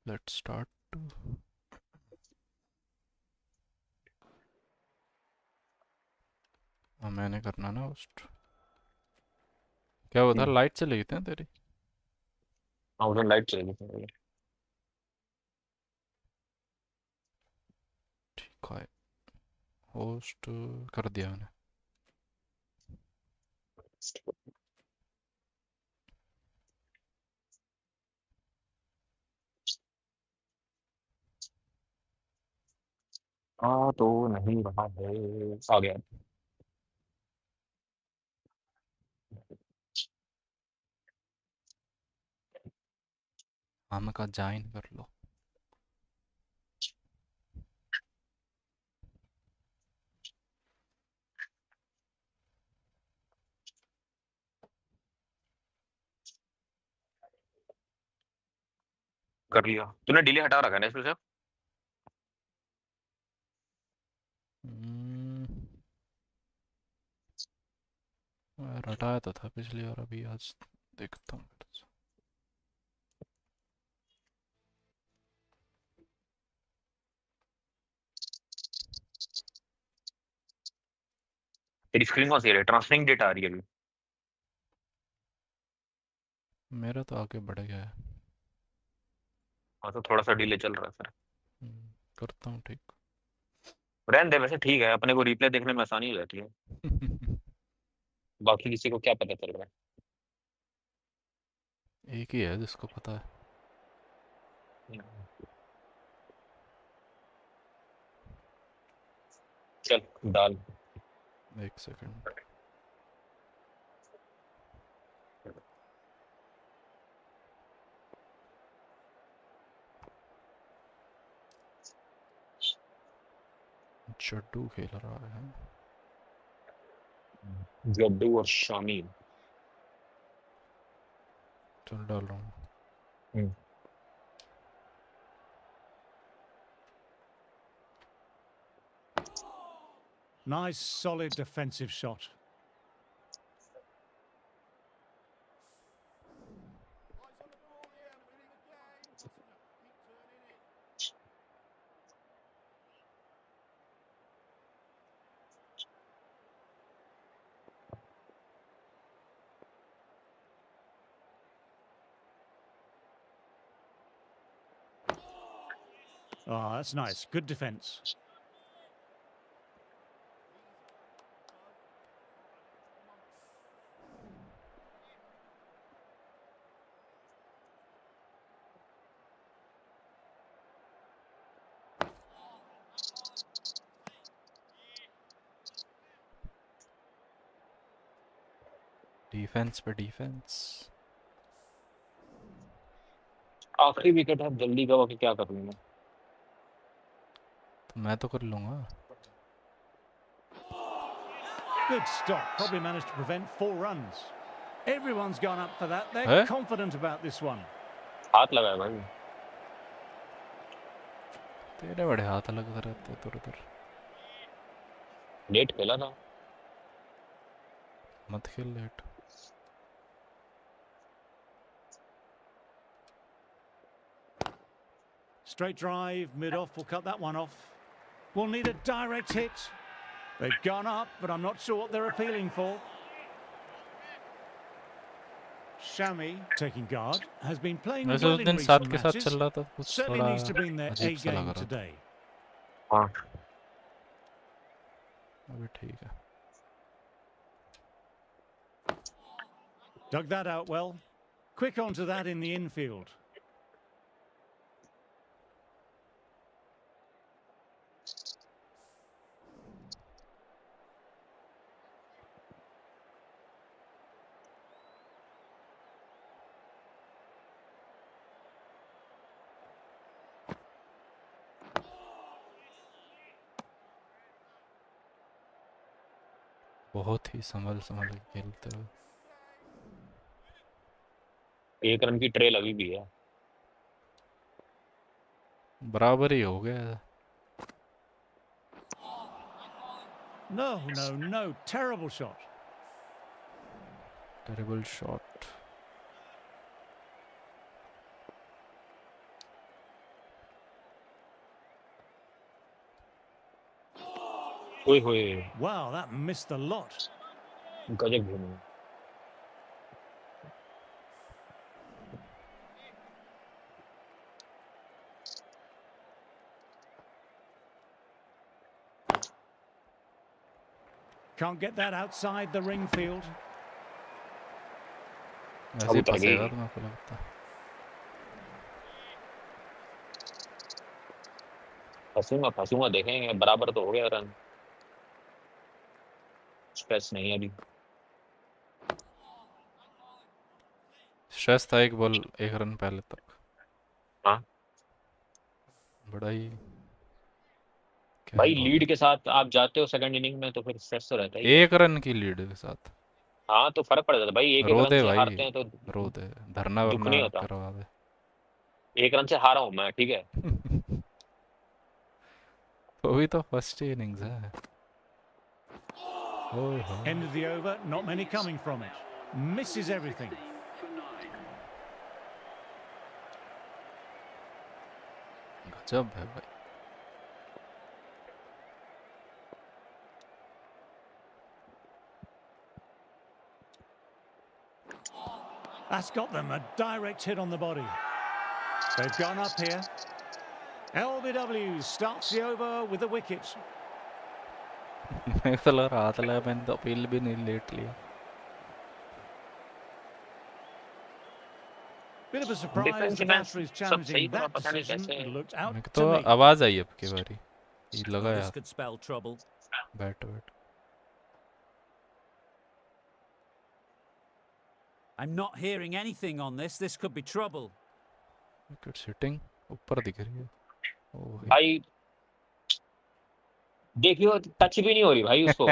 Let's start. मैंने करना ना होस्ट। क्या हुआ था? लाइट चली गई थी ना तेरी? हाँ उधर लाइट चली गई। ठीक है, होस्ट कर दिया मैंने। हाँ तो नहीं रहा है। आ गया। हाँ मैं कहा ज्वाइन कर लो। कर लिया तूने? डिले हटा रखा है ना इसमें से? यार हटाया तो था पिछली बार, अभी आज देखता हूँ। तेरी स्क्रीन कौन सी है? ट्रांसफरिंग डेटा आ रही है अभी? मेरा तो आगे बढ़ गया है। हाँ तो थोड़ा सा डिले चल रहा है सर। करता हूँ ठीक। रहने दे, वैसे ठीक है, अपने को रिप्ले देखने में आसानी हो जाती है। बाकी किसी को क्या पता चल रहा एक ही है जिसको पता है। है। चल डाल। एक सेकंड। चड्डू खेल रहा है। गड्डू और शामी। चल डाल रहा हूँ। हम्म। Nice, solid defensive shot. Oh, that's nice. Good defense. Defence पे डिफेंस। आखिरी विकेट है, जल्दी का क्या करूँ मैं? तो मैं तो कर लूँगा। Good stop. Probably managed to prevent 4 runs. Everyone's gone up for that. They're है? confident about this one. हाथ लगाया भाई। तेरे बड़े हाथ लगते रहते इधर उधर। लेट खेला था। मत खेल late. Straight drive, mid-off. We'll cut that one off. We'll need a direct hit. They've gone up, but I'm not sure what they're appealing for. Shami, taking guard, has been playing वैसे उस well in दिन साथ recent के साथ matches. चल रहा था, कुछ Certainly थोड़ा needs to bring their अजीब A सा लग game रहा था। today. हाँ अभी ठीक है। Dug that out well. Quick onto that in the infield. बहुत ही संभल संभल के खेलते हो। एक रन की ट्रेल अभी भी है। बराबर ही हो गया। No, no, no. Terrible shot. Terrible shot. ओए होए Wow, that missed the lot. गजब घूमी। Can't get that outside the ring field. ऐसे अब ही उतर फंसेगा गई। तो मेरे को लगता है। फंसूंगा देखेंगे, बराबर तो हो गया रन। स्ट्रेस नहीं है अभी। स्ट्रेस था एक बॉल 1 रन पहले तक। हाँ बड़ा ही क्या ही भाई, बोले। लीड के साथ आप जाते हो सेकंड इनिंग में तो फिर स्ट्रेस तो रहता ही है। 1 रन की लीड के साथ हाँ तो फर्क पड़ जाता है भाई, एक एक रो रन दे से भाई, हारते हैं तो रो दे, धरना दुख वरना नहीं होता। करवा दे। एक रन से हारा हूं मैं, ठीक है। तो भी तो फर्स्ट इनिंग्स है। ओए होए, End of the over, not many coming from it. Misses everything. गजब है भाई। That's got them a direct hit on the body. They've gone up here. LBW starts the over with a wicket. मेरे को लग रहा हाथ लगा, मैंने तो अपील भी नहीं लेट लिया। Bit of a surprise defence the में batter is सब सही challenging था, that पता नहीं decision. कैसे। It looked out मेरे को to तो me. आवाज आई अब की बारी, ये Well, लगा this यार। could spell trouble. Bat bat I'm not hearing anything on this. This could be trouble. Wicket sitting ऊपर दिख रही है। ओ भाई भाई देखियो, टच भी नहीं हो रही भाई उसको।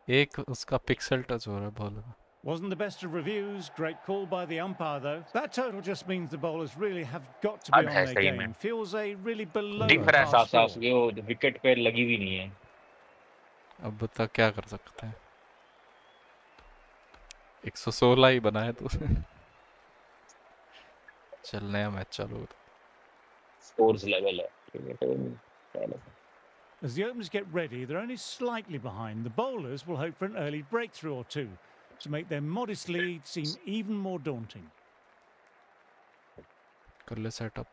एक उसका पिक्सल टच हो रहा है बॉल में। Wasn't the best of reviews. Great call by the umpire, though. That total just means the bowlers really have got to be हद on है their सही में, game. Feels a really below दिख रहा है par साफ साफ score. कि वो विकेट पे लगी भी नहीं है। अब बता क्या कर सकते हैं, 116 ही बनाए तो। चल नया मैच चालू हो। स्कोर्स लेवल है, ठीक है, चलो। As the openers get ready, they're only slightly behind. The bowlers will hope for an early breakthrough or two to make their modest lead seem even more daunting. कर ले setup.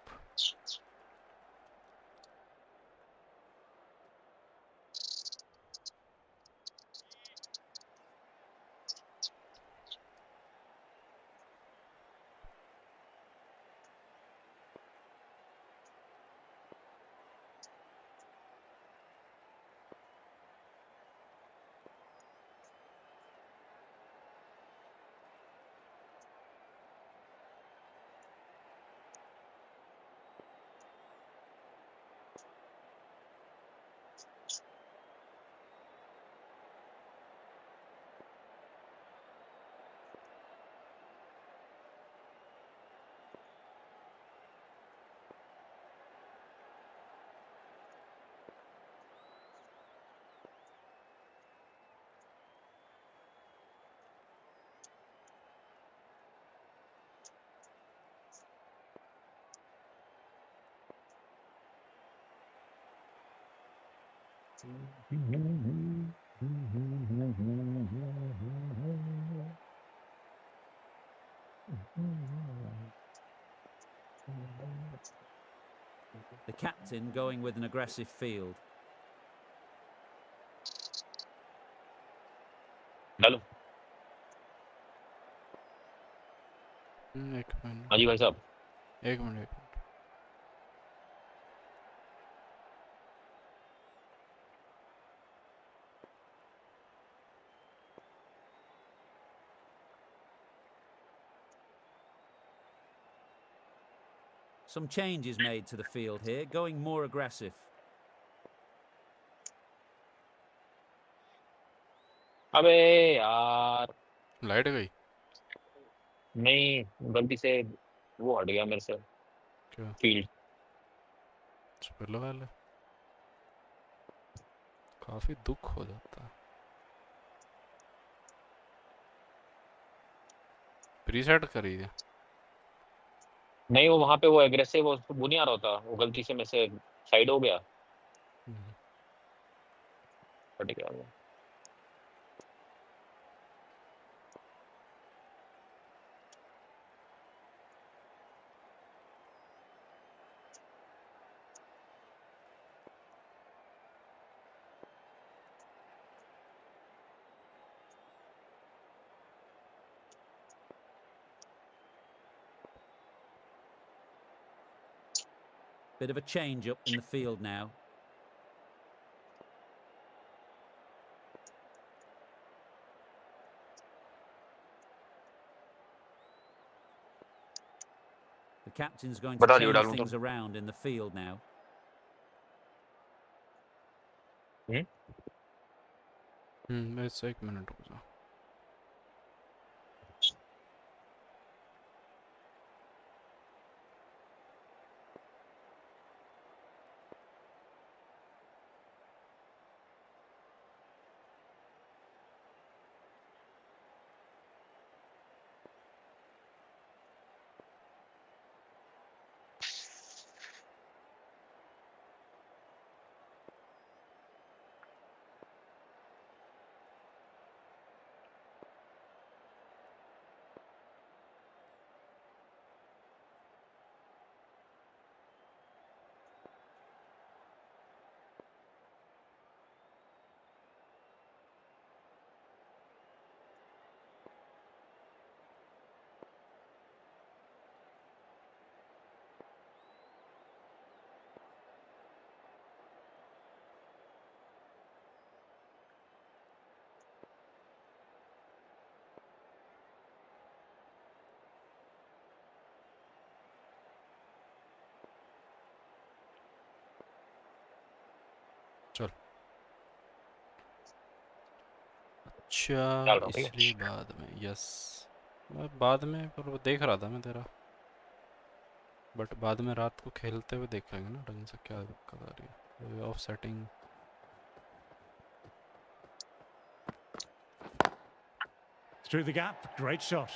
The captain going with an aggressive field. डालो। एक minute हाँ जी भाई साहब। एक minute. Some changes made to the field here, going more aggressive. अबे यार, लाइट गई नहीं गलती से वो हट गया मेरे से क्या? फील्ड। फिर लगा ले, काफी दुख हो जाता है। प्रीसेट करी है। नहीं वो वहां पे वो एग्रेसिव वो नहीं आ रहा होता, वो गलती से मेरे से साइड हो गया। फट गया वो। Bit of a change up in the field now. The captain's going to बता दियो change डालूं तो। things around in the field now. बस 1 मिनट रुक जा। चल अच्छा, डाल रहा हूँ, ठीक है। इसलिए बाद में, यस मैं बाद में, पर वो देख रहा था मैं तेरा, बट बाद में रात को खेलते हुए देख लेंगे ना ढंग से क्या दिक्कत आ रही है। Of setting Through the gap, great shot.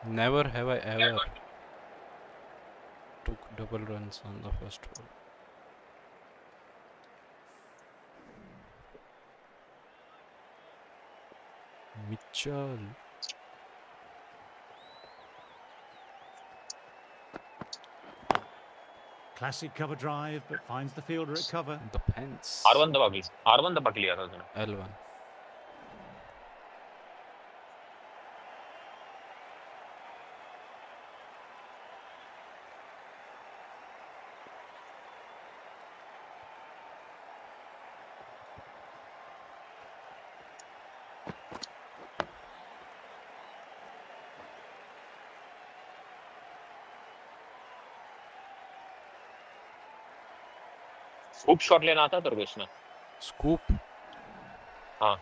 never have I ever took double runs on the first ball. Mitchell. Classic cover drive, but finds the fielder at cover. The fence. R1 दबा के लिया था उसने। L1. Scoop shot लेना आता तेरे को इसमें? Scoop. हाँ।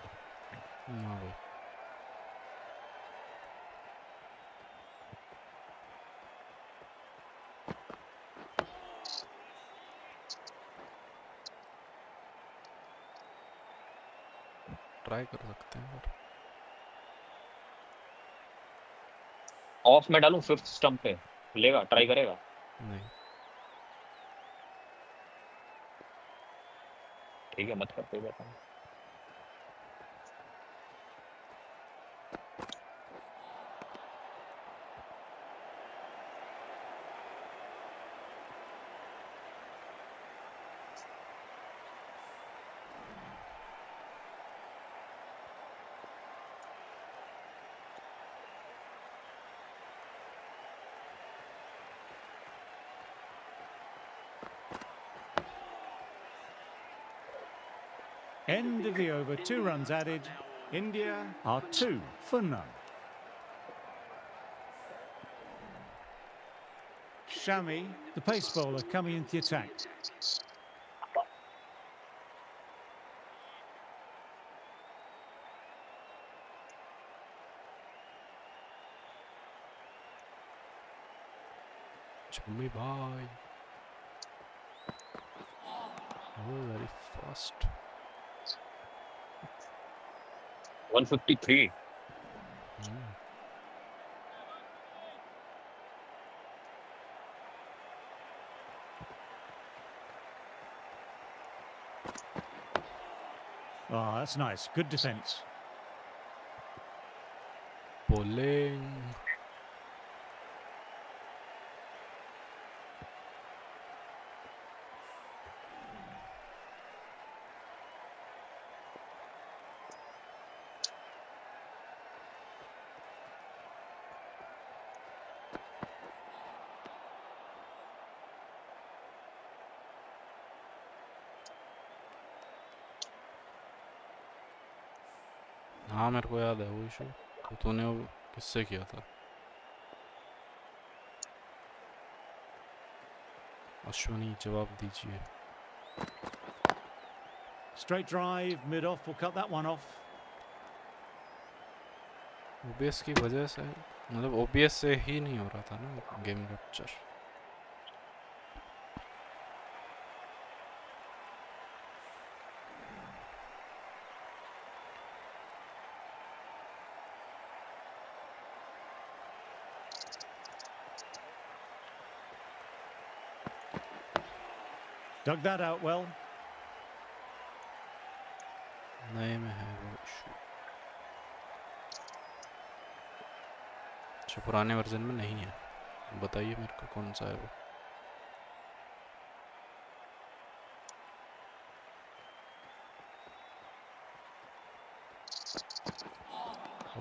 No way. ट्राई कर सकते हैं पर ऑफ में डालूं 5th स्टंप पे, लेगा, ट्राई करेगा? नहीं। ठीक है, मत कर, कोई बात नहीं। End of the over, 2 runs added. India are 2 for none. Shami, the pace bowler, coming into the attack. Chummy bhai. Oh, very fast. 153। that's nice. Good defence. Bowling. हाँ मेरे को याद है वो इशू। तो तूने वो किससे किया था? अश्विनी जवाब दीजिए। Straight drive, mid-off will cut that one off. OBS की वजह से, मतलब ओबीएस से ही नहीं हो रहा था ना game capture. Dug that out well. नए में है वो इशू। अच्छा पुराने वर्जन में नहीं है, बताइए मेरे को कौन सा है वो।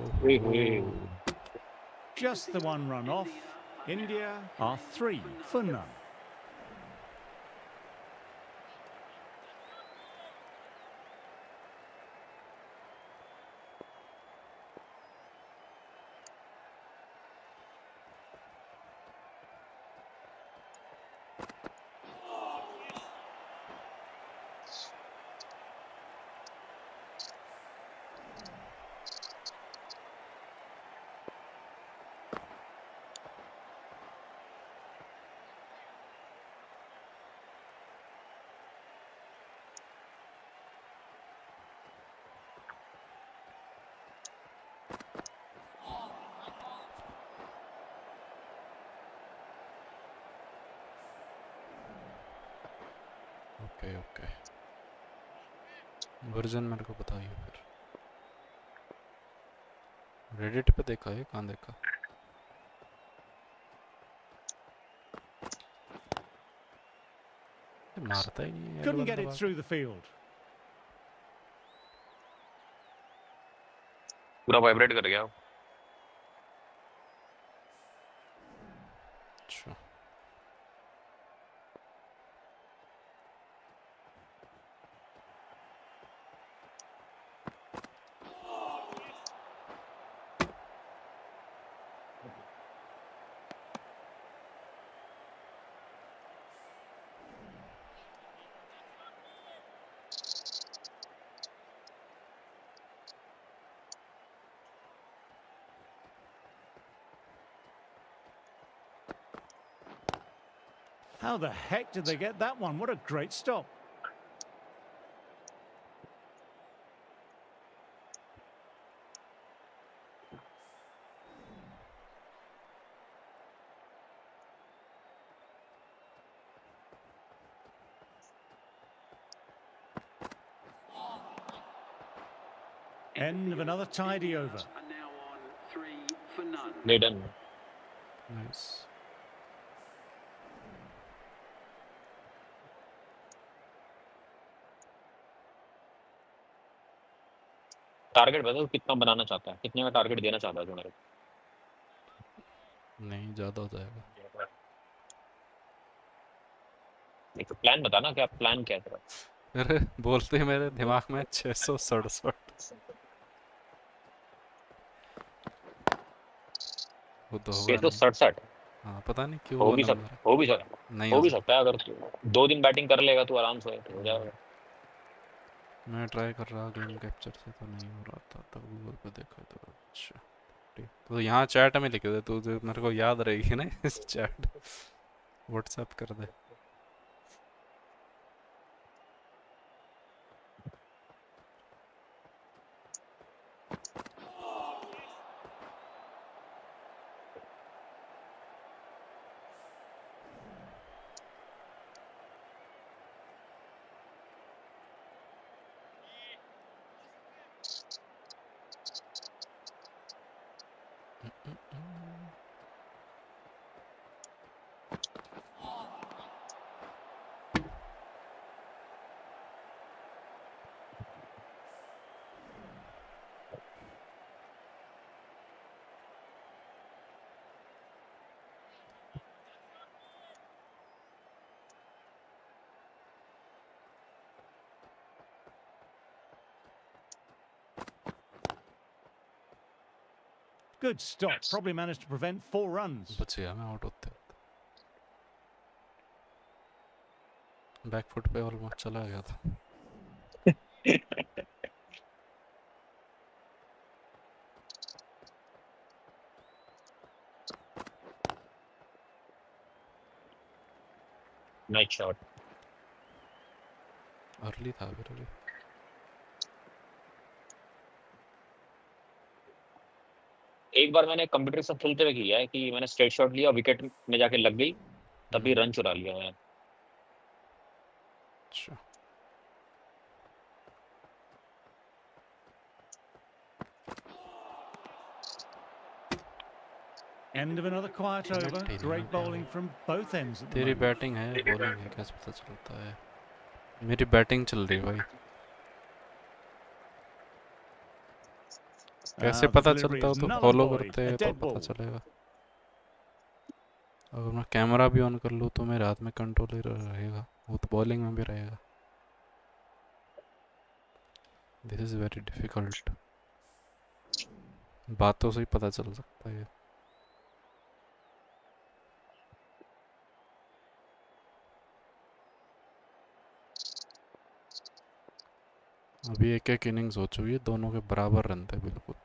ओहो। Just the one run off. India are 3 for none. Okay okay, version मेरे को बताइए फिर। रेडिट पे देखा है, कहाँ देखा? मारता ही नहीं है Couldn't get बंदा it through the field. पूरा वाइब्रेट कर गया। अच्छा How the heck did they get that one? What a great stop. End of another tidy over. नहीं डन। नाइस। टारगेट बता, कितना बनाना चाहता है, कितने का टारगेट देना चाहता है जो मेरे नहीं ज़्यादा हो जाएगा। एक प्लान बता ना, क्या प्लान क्या है तेरा? अरे बोलते मेरे दिमाग में 667 वो तो होगा नहीं। 667। हाँ पता नहीं क्यों हो वो भी नंबर सकता हो भी सकता नहीं हो हो भी सकता। सकता है। अगर तू 2 दिन बैटिंग कर लेगा तो आराम से हो जाएगा। मैं ट्राई कर रहा गेम कैप्चर से तो नहीं हो रहा था, तब गूगल पे देखा तो। अच्छा ठीक, तो यहाँ चैट में लिख दे तू, जो मेरे को याद रहेगी ना इस चैट व्हाट्सएप कर दे। Good stop. Probably managed to prevent 4 runs. बच गया मैं आउट होते बैक फुट पे ऑलमोस्ट चला गया था नाइस शॉट। अर्ली था फिर अभी एक बार मैंने कंप्यूटर के साथ खेलते हुए किया है कि मैंने स्ट्रेट शॉट लिया, विकेट में जाके लग गई, तभी रन चुरा लिया मैं। अच्छा End of another quiet over. Connecting, Great okay. bowling from both ends at the तेरी moment. बैटिंग है बॉलिंग है कैसे पता चलता है मेरी बैटिंग चल रही है भाई कैसे The पता delivery चलता हो is तो null and फॉलो void. करते A हैं तो dead पता ball. चलेगा अगर मैं कैमरा भी ऑन कर लूँ तो मेरे हाथ में कंट्रोलर रहेगा वो तो बॉलिंग में भी रहेगा दिस इज वेरी डिफिकल्ट बातों से ही पता चल सकता है अभी एक इनिंग्स हो चुकी है दोनों के बराबर रन थे बिल्कुल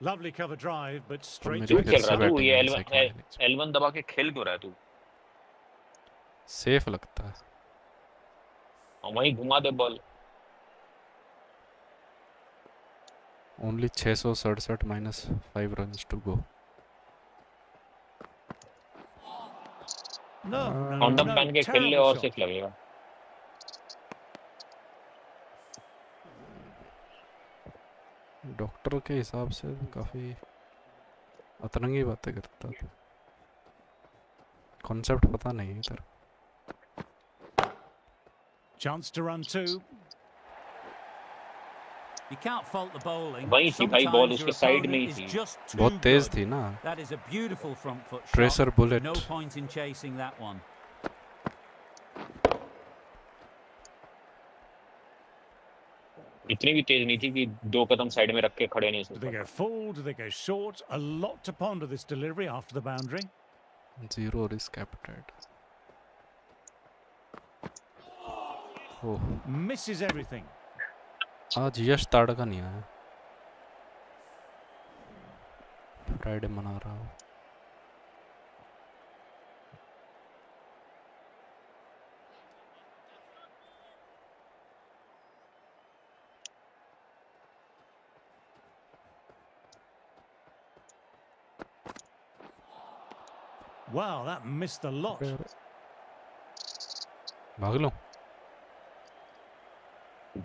Lovely cover drive, but और straight मेरी to क्यों फिर खेल से रहा है तू? बैटिंग ये है सेकंड इनिंग्स में L1 दबा के खेल क्यों रहा है तू? सेफ लगता है और वहीं घुमा दे ball. Only 667 minus 5 runs to go No, no, condom no. पहन के खेल ले Terrible और shot. सेफ लगेगा। डॉक्टर के हिसाब से काफ़ी अतरंगी बातें करता था कॉन्सेप्ट पता नहीं इधर Chance to run 2. You can't fault the bowling. वहीं थी भाई बॉल, Sometimes your उसके साइड में opponent ही is थी। just too बहुत तेज good. थी ना That is a beautiful front foot shot. Tracer bullet No point in chasing that one. इतनी भी तेज नहीं थी कि 2 कदम साइड में रख के खड़े नहीं Do they सकता। go full? Do they go short? A lot to ponder this delivery after the boundary. Zero risk capitated oh Misses everything. आज यश ताड़का नहीं आया फ्राइडे मना रहा हूँ Wow, that missed the lot. भाग लो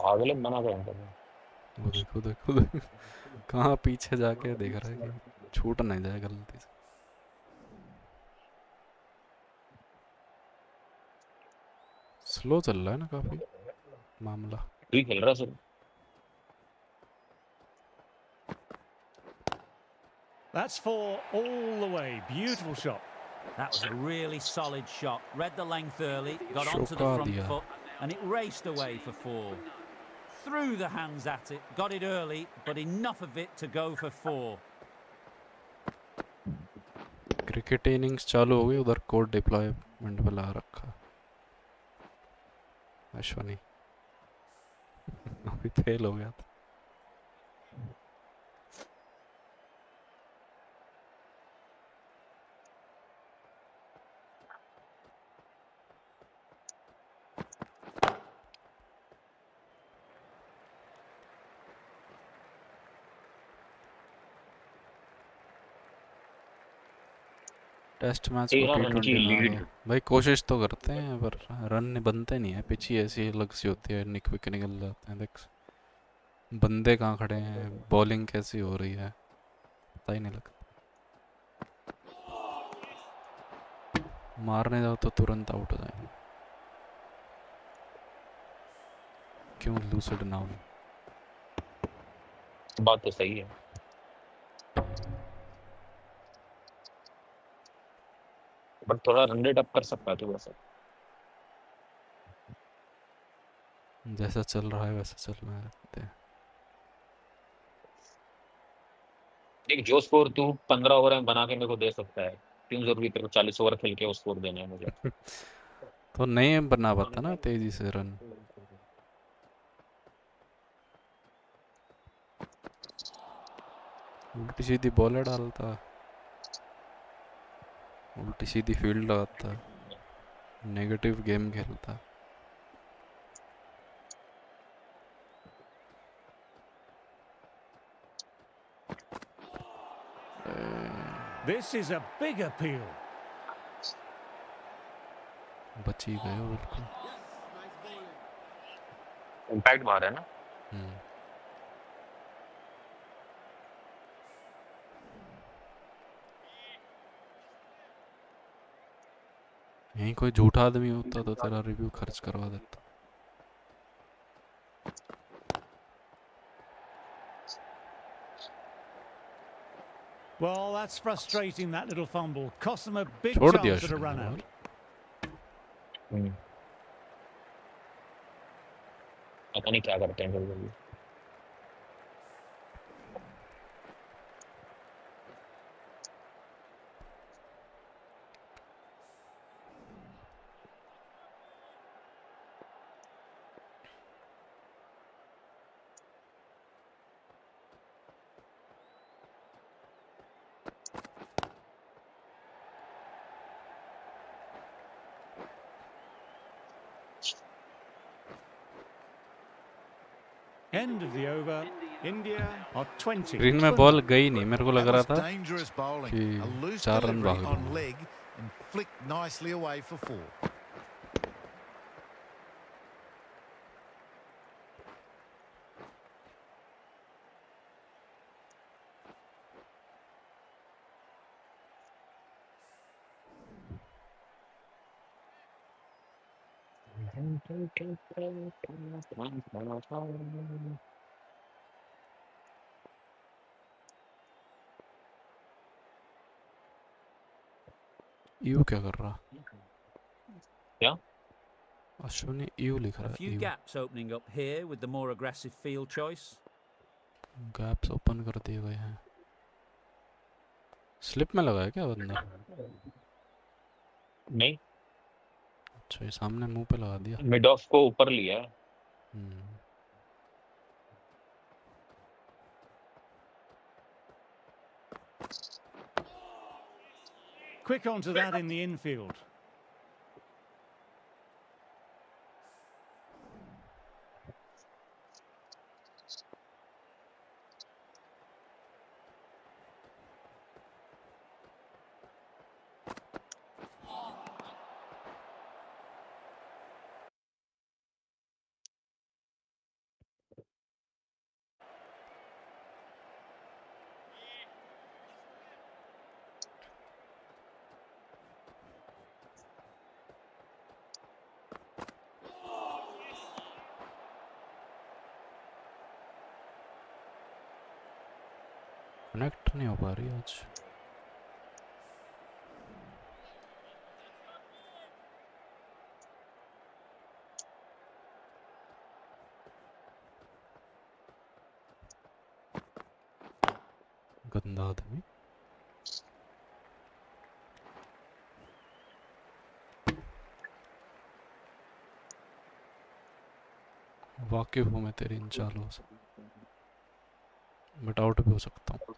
भाग ले, मना कर रहा हूँ। वो देखो देखो देखो कहाँ पीछे जाके देख रहा है कि छूट नहीं जाए गलती से स्लो चल रहा है ना काफी मामला तू ही खेल रहा sir. That's 4 all the way. Beautiful shot. That was a really solid shot. Read the length early, got onto the Shoka front diya. foot, and it raced away for 4. Threw the hands at it, got it early, but enough of it to go for 4. Cricket innings चालू हो गई उधर code deployment पे ला रखा अश्वनी अभी fail हो गया था टेस्ट मैच को 13 रन की T20 लीड। में भाई कोशिश तो करते हैं पर रन बनते नहीं है पिच ही ऐसी अलग सी होती है निक विक निकल जाते हैं देख बंदे कहाँ खड़े हैं, बॉलिंग कैसी हो रही है पता ही नहीं लगता। मारने जाओ तो तुरंत आउट हो जाएंगे। क्यों लूसिड नाउन? बात तो सही है। बट थोड़ा रन रेट अप कर सकता है तो वैसे। जैसा चल रहा है वैसा चलना है। एक जो स्कोर तू 15 ओवर में बना के मेरे को दे सकता है, क्यों जरूरी तेरे को 40 ओवर खेल के वो स्कोर देना है मुझे? तो नहीं बना पाता ना तेजी से रन। उल्टी सीधी बॉलें डालता, उल्टी सीधी फील्ड लगाता, नेगेटिव गेम खेलता। This is a big appeal. बची गए हो बिल्कुल। इम्पैक्ट मारा है ना। हम्म। यहीं कोई झूठा आदमी होता तो तेरा रिव्यू खर्च करवा देता। Well, that's frustrating, that little fumble. Cost them a big छोड़ दिया chance at a अश्विन ने run बॉल। out. पता नहीं क्या करते हैं लोग। End of the over. India are 20. Green में बॉल गई नहीं, मेरे को लग That रहा was था dangerous bowling. कि A loose 4 रन delivery भाग on लूंगा। leg and flicked nicely away for 4. You क्या कर रहा? क्या? अश्विन यू लिख A रहा few है। You gaps opening up here with the more aggressive field choice. Gaps open कर दिए गए हैं। स्लिप में लगा है क्या बंदा? नहीं, अच्छा, ये सामने मुंह पे लगा दिया। मिड ऑफ को ऊपर लिया है। हम्म। Quick onto that in the infield. Connect नहीं हो पा रही आज। गंदा आदमी। वाकिफ हूँ मैं तेरी इन चालों से, बट आउट भी हो सकता हूँ।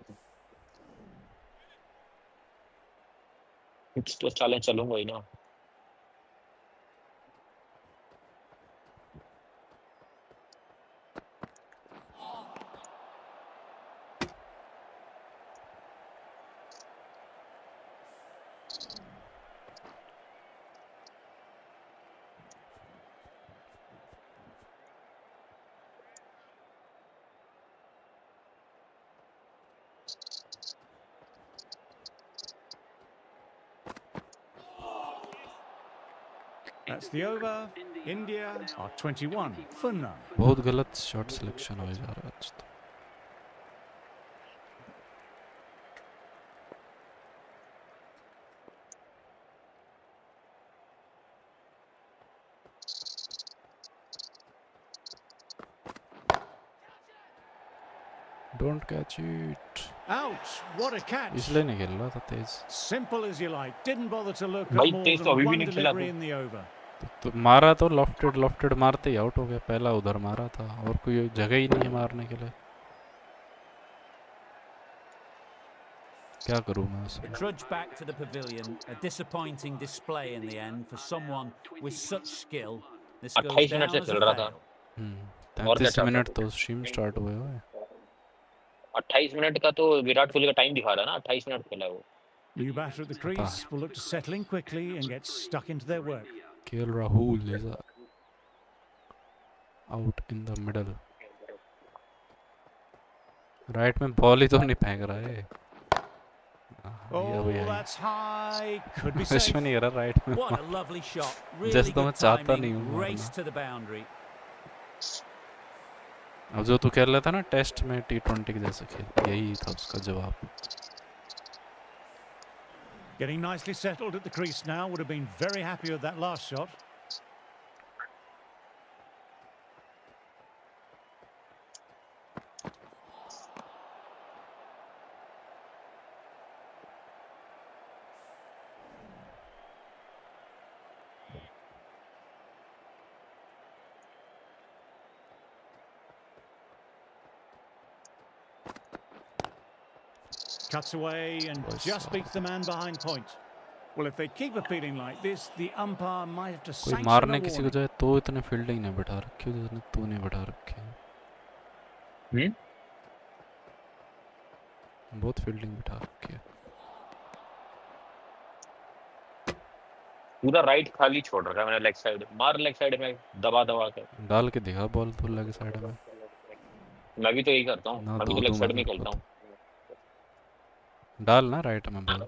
कुछ तो चालें चलूंगा ही ना। That's the over. India are 21 for none. बहुत गलत शॉट सिलेक्शन हो जा रहा है आज तो. Don't catch it. Ouch! What a catch! इसलिए नहीं खेल रहा था तेज. Simple as you like. Didn't bother to look at भाई more तेज तो than अभी भी one नहीं खेला delivery तू. in the over. तो मारा तो लॉफ्टेड मारते ही आउट हो गया. पहला उधर मारा था और कोई जगह ही नहीं है मारने के लिए. क्या करूं मैं They उसमें. trudge back to the pavilion. A disappointing display in the end for someone with such skill. This goes 28 minute down से as चल a रहा था. fail. 33 क्या मिनट तो स्ट्रीम स्टार्ट हुए हुए. 28 मिनट का तो विराट कोहली का टाइम दिखा रहा है ना. 28 मिनट खेला है वो. New batter at the crease will look to settle in quickly and get stuck into their work. KL Rahul is out in the middle. Right में बॉल ही तो नहीं फेंक रहा है. Oh, that's high. Could be safe. इसमें नहीं रहा right में. What a lovely shot. जैसे Really तो मैं good चाहता timing. नहीं हूँ Race मारना. to the boundary. अब जो तू कह रहा था ना टेस्ट में T20 के जैसे खेल, यही था उसका जवाब. Getting nicely settled at the crease now. Would have been very happy with that last shot. Cuts away and just beats the man behind point. Well, if they keep appealing like this, the umpire might have to कोई sanction मारने a किसी को warning. जाए तो इतने fielding नहीं बैठा रखी जितने तूने बैठा रखे हैं. बहुत फील्डिंग बैठा रखी है. पूरा राइट खाली छोड़ रखा है मैंने. लेग साइड मार. लेग साइड में दबा के डाल के दिखा बॉल तो लगे साइड में. मैं भी तो यही करता हूँ. ना मैं भी तो दो लेग दो साइड में मेरे खेलता को हूँ. तो डाल ना राइट में बॉल.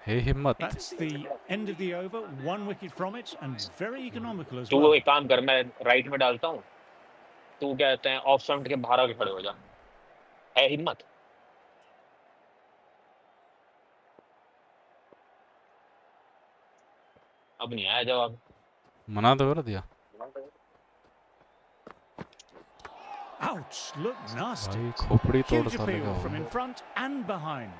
हे हिम्मत. That's the end of the over. One wicket from it and very economical as तू well. एक काम कर. मैं राइट में डालता हूँ. तू क्या कहते हैं ऑफ स्टंप के बाहर आके खड़े हो जा. है हिम्मत. अब नहीं आया जवाब. मना तो कर दिया. Ouch! Look nasty. भाई खोपड़ी तोड़ Huge साले का appeal from हो. in front and behind.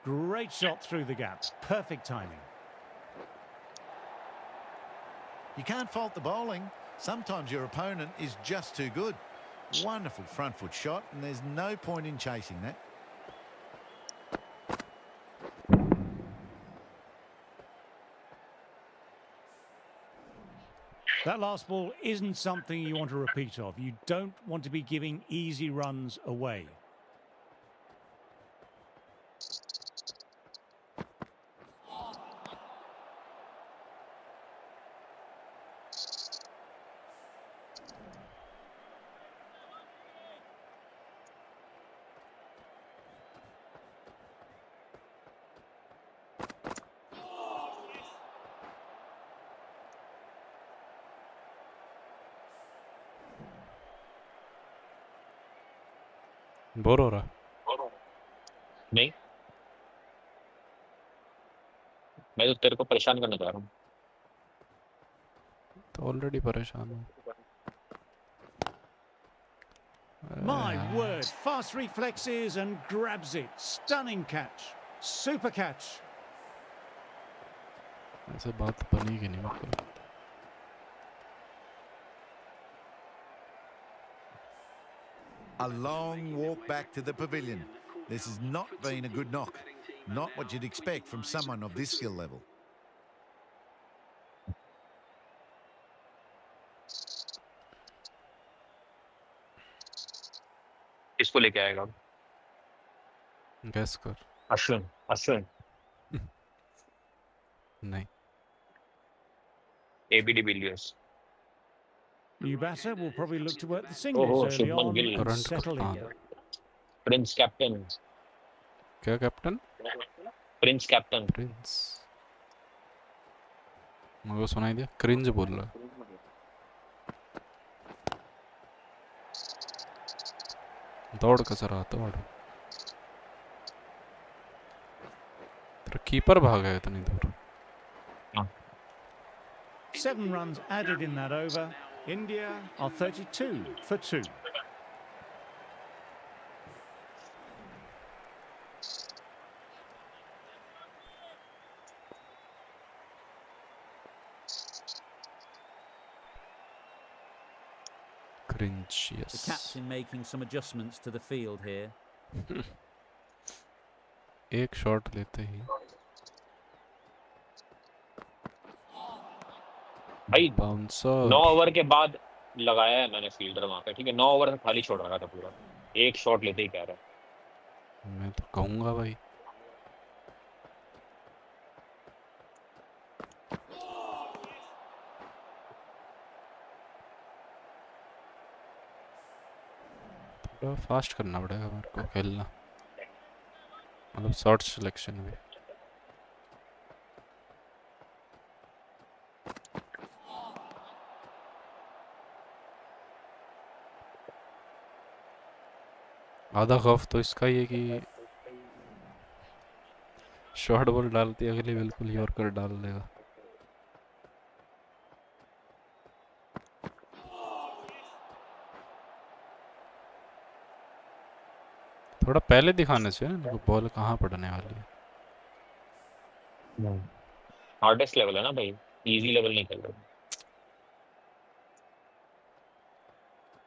Great shot through the gap. Perfect timing. You can't fault the bowling. Sometimes your opponent is just too good. Wonderful front foot shot, and there's no point in chasing that. That last ball isn't something you want to repeat of. You don't want to be giving easy runs away. Bore हो रहा. नहीं. मैं तो तेरे को परेशान करना चाह रहा हूँ. तो ऑलरेडी परेशान हूँ. My word, fast reflexes and grabs it. Stunning catch. Super catch. ऐसे बात बनेगी नहीं मतलब. A long walk back to the pavilion. This has not been a good knock. Not what you'd expect from someone of this skill level. किसको लेके आएगा? Gas कर। अश्विन। अश्विन। नहीं। AB de Villiers. New batter will probably look to work the ओहो, singles early Shubman on Gill. and current settle कप्तान। in. Prince captain. क्या captain? Prince captain. Prince. मेरे को सुनाई दिया क्रिंज बोल रहा है। दौड़ कैसे रहा? दौड़। तेरा कीपर भागा है इतनी दूर। 7 runs added in that over. India are 32 for 2. Cringe, The yes. captain making some adjustments to the field here. एक शॉट लेते ही भाई 9 बाउंसर। ओवर के बाद लगाया है मैंने फील्डर वहां पे, ठीक है। 9 ओवर खाली छोड़ रखा था पूरा, एक शॉट लेते ही कह रहा है। मैं तो कहूंगा भाई। थोड़ा फास्ट करना पड़ेगा मेरे को खेलना, मतलब शॉट सिलेक्शन भी। आधा खौफ तो इसका ही है कि शॉर्ट बॉल डालती है अगली बिल्कुल यॉर्कर डाल देगा। थोड़ा पहले दिखाने से ना बॉल कहाँ पड़ने वाली है। हार्डेस्ट लेवल है ना भाई, इजी लेवल नहीं खेल रहा।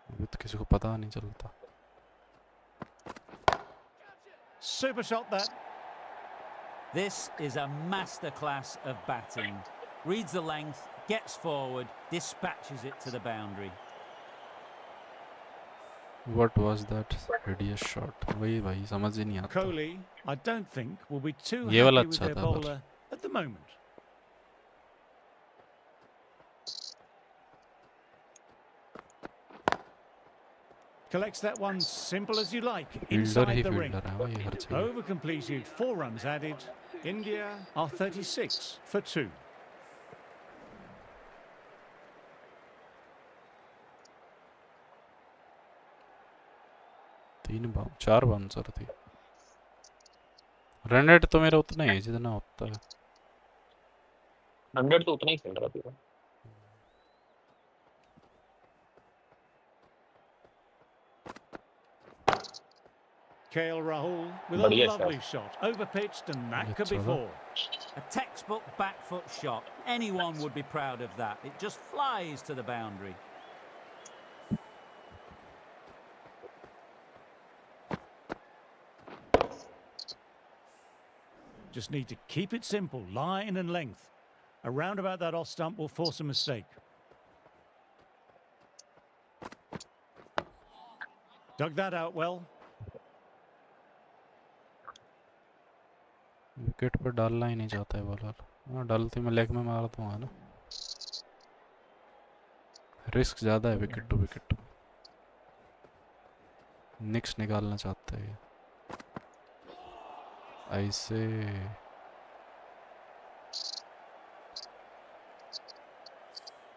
अभी तो किसी को पता नहीं चलता। Super shot that. This is a masterclass of batting. Reads the length, gets forward, dispatches it to the boundary. What was that hideous shot? वही भाई समझ ही नहीं आता। Kohli, I don't think, will be too ये वाला happy with अच्छा their था पर। bowler at the moment. Collects that one simple as you like fielder inside he the ring. Fielder है भाई हर जगह। Over completed, 4 runs added. India are 36 for 2. चार bouncer थी। रन रेट तो मेरा उतना ही है जितना होता है। 100 तो उतना ही खेल रहा था। KL Rahul with a बढ़िया lovely shot. Overpitched and that could be अच्छा 4. A textbook back foot shot. Anyone would be proud of that. It just flies to the boundary. Just need to keep it simple, line and length. A roundabout that off stump will force a mistake. Dug that out well. Wicket पर डालना ही नहीं चाहता है bowler. हाँ डालते मैं leg में मार दूंगा ना। रिस्क ज़्यादा है विकेट टू विकेट। निक्स निकालना चाहता है ऐसे।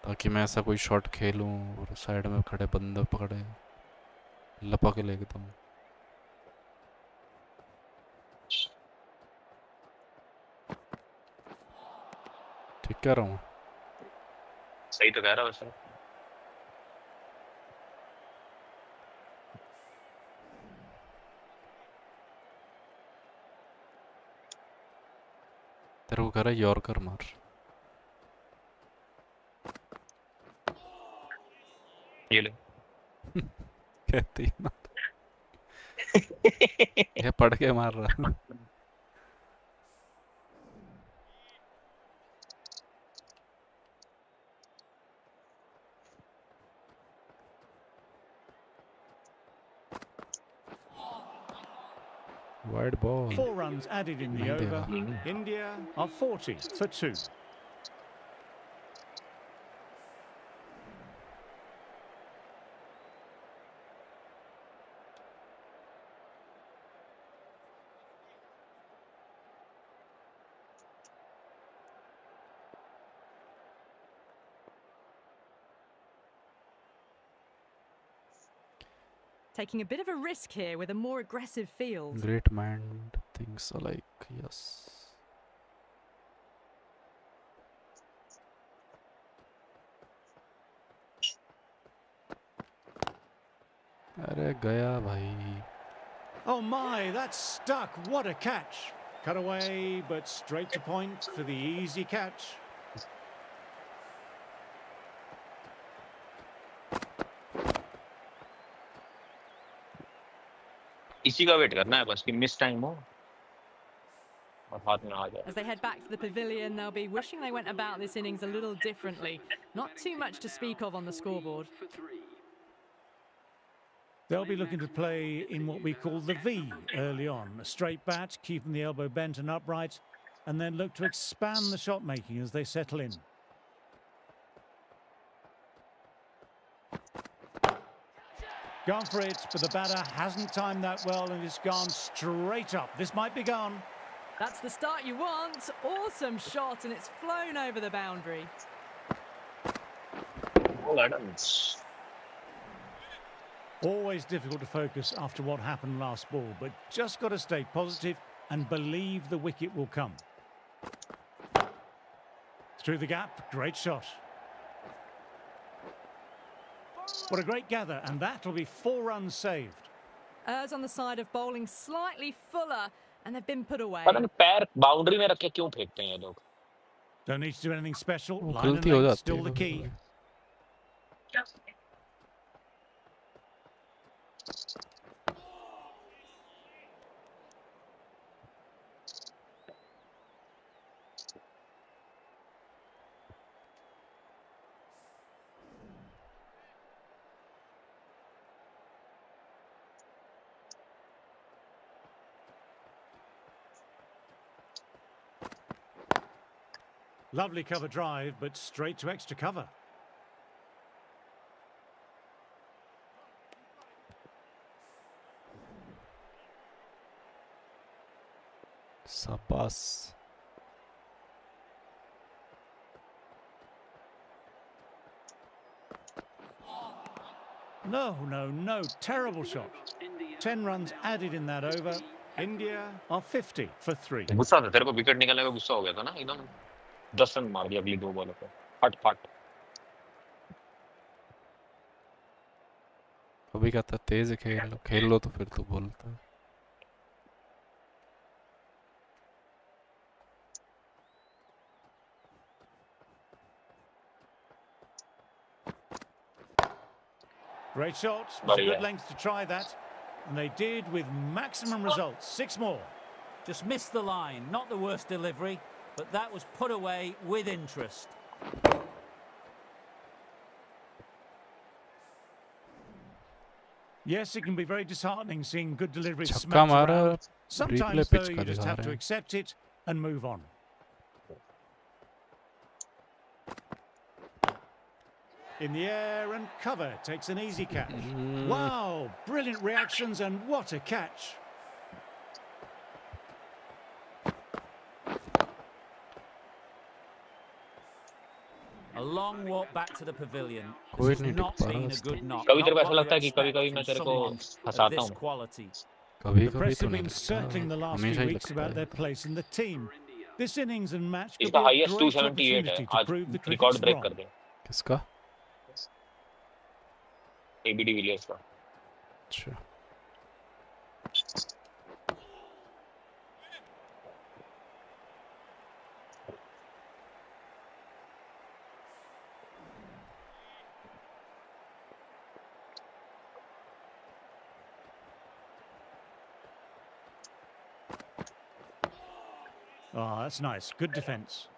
ताकि मैं ऐसा कोई शॉट खेलूं और साइड में खड़े बंदे पकड़े लपक ले एकदम। ठीक कह रहा हूँ। सही तो कह रहा वैसे। तेरे को कह रहा है यॉर्कर मार। ये ले। कहती है ना। ये पढ़ के मार रहा। Wide ball. 4 runs added in the नहीं over. देगा. India are 40 for 2. Taking a bit of a risk here with a more aggressive field. Great mind thinks alike. Yes. अरे गया भाई. Oh my, that's stuck. What a catch. Cut away, but straight to point for the easy catch. इसी का wait करना है बस कि miss time हो और हाथ में आ जाए. As they head back to the pavilion, they'll be wishing they went about this innings a little differently. Not too much to speak of on the scoreboard. They'll be looking to play in what we call the V early on. A straight bat, keeping the elbow bent and upright, and then look to expand the shot making as they settle in. Gone for it, but the batter hasn't timed that well and it's gone straight up. This might be gone. That's the start you want. Awesome shot, and it's flown over the boundary. All Adams. Always difficult to focus after what happened last ball, but just got to stay positive and believe the wicket will come. Through the gap, great shot. What a great gather, and that'll be 4 runs saved. Errs on the side of bowling slightly fuller, and they've been put away. पता नहीं पैर boundary में रख के क्यों फेंकते हैं ये लोग. Don't need to do anything special. वो Line and गलती हो length जाती still है the key. कभी-कभी. Lovely cover drive, but straight to extra cover. Sabas. No. Terrible shot. 10 runs added in that over. India are 50 for 3. गुस्सा था तेरे को विकेट निकलने का गुस्सा हो गया था ना एकदम. 10 रन मार दिया अगली 2 बॉलों पे. फट फट. कभी कहता तेज खेल लो तो फिर तो बोलता है. Great shot. Was a good length to try that. And they did with maximum results. 6 more. Just missed the line. Not the worst delivery, but that was put away with interest. Yes, it can be very disheartening seeing good deliveries छक्का smacked मारा. around. Replay Sometimes, pitch though, का you just दिखा have रहे to हैं. accept it and move on. In the air and cover, takes an easy catch. Wow, brilliant reactions and what a catch. A long walk back to the pavilion. कोई This नहीं has tick not पा रहा been a उस good तक. knock. कभी तेरे को Not ऐसा what लगता है you कि कभी-कभी expect मैं from तेरे को someone of फंसाता this हूँ. quality. कभी The कभी press तो have नहीं been circling the लगता. last हमेशा few ही weeks लगता about है. their place in the team. This innings and match could इसका be a हाईएस्ट great 278 है. opportunity to आज prove the record cricket's break wrong. कर दे. किसका? एबीडी विलियर्स का. अच्छा. Oh, that's nice. Good defence.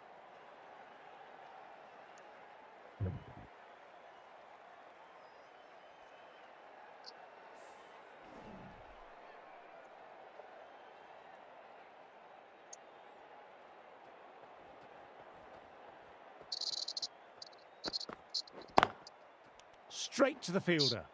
straight to the fielder.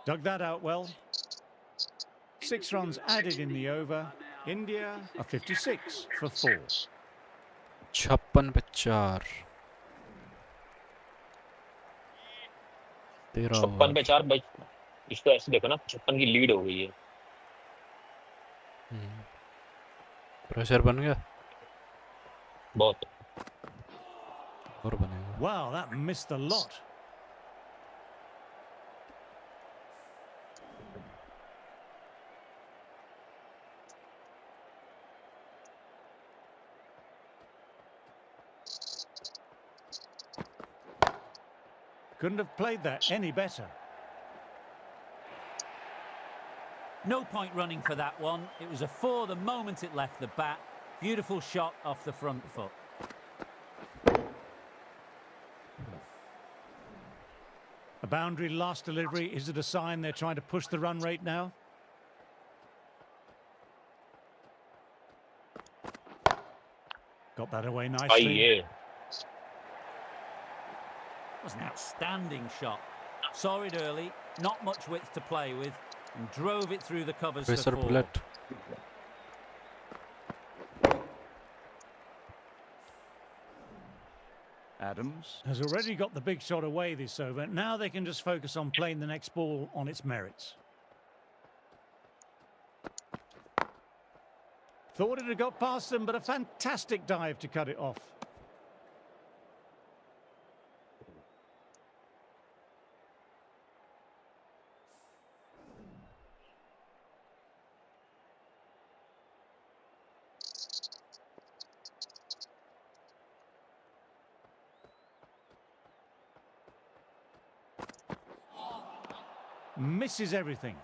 Dug that out well. 6 runs added in the over. India are 56 for 4. 56 पे 4 13 56 पे 4 इसको ऐसे देखो ना, 56 की लीड हो गई है। प्रेशर बन गया बहुत। और बनेगा। Wow, that missed the lot. Couldn't have played that any better. No point running for that one. It was a 4 the moment it left the bat. Beautiful shot off the front foot. A boundary last delivery. Is it a sign they're trying to push the run rate now? Got that away भाई nicely. ये It was an outstanding shot. Saw it early, not much width to play with, and drove it through the covers for pressure 4. Bullet Adams has already got the big shot away this over. Now they can just focus on playing the next ball on its merits. Thought it had got past them, but a fantastic dive to cut it off. Misses everything.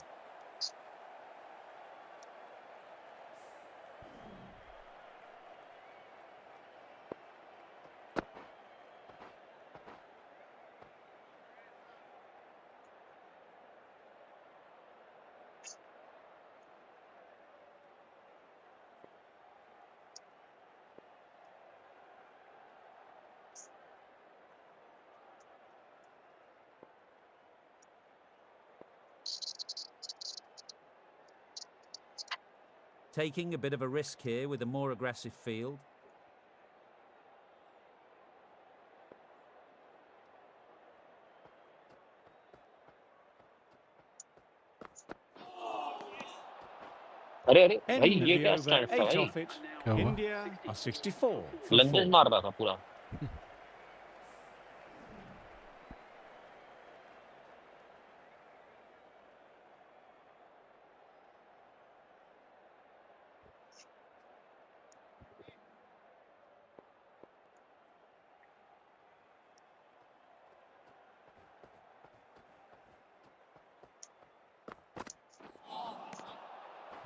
Taking a bit of a risk here with a more aggressive field. अरे अरे End भाई of ये the क्या over, stand था 8 भाई, off it. क्या हुआ? India are 64 for lunges 4. मार रहा था पूरा।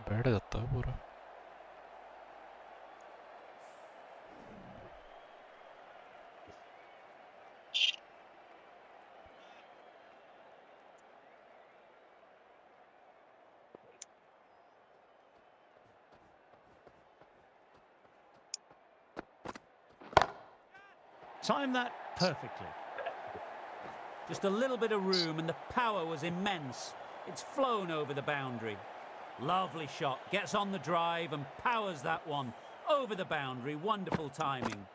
बैठ जाता है पूरा। Time that perfectly. Just a little bit of room and the power was immense. It's flown over the boundary. Lovely shot. Gets on the drive and powers that one over the boundary. Wonderful timing.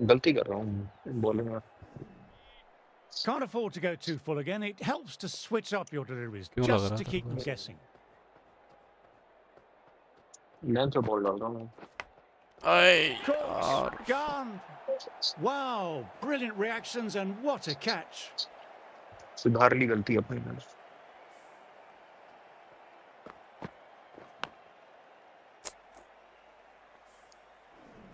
गलती कर रहा हूँ bowling में। Can't afford to go too full again. It helps to switch up your deliveries क्यों लग just रहा to था keep them बस? guessing. लेंथ पे बॉल डाल रहा हूँ। अय Caught, gone. Wow, brilliant reactions and what a catch. सुधार ली गलती अपनी मैंने।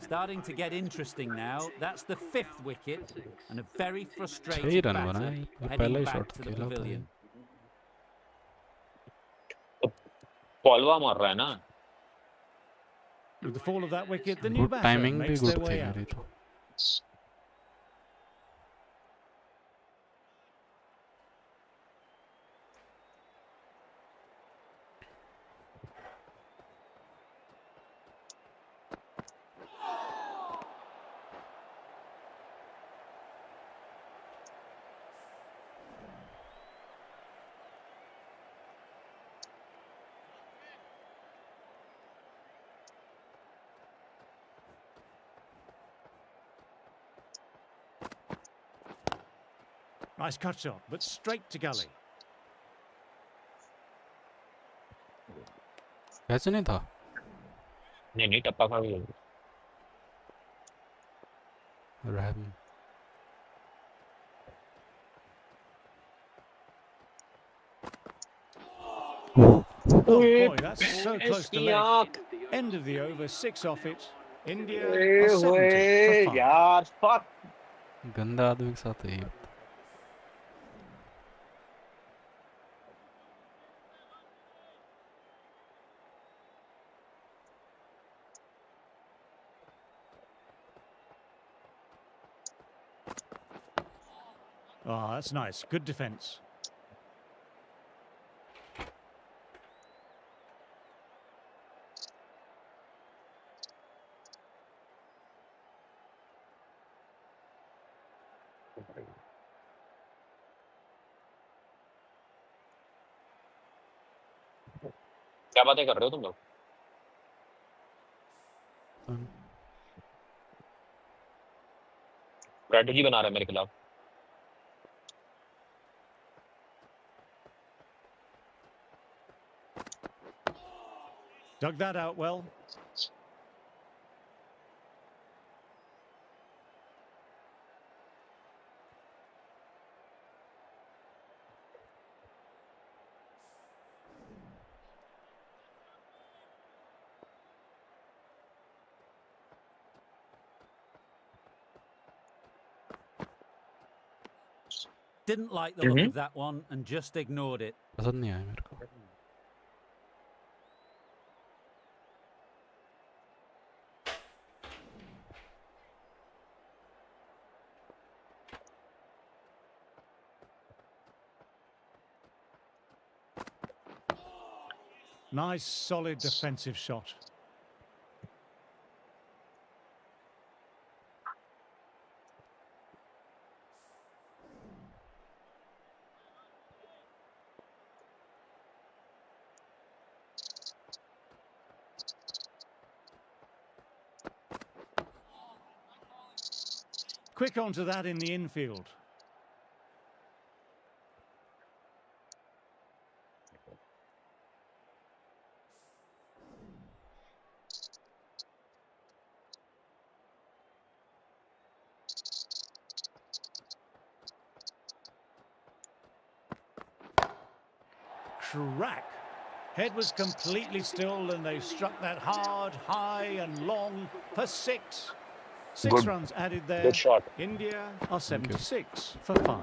Starting to get interesting now. That's the 5th wicket and a very 6 frustrated run batter बनाए, ये पहला heading he back shot to the खेला था। pavilion. पॉलवा मार रहा है ना। With the fall of that wicket, the new good batter timing भी makes गुड their थी way out. मेरी तो. Nice cut shot, but straight to gully. ऐसे नहीं था. नहीं टप्पा खा गई. रहम. Oh boy, that's so close to leg. End of the over, 6 off it. India are 70 for 5. यार fuck. गंदा आदमी के साथ है ये. Oh, that's nice. Good defence. क्या बातें कर रहे हो तुम लोग? स्ट्रेटजी बना रहे हैं मेरे खिलाफ. Dug that out well. Didn't like the look of that one and just ignored it. पसंद नहीं आया मेरे को. Nice, solid defensive shot. Quick onto that in the infield. Crack. Head was completely still and they struck that hard, high and long for 6. 6 Good. runs added there. Good shot. India are 76 for 5.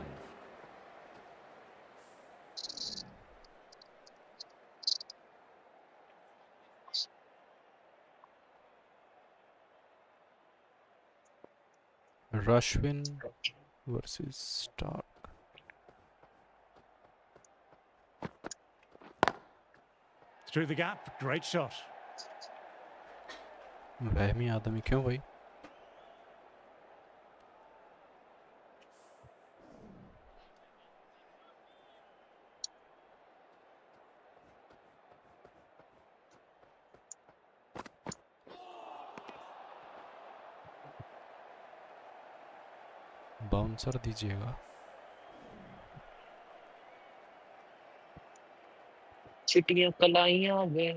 Rashwin versus Stark. Through the gap, great shot. वहमी आदमी क्यों भाई? Bouncer दीजिएगा. चिटियां कलाइयां वे.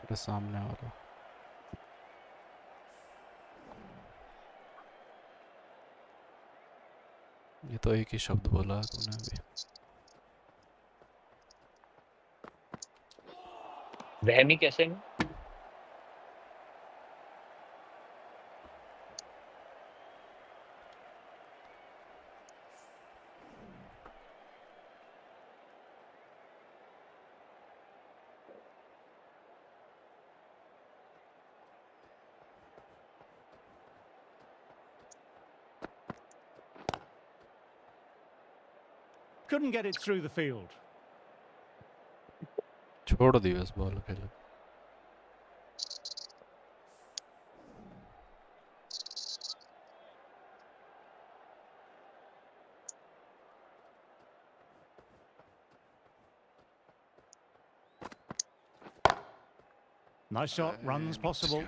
तेरे सामने वाला. ये तो एक ही शब्द बोला है तूने अभी. वहमी कैसे में? Couldn't get it through the field. छोड़ दी बस बॉल खेले. Nice shot, runs possible.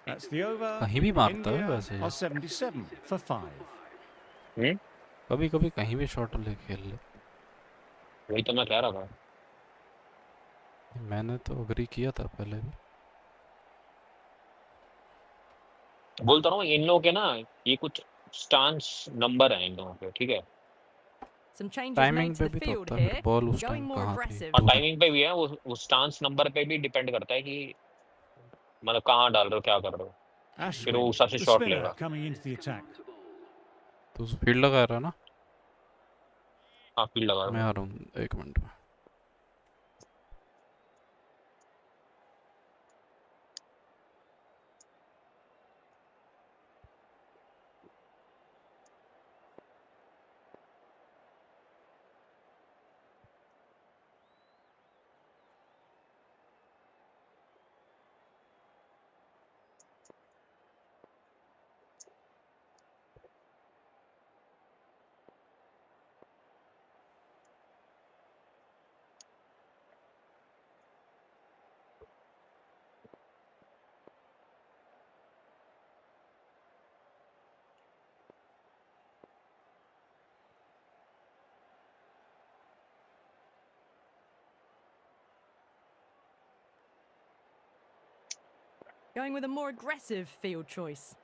That's the over. कहीं भी मारता है India वैसे. are 77 for 5. कभी कभी कहीं भी शॉट ले खेल ले. वही तो मैं कह रहा था. मैंने तो अग्री किया था पहले भी. बोलता रहा हूँ इन लोगों के ना ये कुछ स्टांस नंबर है इन लोगों के, ठीक है. Some changes टाइमिंग made पे to the भी तो field होता है. here. बॉल उस Going टाइम more कहाँ थी. aggressive. और टाइमिंग पे भी है वो स्टांस नंबर पे भी डिपेंड करता है कि मतलब कहाँ डाल रहे हो, क्या कर रहे हो, फिर वो Ashwin, उस हिसाब से the शॉट spinner, लेगा. coming into the attack. तो उस फील्ड लगा रहा ना. हाँ फील्ड लगा मैं रहा आ रहा हूँ 1 मिनट में. Going with a more aggressive field choice.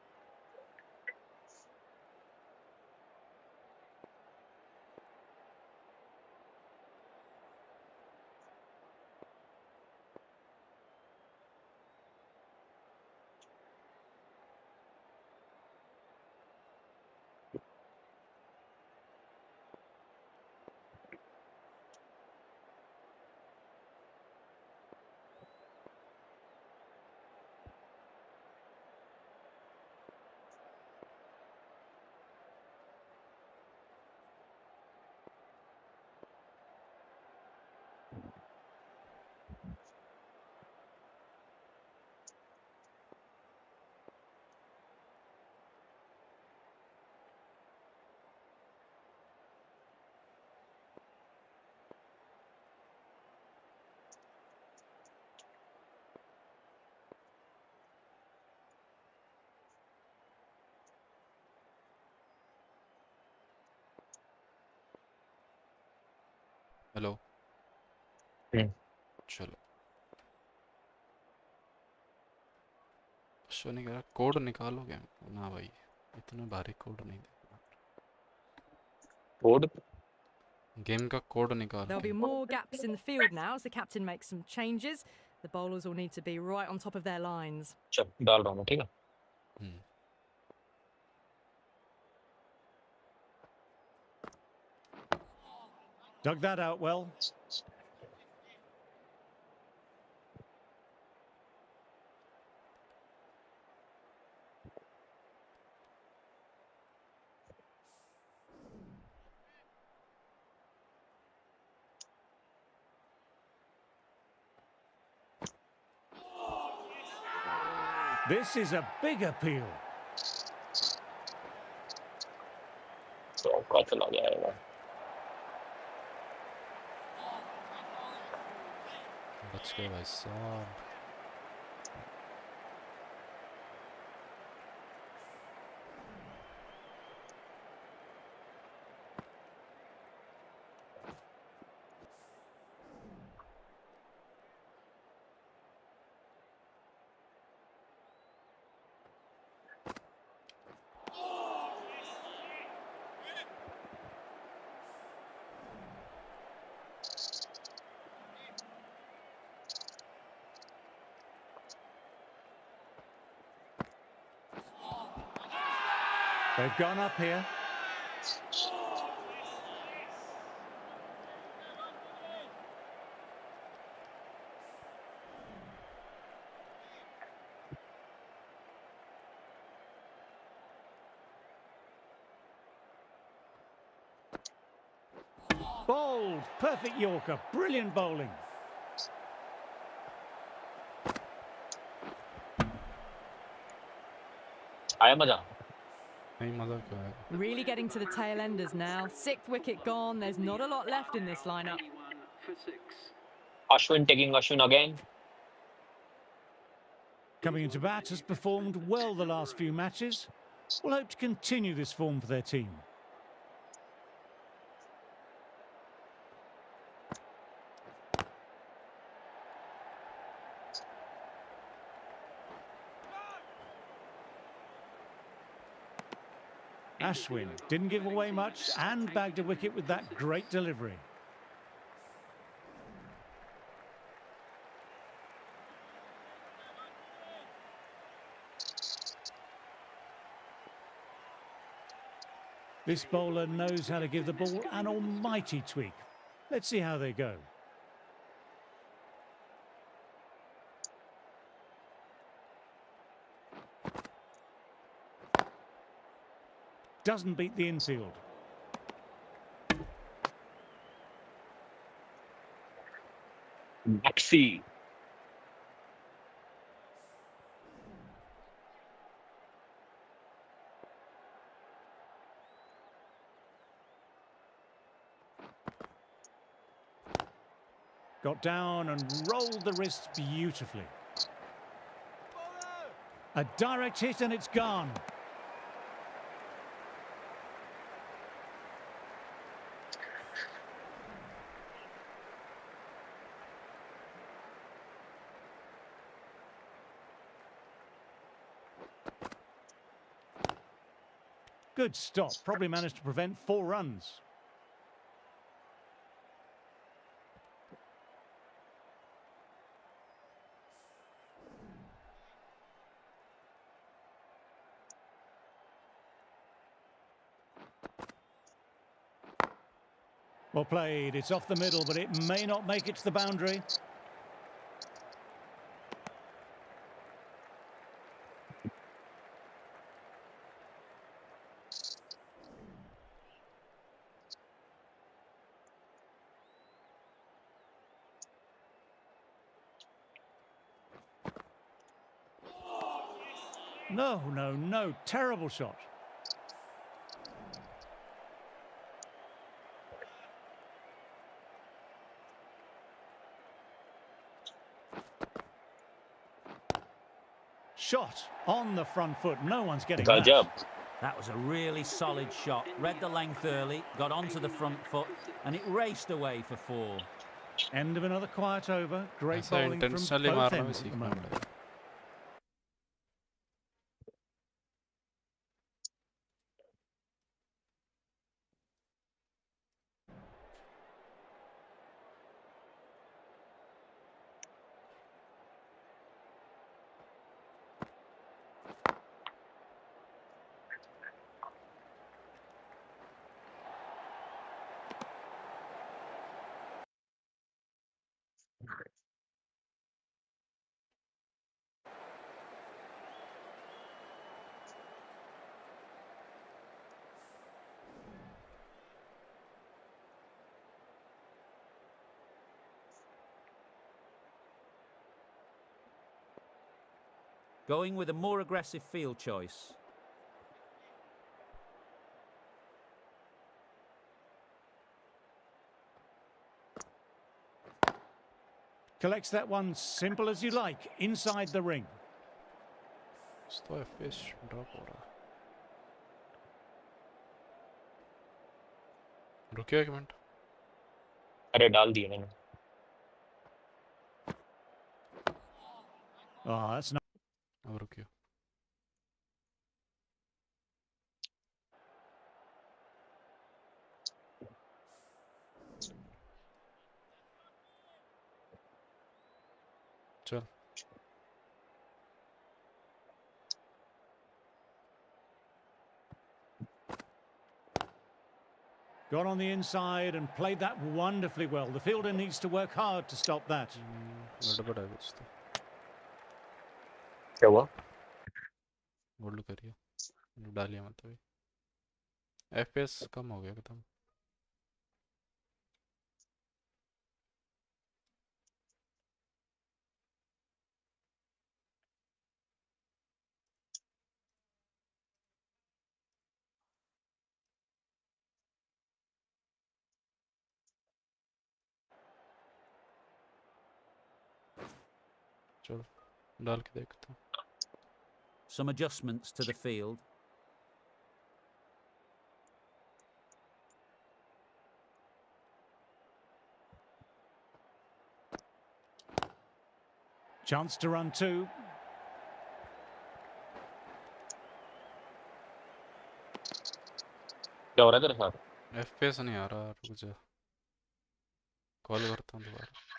Hello. Hmm. चलो. शोनी कह रहा कोड निकालोगे ना भाई. इतने भारी कोड नहीं देखना. कोड गेम का कोड निकाल There'll के. be more gaps in the field now as the captain makes some changes. The bowlers will need to be right on top of their lines. चल डाल रहा हूँ, ठीक है. हम्म. Dug that out well. This is a big appeal. चौका चला जाएगा. बच गए भाई साहब. They've gone up here. Bowled, perfect Yorker, brilliant bowling. आया मजा? नहीं मजा क्यों आएगा? Really getting to the tail enders now. 6th wicket gone. There's not a lot left in this lineup. Ashwin taking Ashwin again. Coming into bat, has performed well the last few matches. Will hope to continue this form for their team. Ashwin didn't give away much and bagged a wicket with that great delivery. This bowler knows how to give the ball an almighty tweak. Let's see how they go. Doesn't beat the infield. Maxi. Got down and rolled the wrists beautifully. A direct hit and it's gone. Good stop. Probably managed to prevent 4 runs. Well played. It's off the middle, but it may not make it to the boundary. No, no, no. Terrible shot. Shot on the front foot. No one's getting that. Gajab. That was a really solid shot. Read the length early, got onto the front foot, and it raced away for 4. End of another quiet over. Great ऐसा bowling from intentionally both मारना भी ends at the सीखना moment. पड़ेगा. Going with a more aggressive field choice. Collects that one simple as you like, inside the ring. 100 FPS drop हो रहा है. रुकिए एक मिनट. अरे डाल दिए मैंने. Oh, that's not. अब रुकिए. चल. Got on the inside and played that wonderfully well. The fielder needs to work hard to stop that. गड़बड़ है कुछ तो. क्या हुआ? होल्ड करिए. डालिए मतलब. FPS कम हो गया खत्म. चल डाल के देखता हूँ। Some adjustments to the field. Chance to run two. क्या हो रहा है तेरे साथ? FPS नहीं आ रहा, रुक जा, कॉल करता हूँ दोबारा।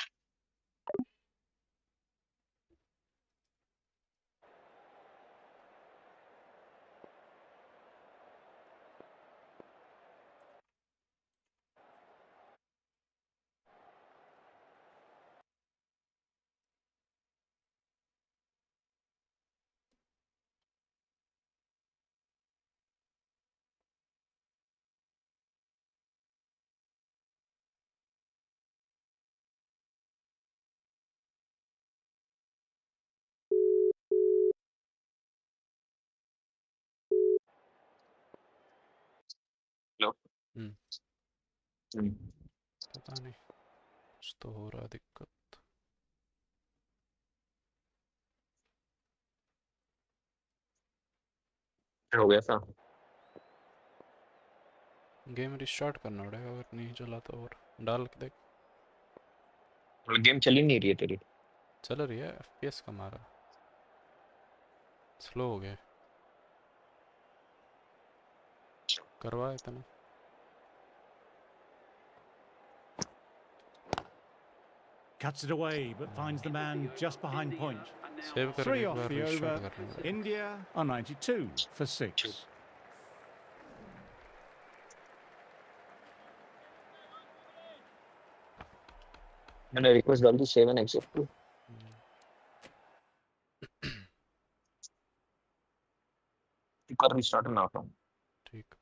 हेलो। पता नहीं, कुछ तो हो रहा है दिक्कत। हो गया था। गेम रिस्टार्ट करना पड़ेगा अगर नहीं चला तो, और डाल के देख। गेम चल ही नहीं रही है तेरी। चल रही है, FPS कम आ रहा, स्लो हो गया। करवा इतना। Cuts it away, but finds the man just behind point. Save करके 3 एक off bar the over. Restart करना पड़ेगा। India are 92 for 6. मैंने रिक्वेस्ट डाल दी 7 एक्सेप्ट टू। कर रिस्टार्ट ना आता हूँ। ठीक।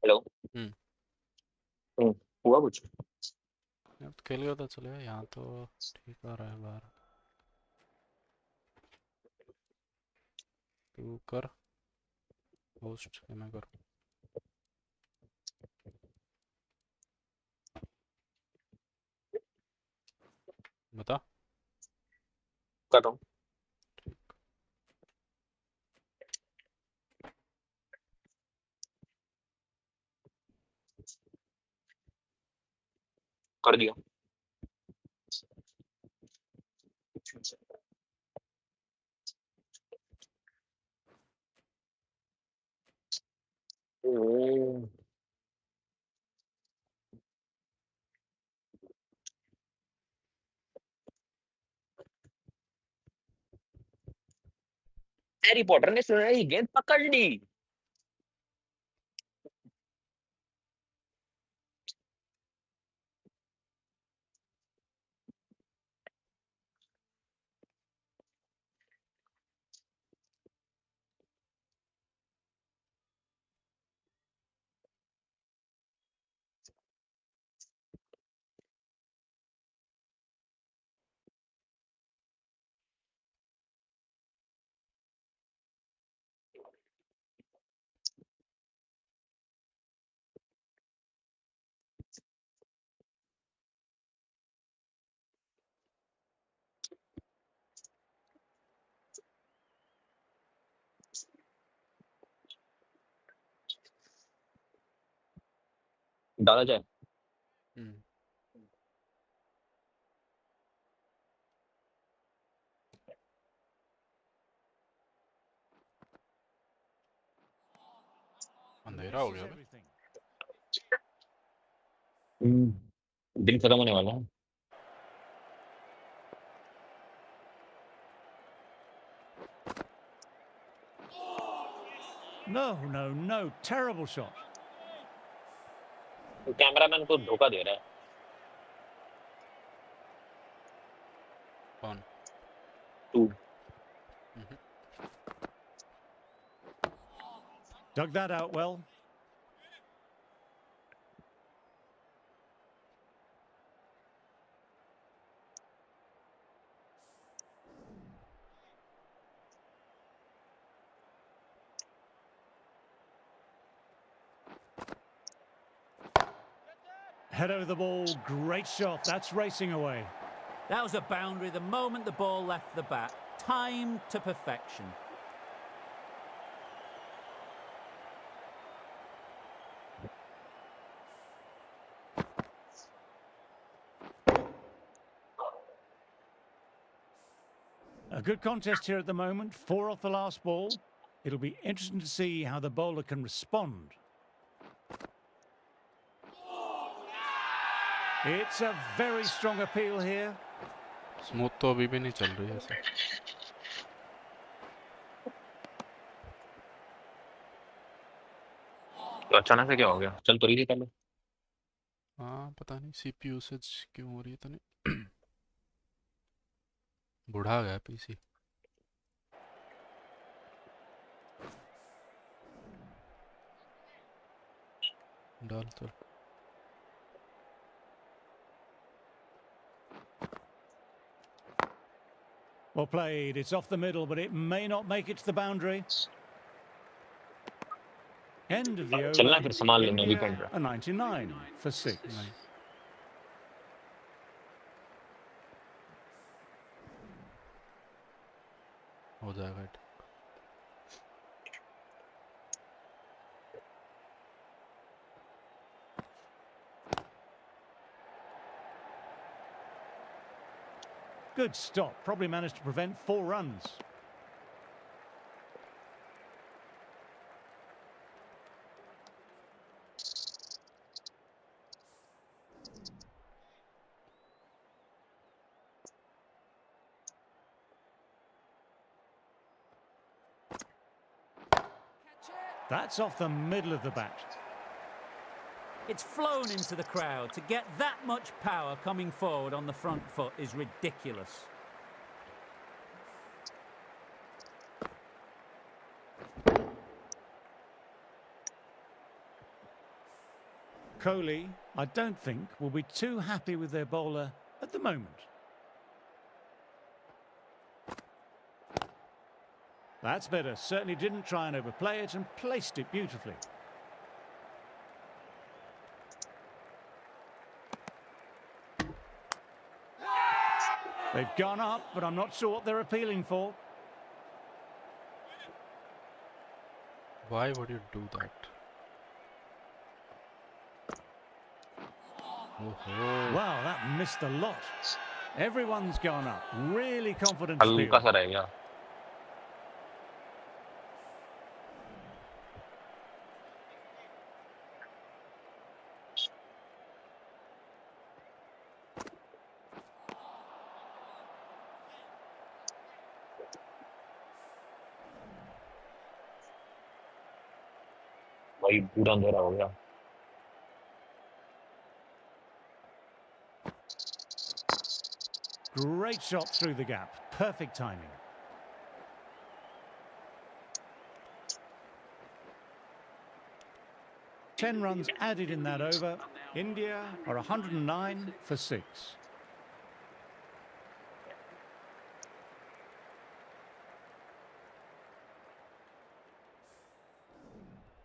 हेलो। हुआ कुछ? अब तो खेल गया तो चलेगा, यहाँ तो ठीक आ रहा है बाहर। तू कर होस्ट, मैं करूँ? बता। कर रहा हूँ। कर दिया। हैरी पॉटर ने सुनहरी गेंद पकड़ ली। डाला जाए। हम्म, अंधेरा हो Misses गया बे। everything. दिन खत्म होने वाला है। No, no, no. Terrible shot. तो कैमरामैन को धोखा दे रहा है। कौन? तू हम्म, Dug that out well. Head over the ball. Great shot. That's racing away. That was a boundary the moment the ball left the bat. Timed to perfection. A good contest here at the moment. 4 off the last ball. It'll be interesting to see how the bowler can respond. It's a very strong appeal here. Smooth तो अभी भी नहीं चल रही है ऐसे। तो अचानक से क्या हो गया? चल तो रही थी पहले। हाँ पता नहीं सीपीयू यूसेज क्यों हो रही है, तो नहीं बुढ़ा गया पीसी। डाल चल। Well played. It's off the middle, but it may not make it to the boundary. End of the चलना over. फिर संभाल लेना India, वीकेंड पे। a 99 for 6. नहीं हो जाएगा it। Good stop. Probably managed to prevent 4 runs. That's off the middle of the bat. It's flown into the crowd. To get that much power coming forward on the front foot is ridiculous. Kohli, I don't think, will be too happy with their bowler at the moment. That's better. Certainly didn't try and overplay it and placed it beautifully. They've gone up, but I'm not sure what they're appealing for. Why would you do that? Oh, Wow, that missed a lot. Everyone's gone up. Really confident हल्का field. सा रह गया। भाई पूरा अंधेरा हो गया। Great shot through the gap. Perfect timing. Ten runs added in that over. India are 109 for 6.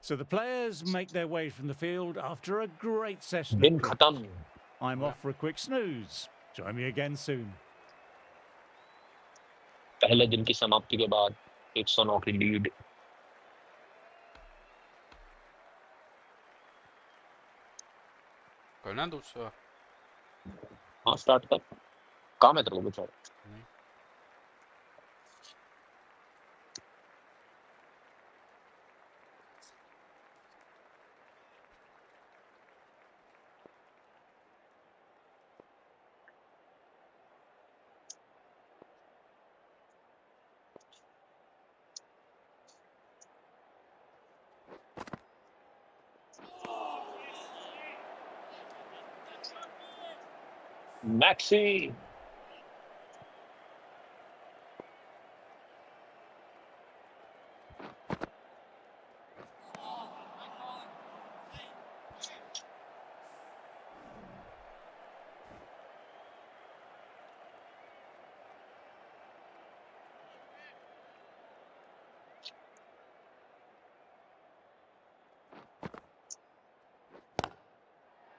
So the players make their way from the field after a great session. दिन of cricket. खत्म। I'm off for a quick snooze. Join me again soon. पहले दिन की समाप्ति के बाद 109 की lead. करना दूसरा हाँ स्टार्ट कर, काम है तेरे को कुछ और? नहीं maxi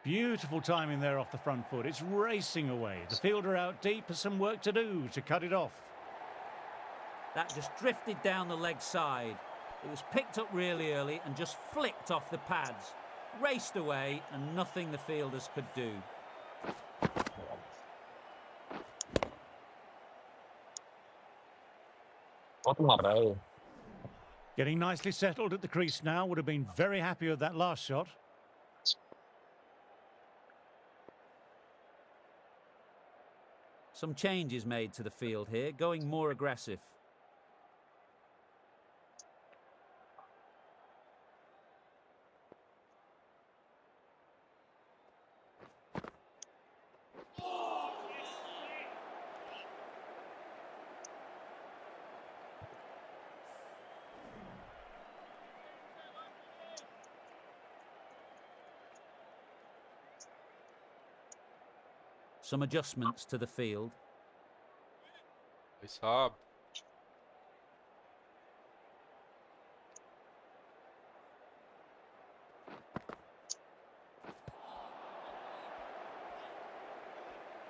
Beautiful timing there off the front foot. It's racing away. The fielder out deep has some work to do to cut it off. That just drifted down the leg side. It was picked up really early and just flicked off the pads. Raced away and nothing the fielders could do. बहुत मार रहा है। Getting nicely settled at the crease now. Would have been very happy with that last shot. Some changes made to the field here, going more aggressive. Some adjustments to the field. भाई साहब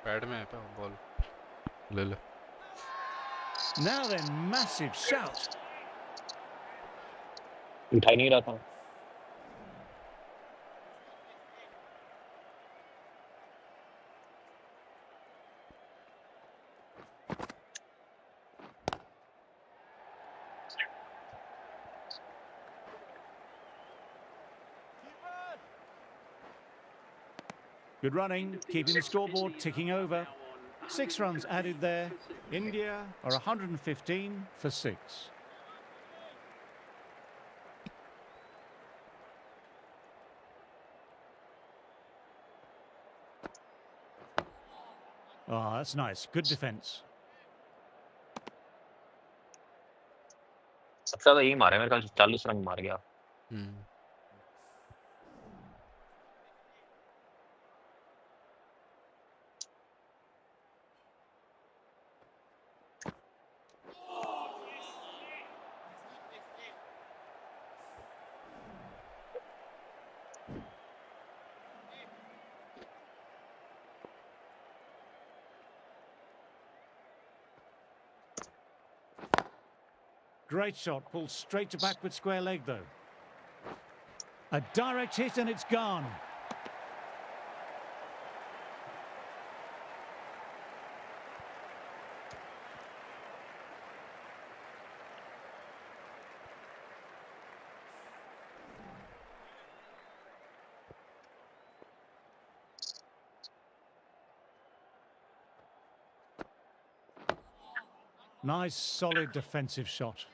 pad में है पे ball ले ले Now then, massive shout. उठा ही नहीं रहा था। Good running, keeping the scoreboard ticking over. 6 runs added there. India are 115 for 6. Oh, that's nice. Good defence. सबसे ज्यादा यही मारे, मेरे ख्याल से 40 रन मार गया। Great shot, pulled straight to backward square leg though. A direct hit and it's gone. Nice, solid defensive shot.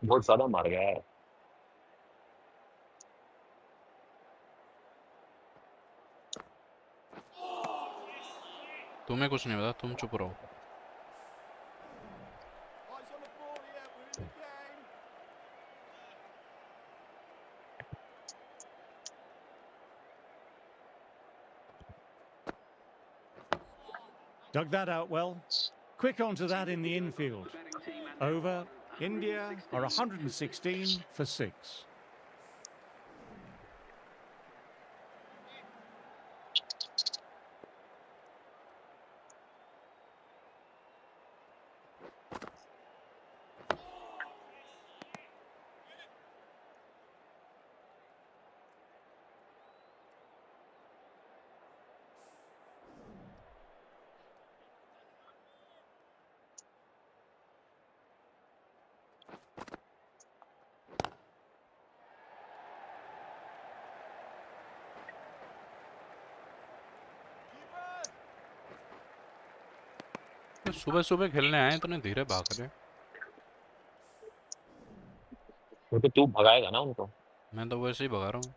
बहुत ज्यादा मार गया है। तुम्हें कुछ नहीं पता तुम चुप रहो Dug that out well. Quick onto that in the infield. Over. India are 116 for 6. तो सुबह सुबह खेलने आए इतने धीरे भाग रहे। क्योंकि तू भगाएगा ना उनको। मैं तो वैसे ही भगा रहा हूँ।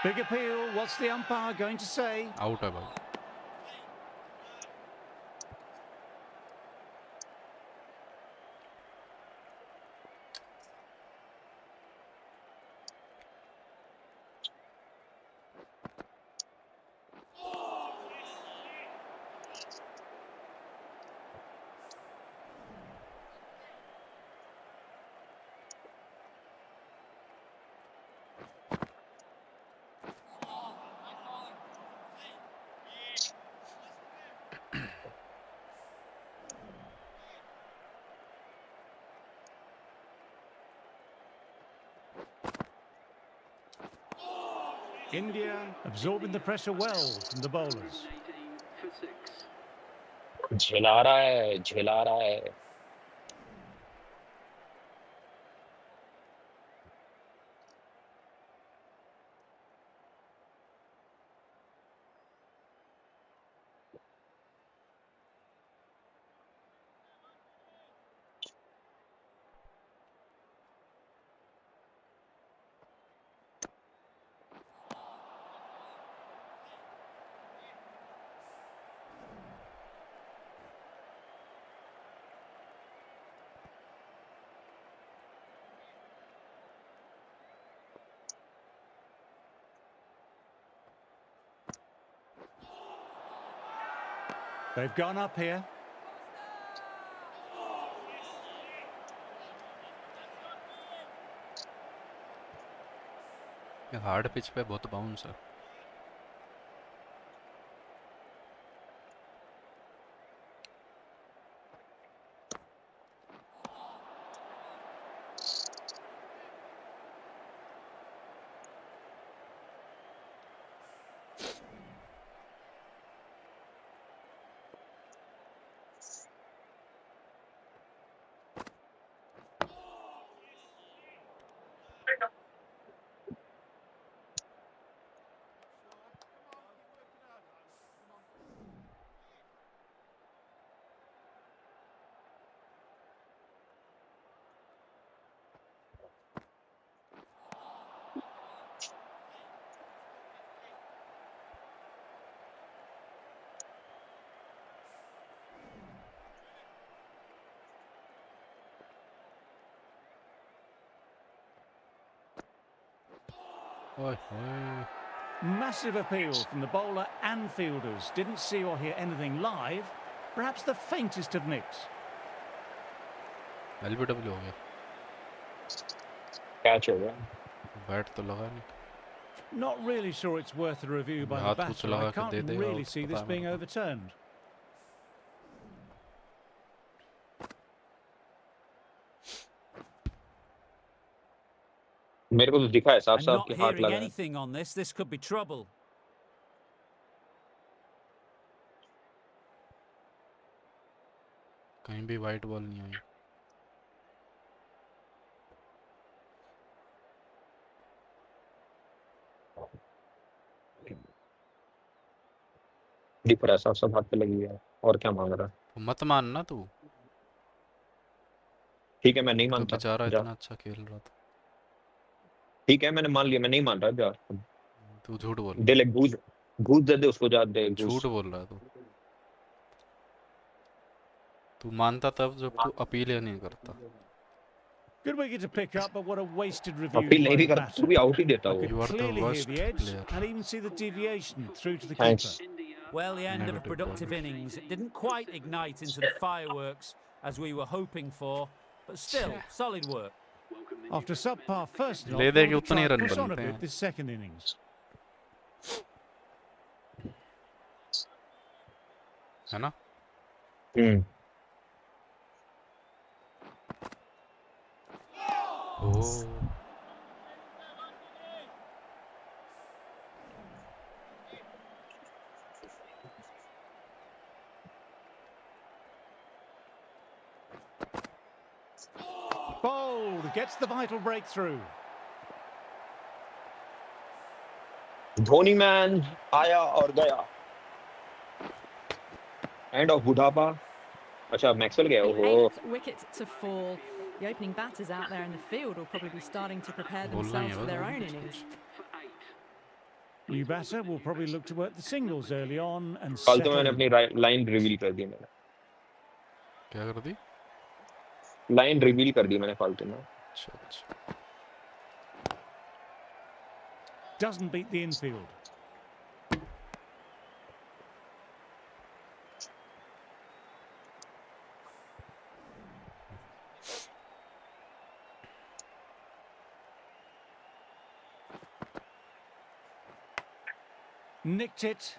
Big appeal. What's the umpire going to say? Out है भाई। India absorbing the pressure well from the bowlers. झेला रहा है, झेला रहा है। They've gone up here. Hard pitch पे बहुत बाउंस है। ओए ओए। Massive appeal from the bowler and fielders. Didn't see or hear anything live. Perhaps the faintest of nicks. LBW हो गया। कैच हो गया। बैट तो लगा नहीं। Not really sure it's worth a review by the हाथ कुछ batter. लगा I के दे can't देगा really और see पता this है being मेरे को। overturned. मेरे को तो दिखा है साफ I'm साफ not कि हाथ hearing लगा है। anything on this. This could be trouble. कहीं भी वाइट बॉल नहीं आई। दिख रहा है साफ साफ हाथ पे लगी है। और क्या मांग रहा है? तो मत मानना तू। ठीक है मैं नहीं तो मानता। बेचारा जा। इतना अच्छा खेल रहा था। ठीक है मैंने मान लिया, मैं नहीं मान रहा। जा तू झूठ बोल दे रहा ले घूस, घूस दे दे उसको, जा दे है। झूठ घूस। बोल रहा है तू। तू मानता तब जब तू अपील ही नहीं करता। Good wicket to pick up, but what a wasted review appeal by नहीं भी the करता तू batter. भी आउट ही देता I वो। could You are the clearly hear worst the edge player. and even see the deviation through to the Thanks. keeper. Well, the end of a Negative productive ball. innings. It didn't quite ignite into the fireworks as we were hoping for, but still, solid work. After subpar first ले knock, they they के want to उतने try he and run push on a बनते bit हैं। this second innings. है ना? ओह। Bowled, gets the vital breakthrough. Dhoni man आया और गया. End of बुढ़ापा. अच्छा मैक्सवेल गया. The ओहो. 8th wicket to fall. The opening batters out there in the field will probably be starting to prepare बोलना ही themselves है for बस their अभी own कुछ innings. New batter will probably look to work the singles early on and कल तो settle मैंने in. अपनी line reveal कर दी. मैंने क्या कर दी? लाइन रिवील कर दी मैंने फालतू में. अच्छा अच्छा. Doesn't beat the infield. Nicked it.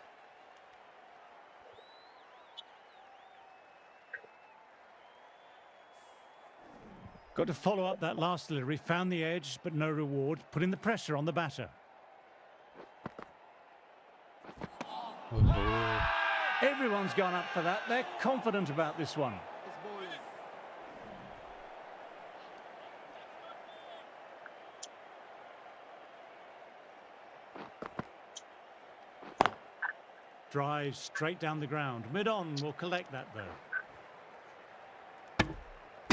Got to follow up that last delivery. Found the edge, but no reward. Putting the pressure on the batter. ओहो. Everyone's gone up for that. They're confident about this one. Drives straight down the ground. Mid-on will collect that though.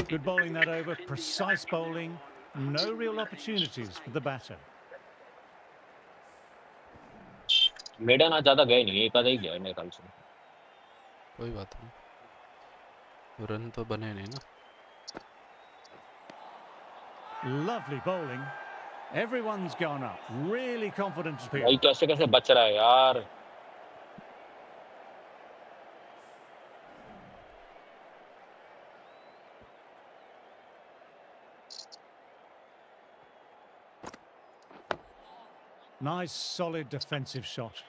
Good bowling that over. Precise bowling. No real opportunities for the batter. Maiden आज ज्यादा गए नहीं. एक आधा ही गया है मेरे ख्याल से. कोई बात नहीं. रन तो बने नहीं ना. Lovely bowling. Everyone's gone up. Really confident भाई appeal. कैसे कैसे बच रहा है यार. Nice, solid defensive shot.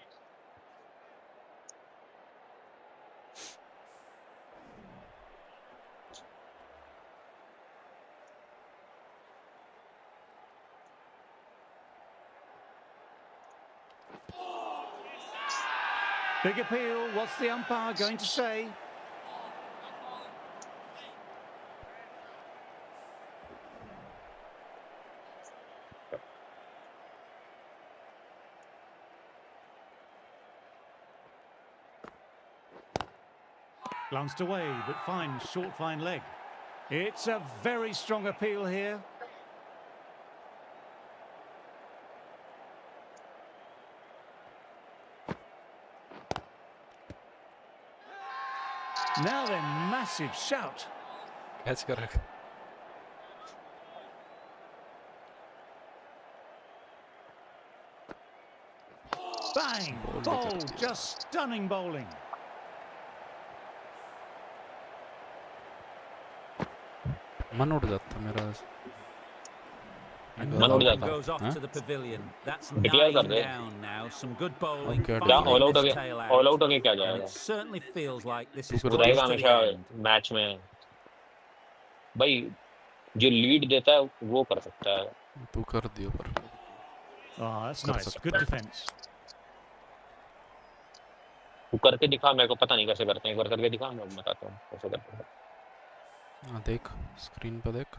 Big appeal. What's the umpire going to say? Glanced away, but fine, short, fine leg. It's a very strong appeal here. Now then, massive shout. Catch कर रखा. Bang! Bowled, just stunning bowling. मन उड़ जाता मेरा. And मन उड़ no one जाता. goes off हाँ? to the pavilion. That's Declare 9 कर दे. down now. Some good bowling. क्या क्या finding ऑल आउट हो this गया. tail all out. आउट होके क्या And जाएगा. it certainly feels like this तू is कर तू दे. रहेगा close to the हमेशा end. मैच में. भाई जो लीड देता है वो कर सकता है. तू कर दियो पर. Oh, that's कर nice. सकता Good है. defence. तू करके दिखा. मेरे को पता नहीं कैसे करते हैं. एक बार करके दिखा. मैं बताता हूँ कैसे करते हैं. हाँ देख स्क्रीन पे देख.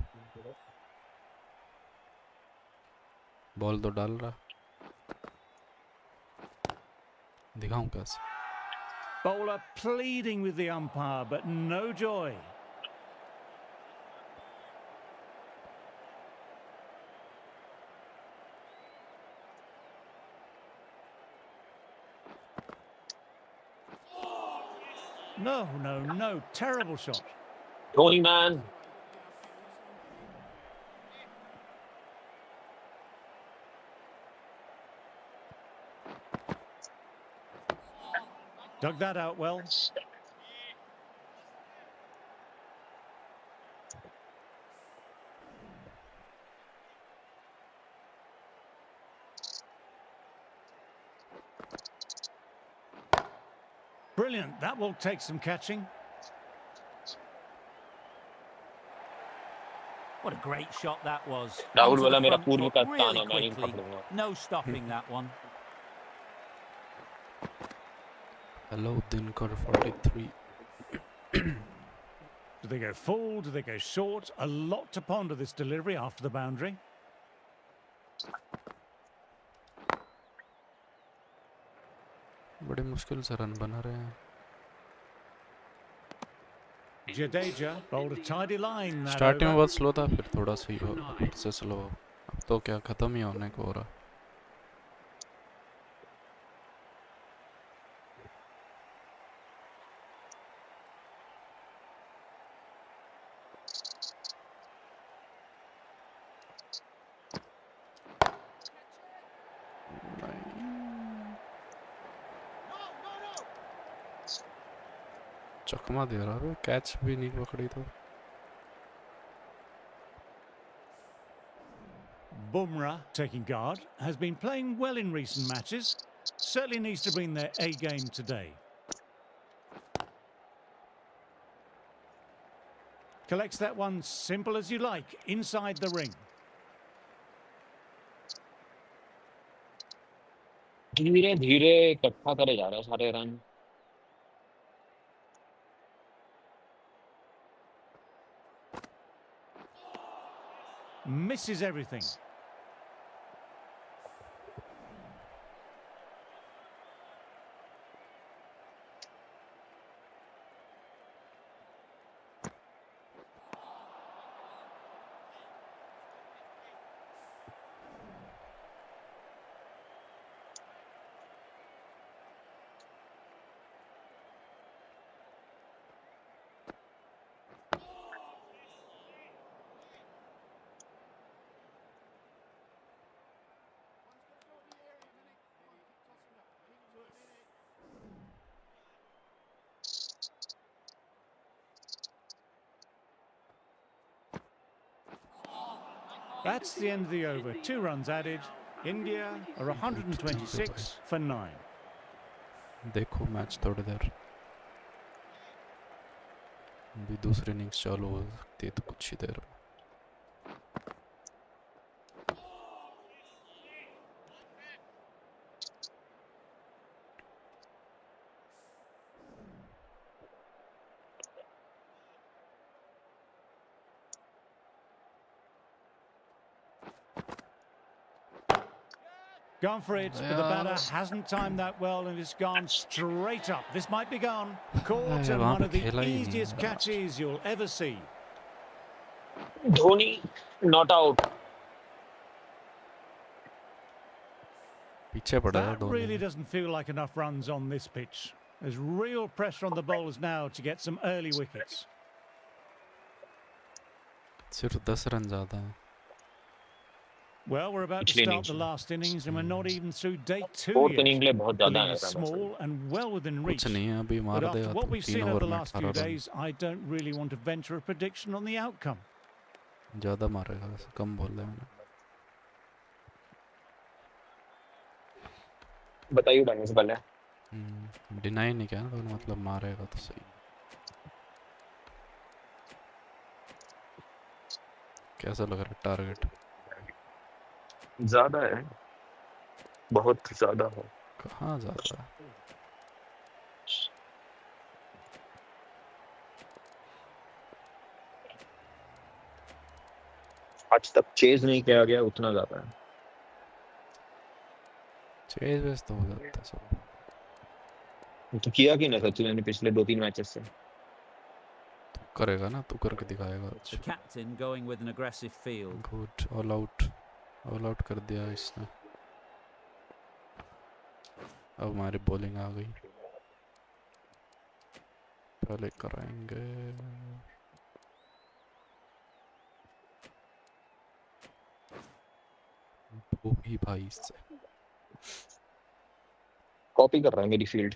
बॉल तो डाल रहा. दिखाऊं कैसे? Bowler pleading with the umpire, but no joy. No, no, no. Terrible shot. Dhoni man. Dug that out well. Brilliant. That will take some catching. What a great shot that was. Rahul Onto the बोला मेरा front पूर्व foot का really स्थान है. मैं नहीं quickly. पकड़ूंगा. No stopping that one. Hello Dinkar 43. Do they go full? Do they go short? A lot to ponder this delivery after the boundary. बड़ी मुश्किल से रन बना रहे हैं। Jadeja bowled a tidy line that starting में over. बहुत slow था, फिर थोड़ा सही हो, फिर से स्लो। अब तो क्या खत्म ही होने को हो रहा। चकमा दे रहा है, कैच भी नहीं पकड़ी तो। Bumrah, taking guard, has been playing well in recent matches. Certainly needs to bring their A game today. Collects that one simple as you like, inside the ring. धीरे धीरे इकट्ठा करे जा रहा है सारे run. Misses everything. That's the end of the over. 2 runs added. India are 126 for 9. देखो match थोड़ी देर, अभी दूसरी इनिंग्स चालू हो सकती है तो कुछ ही देर में। Gone for it, but the batter hasn't timed that well and it's gone straight up. This might be gone. Caught and one of the easiest catches you'll ever see. Dhoni not out. पीछे पड़ा है That Dhoni. really doesn't feel like enough runs on this pitch. There's real pressure on the bowlers now to get some early wickets. सिर्फ 10 run ज़्यादा हैं। Well, we're about to पिछली start innings the में। last innings and we're not even through day 2 fourth yet. Inning के लिए बहुत The ज्यादा lead है is small and well within reach. कुछ नहीं है, अभी But मार after देगा what तो we've 3 seen over over the में last few 18 run. days, I don't really want to venture a prediction on the outcome. ज़्यादा मारेगा, वैसे कम बोल रहे मैंने। बताइए डालने से पहले। डिनाई नहीं किया ना, तो मतलब मारेगा तो सही। कैसा लग रहा है टारगेट? ज्यादा है, बहुत ज्यादा है। कहाँ ज़्यादा है? आज तक चेज नहीं किया गया उतना ज्यादा है। चेज वेज तो हो जाता है सब। तो किया कि ना सचिन ने पिछले 2-3 मैचेस से। तू करेगा ना, तू करके दिखाएगा The आज। captain going with an aggressive field. Good, all out कर दिया इसने। अब हमारी बॉलिंग आ गई, पहले कराएंगे। वो भी भाई से कॉपी कर रहा है मेरी फील्ड।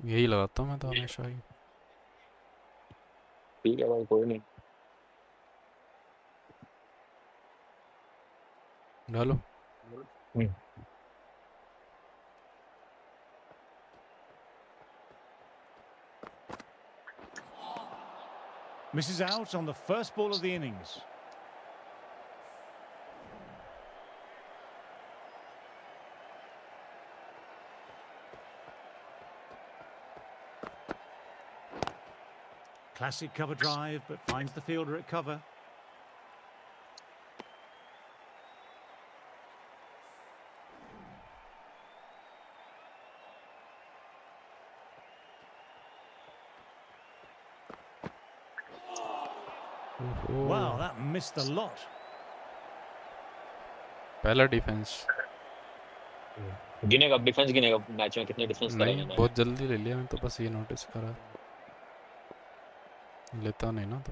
यही लगाता हूँ मैं तो हमेशा ही। ठीक है भाई, कोई नहीं। डालो। Misses out on the first ball of the innings. Classic cover drive, but finds the fielder at cover. Wow, that missed the lot. पहला डिफेंस गिनेगा डिफेंस गिनेगा मैच में कितने डिफेंस करे नहीं मैंने बहुत जल्दी ले लिया मैं तो बस ये नोटिस करा लेता नहीं ना तो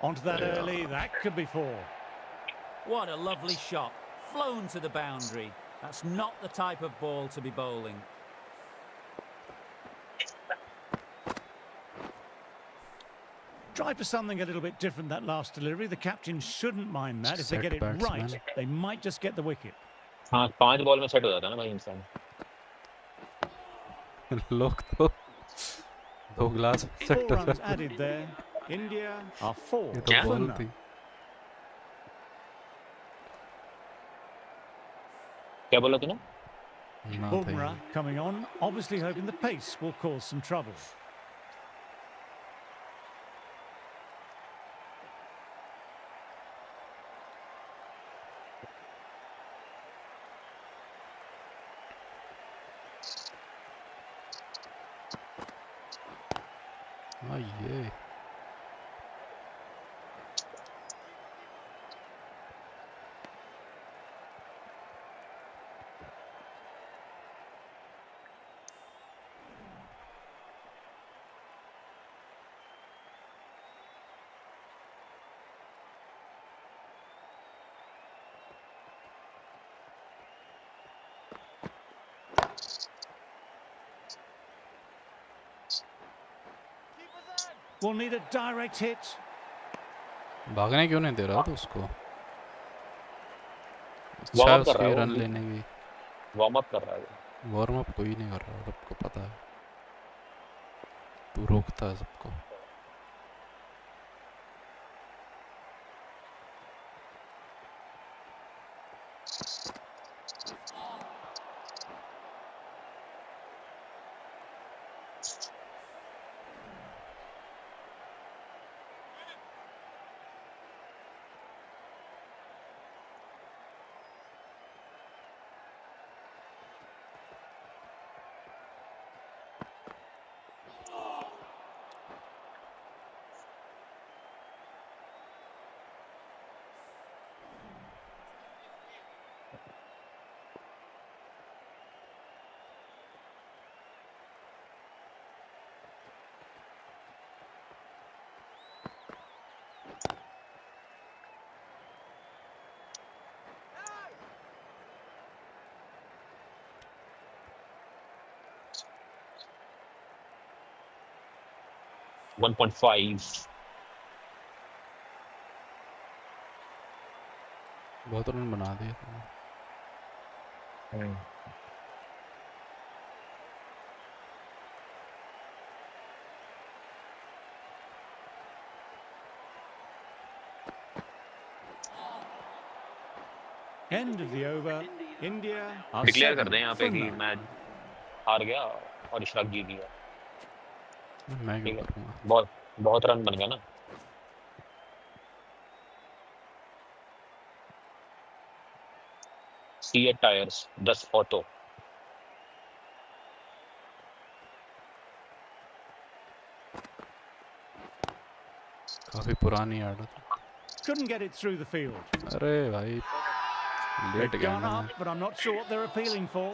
Onto that early, that could be four. What a lovely shot. Flown to the boundary. That's not the type of ball to be bowling. Try for something a little bit different that last delivery. The captain shouldn't mind that. If they get it Setbacks, right, man. they might just get the wicket. हाँ 5 ball में set हो जाता है ना भाई इंसान लोग तो 2 ग्लास 4 सेट हो runs जाते added there. India are 4 ये for तो बॉल none. थी क्या बोला तूने ना Bumrah था coming on, obviously hoping the pace will cause some trouble. ये We'll need a direct hit. भागने क्यों नहीं दे रहा था उसको अच्छा Warm है up कर रहा उसकी है वो रन लेने की वार्म अप कर रहा है वार्म अप कोई नहीं कर रहा सबको पता है तू रोकता है सबको वन पॉइंट 5 बहुत रन बना दिए तुमने End of the over. India are declare कर 7 दें यहाँ पे for कि none. मैं हार गया और इशराक जीत गया मैं ठीक क्यों है करूँगा बहुत बहुत रन बन गया ना सी टायर्स 10 ऑटो काफी पुरानी आदत Couldn't get it through the field. अरे भाई लेट They've गया gone ना up, but I'm not sure what they're appealing for.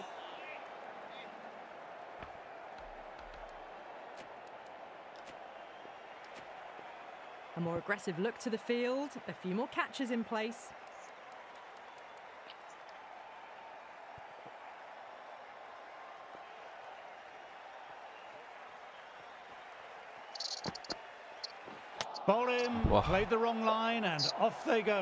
A more aggressive look to the field, a few more catches in place. Bowl him, Wow. played the wrong line, and off they go.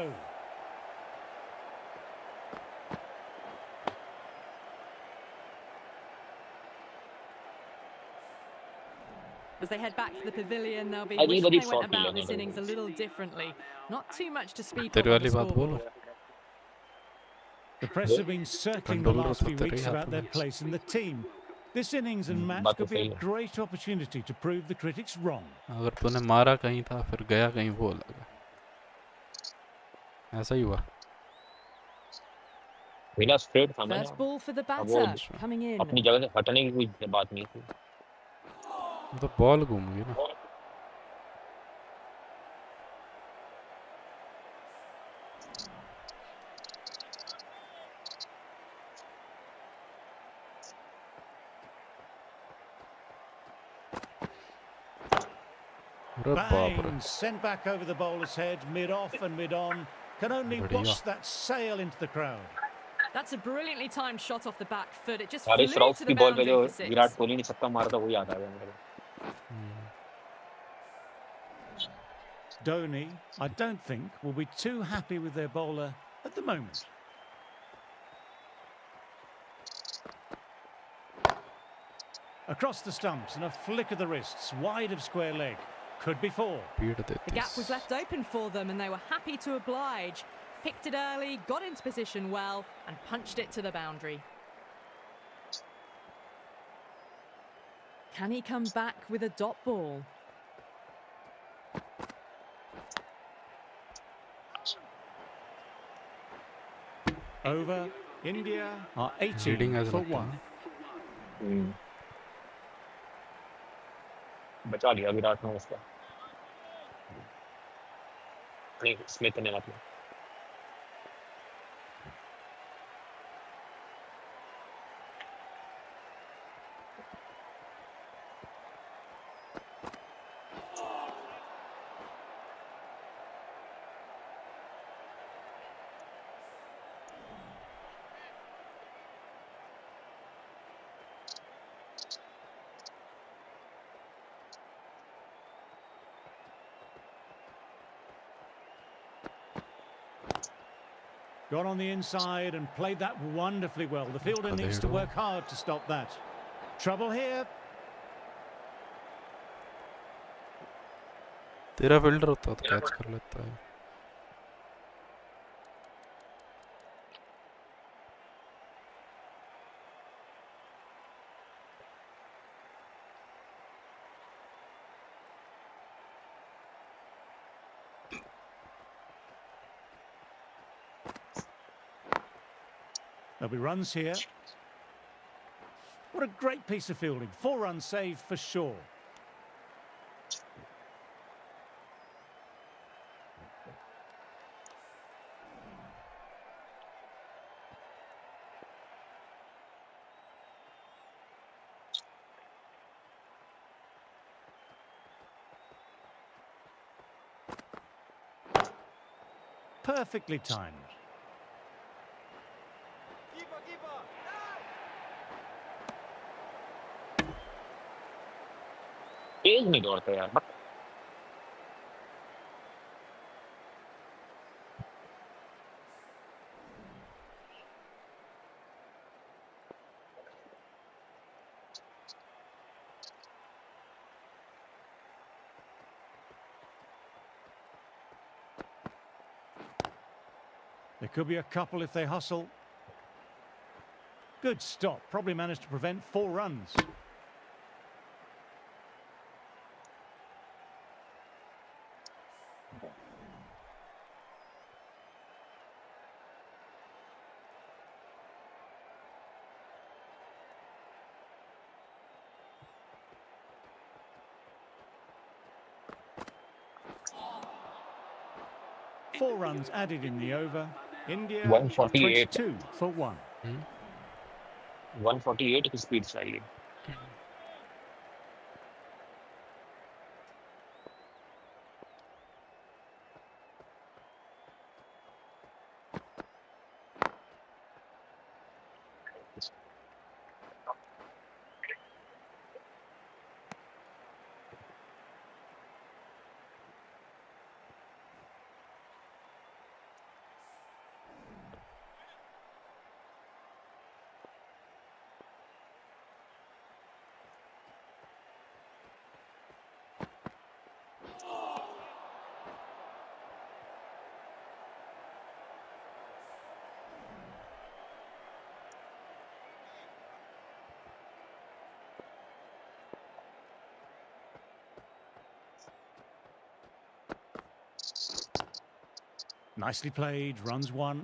As they head back to the pavilion, they'll be अजीब wishing अजीब they shot went मिले about this हैं innings a little differently. Not too much to speak of तेरे on the वाली बात बोलो scoreboard. The press have been circling the Controller last तो few तेरे weeks ही हाथ about their में। place in the team. This innings and match बात तो could be a सही है। great opportunity to prove the critics wrong. अगर तूने मारा कहीं था फिर गया कहीं वो अलग है। ऐसा ही हुआ। बिना स्ट्रेट था मैंने, First ball for the अब वो batter, coming in. अपनी जगह से हटने की कोई बात नहीं थी। तो बॉल घूम गई ना। अरे बाप रे। Bang! Sent back over the bowler's head, mid-off and mid-on. Can only बढ़िया। watch that sail into the crowd. That's a brilliantly timed shot off the back foot. It just सारे flew श्रॉफ to की the ball पे boundary जो for six. Virat Kohli ने छक्का मारा था वो याद आ गया मेरे को। Dhoni, I don't think, will be too happy with their bowler at the moment. Across the stumps and a flick of the wrists, wide of square leg. Could be four. पीट The देती। gap was left open for them and they were happy to oblige. Picked it early, got into position well and punched it to the boundary. Can he come back with a dot ball? Over. India are Leading 18 as for लगता है 1. ना। बचा लिया विराट ने उसका। नहीं, Smith ने मतलब। Got on the inside and played that wonderfully well. The fielder needs to work hard to stop that. Trouble here. तेरा फील्डर होता तो कैच कर लेता है। There'll be runs here. What a great piece of fielding. 4 runs saved for sure. Perfectly timed. तेज नहीं दौड़ता यार। There could be a couple if they hustle. Good stop. Probably managed to prevent 4 runs. Four runs added in the over. India 148. 22 for 1. 148 की speed चाहिए। Nicely played, runs one.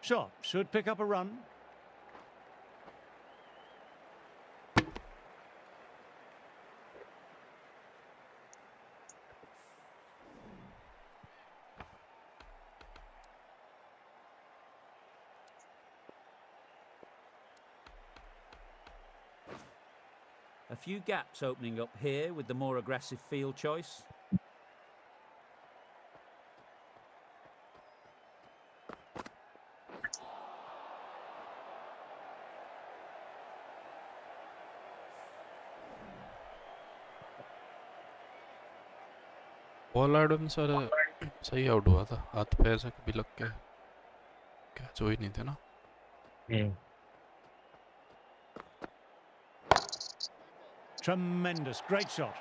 Shot should pick up a run. A few gaps opening up here with the more aggressive field choice. Ball Adam sir सही out हुआ था, हाथ पैर से कभी लग के कैच हो ही नहीं थे ना। Tremendous, great shot.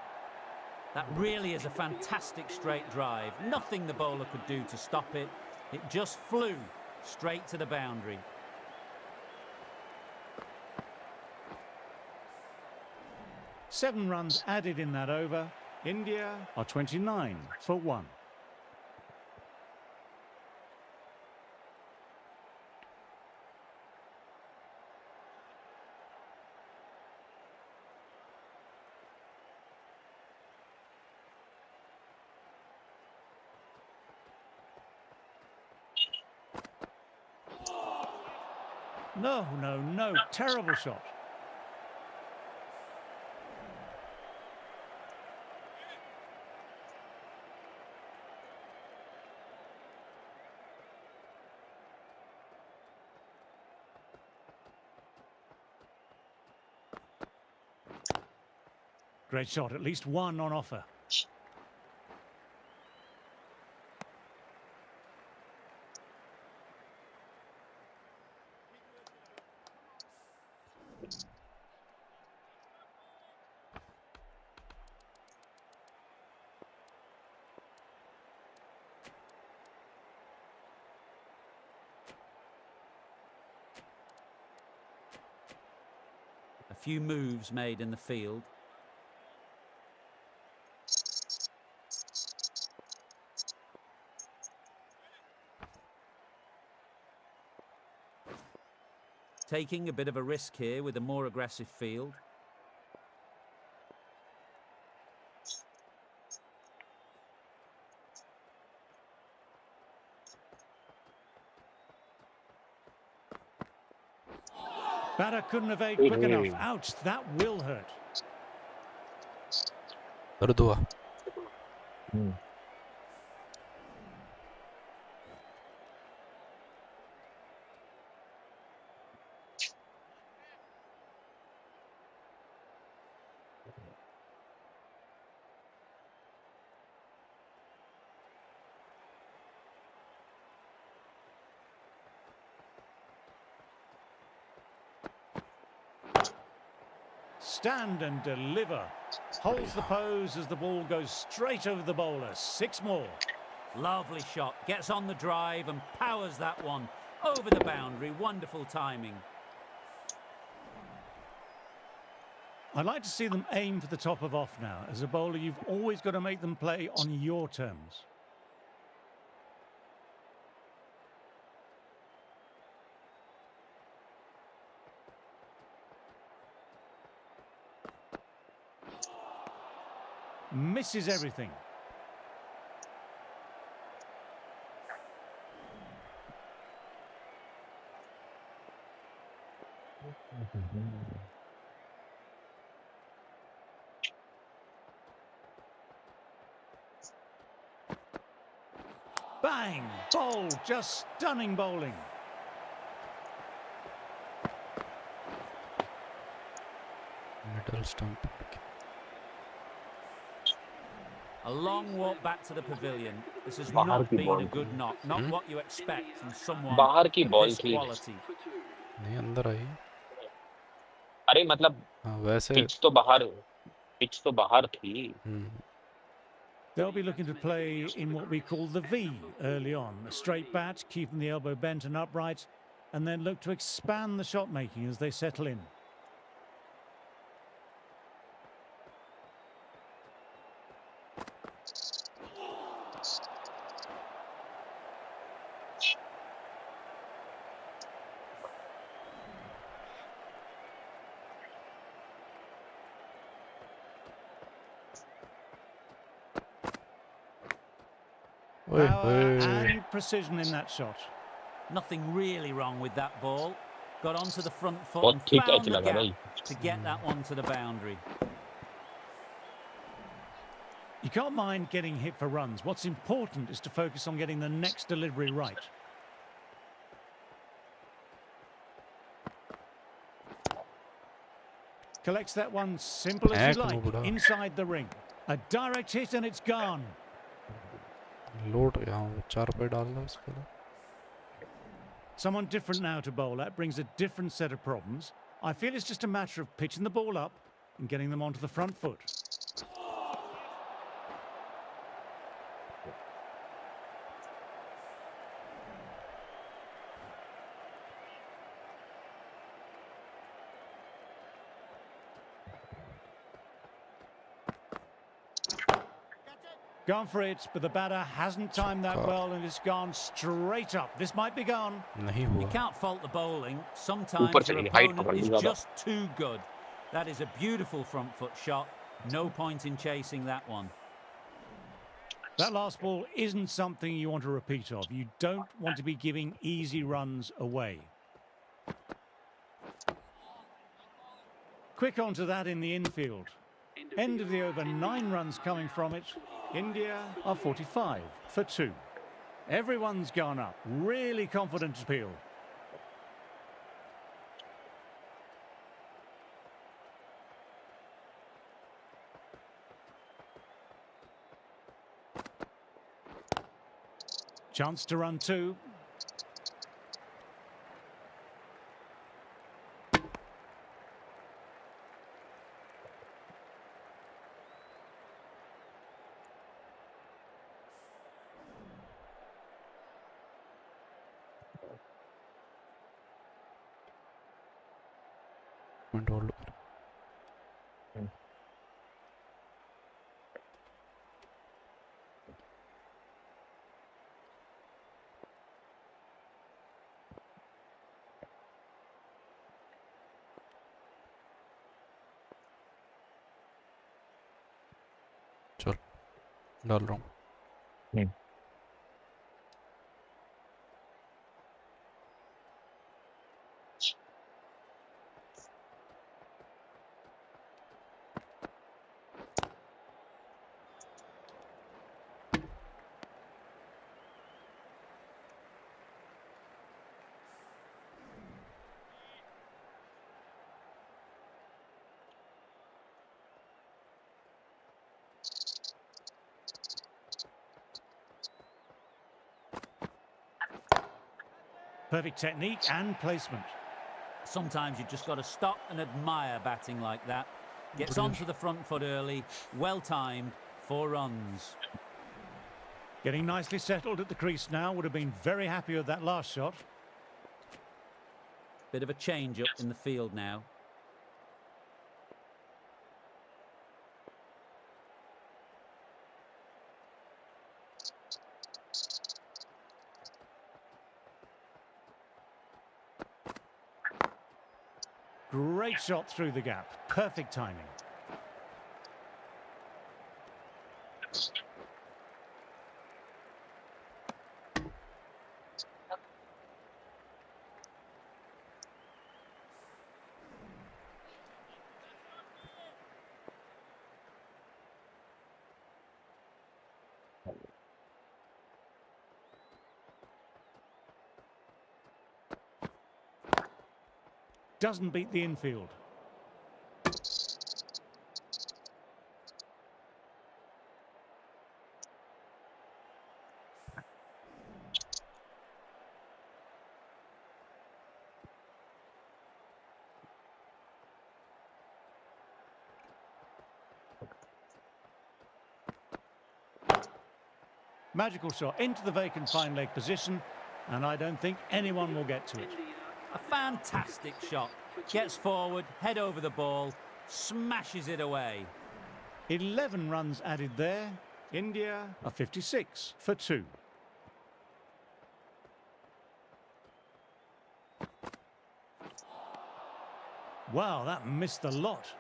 That really is a fantastic straight drive. Nothing the bowler could do to stop it. It just flew straight to the boundary. Seven runs added in that over. India are 29 for 1. No, no, no, terrible shot. Great shot, at least one on offer. A few moves made in the field. Taking a bit of a risk here with a more aggressive field. Batter couldn't evade quick enough. Ouch, that will hurt. दर्द हुआ। Stand and deliver. Holds the pose as the ball goes straight over the bowler. 6 more. Lovely shot. Gets on the drive and powers that one over the boundary. Wonderful timing. I'd like to see them aim for the top of off now. As a bowler, you've always got to make them play on your terms. Misses everything. Bang! Bowl, just stunning bowling. Middle stump. A long walk back to the pavilion. This has not been a good knock. Not what you expect from someone बाहर की of ball this थी। quality. नहीं अंदर आई। अरे मतलब हाँ वैसे pitch तो बाहर पिच तो बाहर थी। They'll be looking to play in what we call the V early on. A straight bat, keeping the elbow bent and upright, and then look to expand the shot making as they settle in. Power and precision in that shot. Nothing really wrong with that ball. Got onto the front foot बहुत and ठीक found catch the लगा gap भाई। to get that one to the boundary. You can't mind getting hit for runs. What's important is to focus on getting the next delivery right. Collects that one simple as you Heck, no, like, buda. inside the ring. A direct hit and it's gone. Load यहाँ 4 पे डालना उसके लिए। Someone different now to bowl at brings a different set of problems. I feel it's just a matter of pitching the ball up and getting them onto the front foot. Gone for it, but the batter hasn't timed that well and it's gone straight up. This might be gone. नहीं You हुआ। can't fault the bowling. ऊपर Sometimes your चली, height opponent पकड़ ली is ज़्यादा। just too good. That is a beautiful front foot shot. No point in chasing that one. That last ball isn't something you want to repeat of. You don't want to be giving easy runs away. Quick onto that in the infield. End of the over, 9 runs coming from it. India are 45 for 2. Everyone's gone up. Really confident appeal. Chance to run 2. Minute hold कर। चल डाल रहा हूँ। Perfect technique and placement. Sometimes you just got to stop and admire batting like that. Gets Brilliant. onto the front foot early. Well timed. 4 runs. Getting nicely settled at the crease now. Would have been very happy with that last shot. Bit of a change up in the field now. Great shot through the gap. Perfect timing. Doesn't beat the infield. Magical shot into the vacant fine leg position, and I don't think anyone will get to it. A fantastic shot. Gets forward, head over the ball, smashes it away. 11 runs added there. India are 56 for 2. Wow, that missed the lot.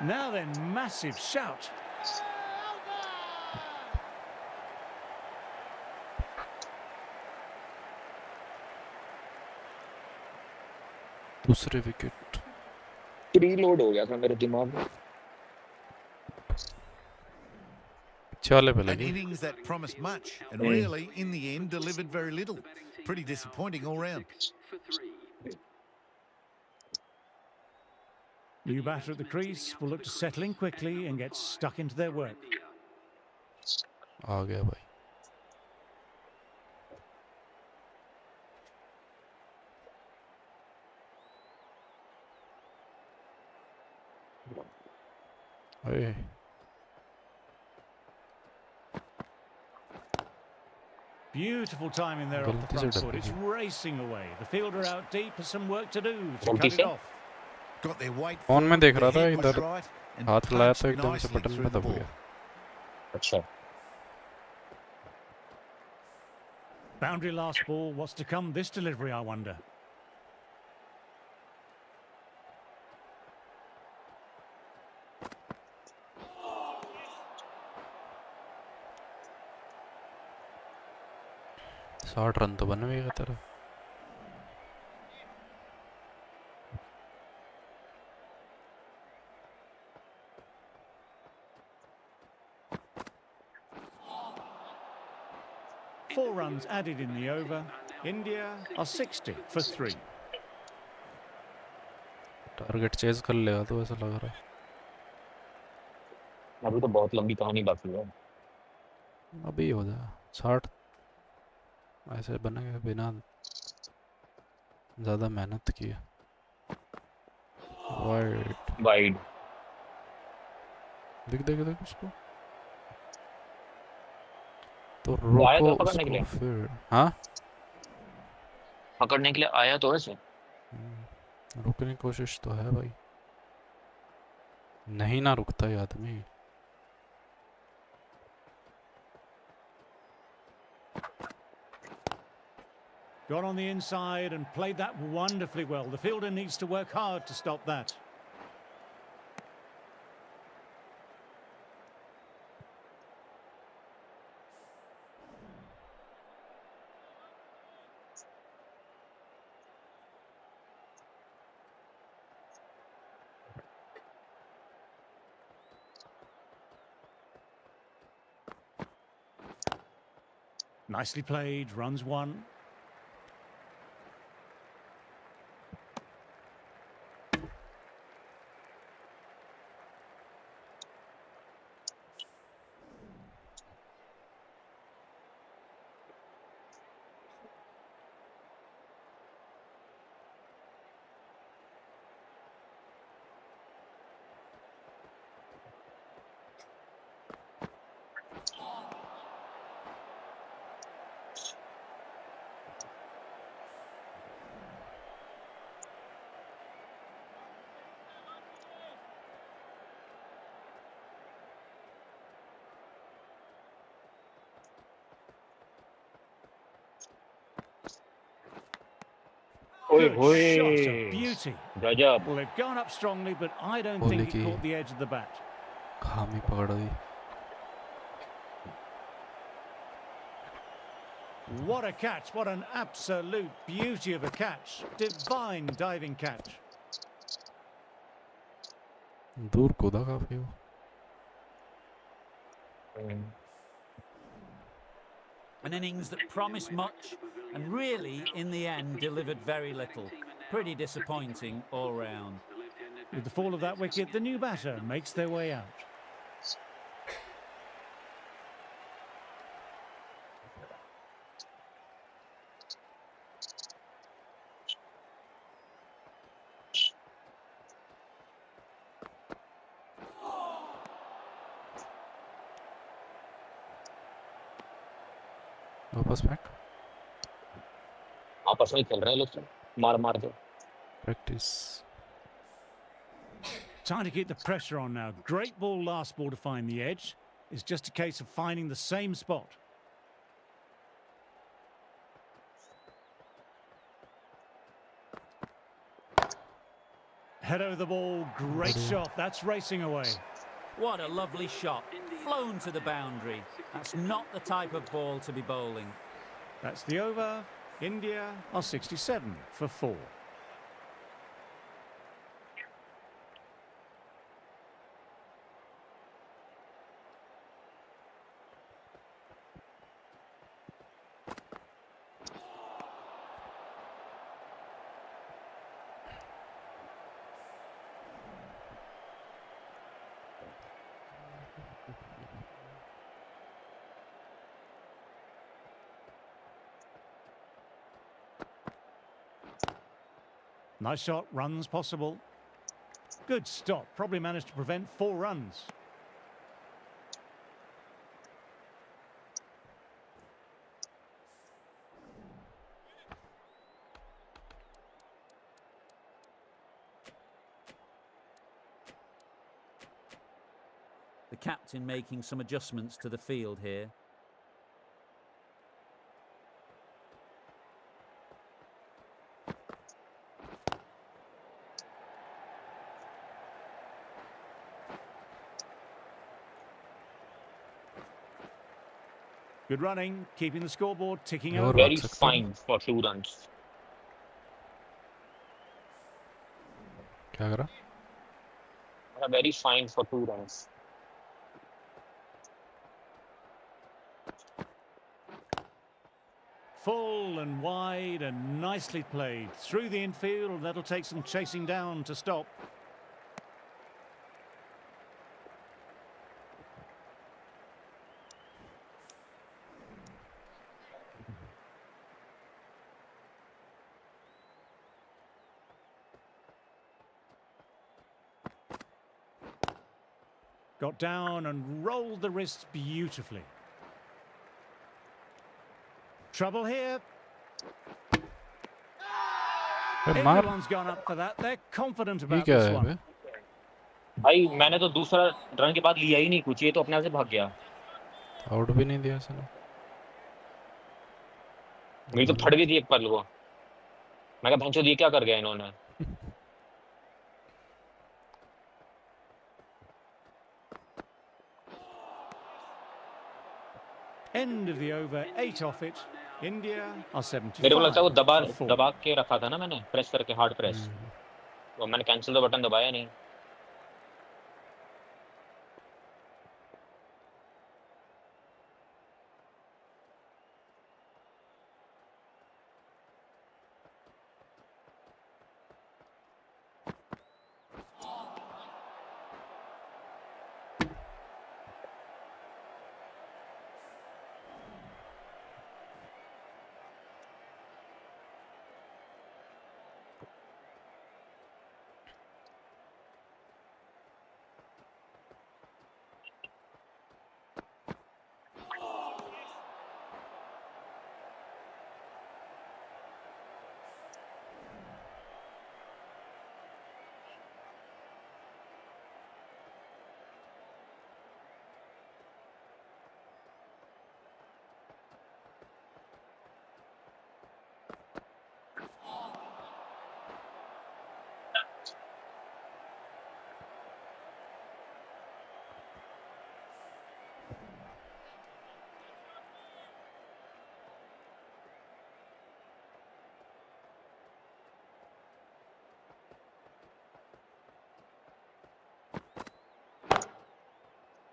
Now then, massive shout. दूसरे wicket reload हो गया था मेरे दिमाग में। चाले पे An लगी innings that promised much and really, in the end, delivered very little. Pretty disappointing all round. New batter at the crease will look to settle in quickly and get stuck into their work. आ गया भाई अरे Beautiful timing there off the गलती से front foot. डर It's गई racing away. The fielder out deep has some work to do to गलती cut it से? off. Got their weight phone में forward, देख the रहा था head was इधर right, and हाथ लाया punched तो एकदम से nicely बटन through में the दब ball. गया अच्छा Boundary last ball. What's to come this delivery, I wonder? साठ रन तो बन गया तेरा Four runs added in the over. India are 60 for 3. Target chase कर लेगा तो ऐसा लग रहा है अभी तो बहुत लंबी कहानी बाकी है। अभी हो जाए 60 ऐसे बनेगा बिना ज़्यादा मेहनत किए वाइड वाइड देख देख देख उसको तो वो आया रोको था पकड़ने के उसको लिए? फिर हाँ पकड़ने के लिए आया तो ऐसे रुकने की कोशिश तो है भाई नहीं ना रुकता ये आदमी Got on the inside and played that wonderfully well. The fielder needs to work hard to stop that. Nicely played, runs one. ओए Good होए shot, a beauty. गजब Well, they've gone up strongly, but I don't Kohli think it की caught the edge of the bat. खामी पकड़ दी What a catch, what an absolute beauty of a catch. Divine diving catch. दूर कूदा काफी वो An innings that promised much and really, in the end, delivered very little. Pretty disappointing all round. With the fall of that wicket, the new batter makes their way out. वापस back आपस में खेल रहे हैं लोग तो, मार मार दो. Practice. Time to keep the pressure on now. Great ball last ball to find the edge. It's just a case of finding the same spot. Head over the ball, great shot. That's racing away. What a lovely shot. Flown to the boundary. That's not the type of ball to be bowling. That's the over. India are 67 for 4. Nice shot, runs possible. Good stop, probably managed to prevent 4 runs. The captain making some adjustments to the field here. Good running, keeping the scoreboard ticking Your over. Very Accepted. fine for 2 runs. क्या करा? Very fine for 2 runs. Full and wide and nicely played. Through the infield, that'll take some chasing down to stop. Got down and rolled the wrists beautifully. Trouble here. अरे मार. Everyone's gone up for that. They're confident ये about क्या this है one. बे? भाई मैंने तो दूसरा run के बाद लिया ही नहीं कुछ, ये तो अपने आप से भाग गया. आउट भी नहीं दिया इसने. मेरी तो फट गई थी एक पल वो. मैं कहा भैंचो ये क्या कर गया इन्होंने. End of the over, 8 off it. India are 75 मेरे को लगता है वो for 4. दबा के रखा था ना मैंने, प्रेस करके हार्ड प्रेस. तो मैंने कैंसिल द बटन दबाया नहीं.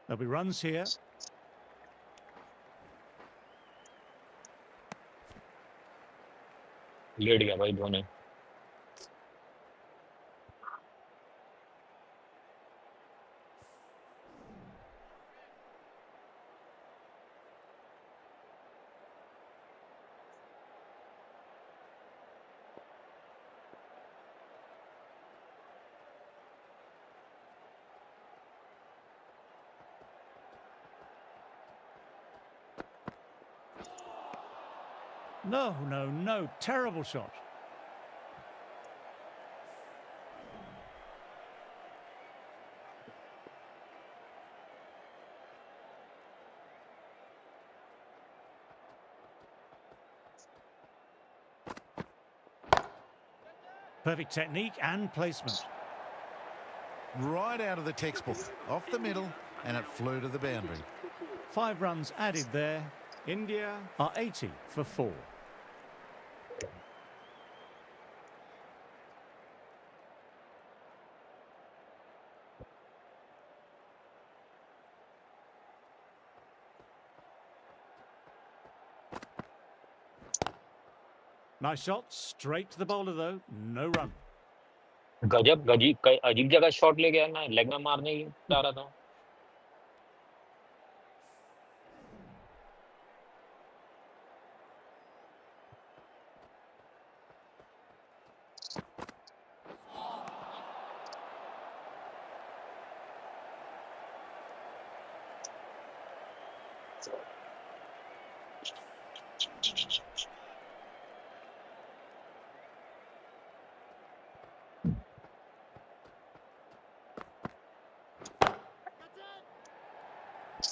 There'll be runs here. Late गया भाई Dhoni. No, no, no. Terrible shot. Perfect technique and placement. Right out of the textbook, off the middle, and it flew to the boundary. 5 runs added there. India are 80 for 4. Nice shot, straight to the bowler though, no run. गजब अजीब जगह shot ले गया ना, leg में मारने ही जा रहा था।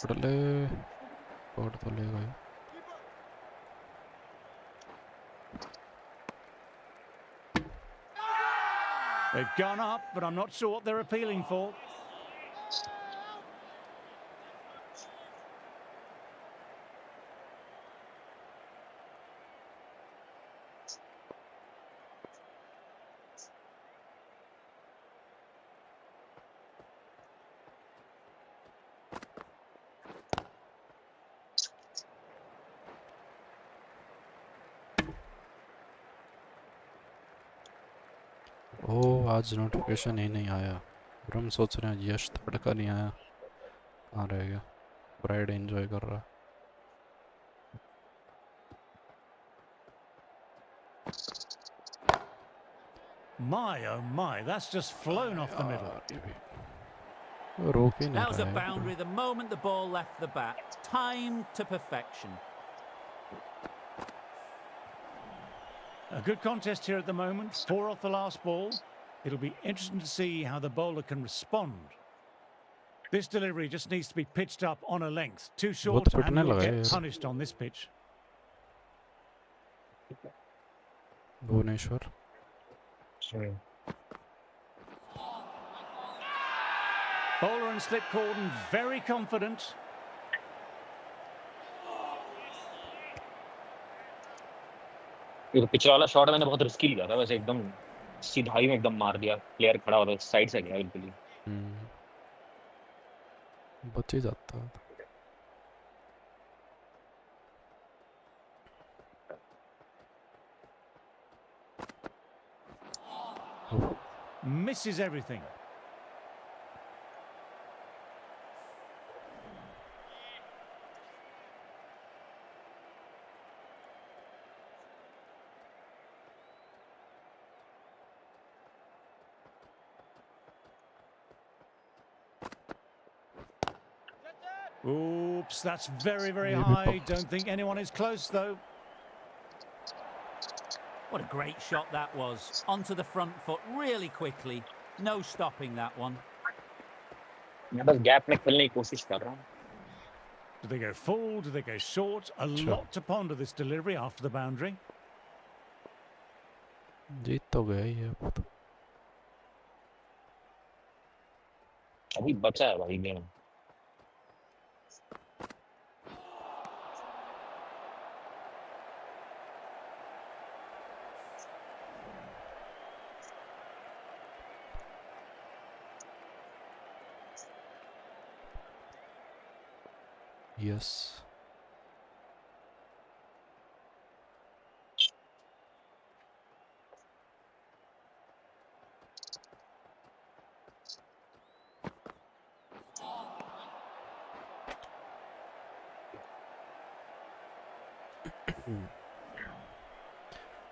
पढ़ ले, पढ़ तो लेगा ही। They've gone up, but I'm not sure what they're appealing for. ओह आज नोटिफिकेशन ही नहीं आया और हम सोच रहे हैं यश तड़का नहीं आया, कहाँ रह गया? फ्राइडे एंजॉय कर रहा है। My, oh my, that's just flown off the middle. रोक ही नहीं That was a रहा है। boundary the moment the ball left the bat. Timed to perfection. A good contest here at the moment. 4 off the last ball. It'll be interesting to see how the bowler can respond. This delivery just needs to be pitched up on a length. Too short and पिटने will लगा है get यार। punished on this pitch. Bhubaneswar Bowler and slip cordon very confident. ये तो पिछला वाला shot मैंने बहुत risky लिया था, वैसे एकदम सीधाई में एकदम मार दिया, प्लेयर खड़ा हो रहा साइड से गया बिल्कुल ही। बच ही जाता है। Misses everything. Oops, that's very, very Maybe high. pop. Don't think anyone is close, though. What a great shot that was. Onto the front foot really quickly. No stopping that one. मैं बस gap में खेलने की कोशिश कर रहा हूँ। Do they go full? Do they go short? A lot to ponder this delivery after the boundary. जीत तो गया ही है अब तो। अभी बचा है भाई गेम। यस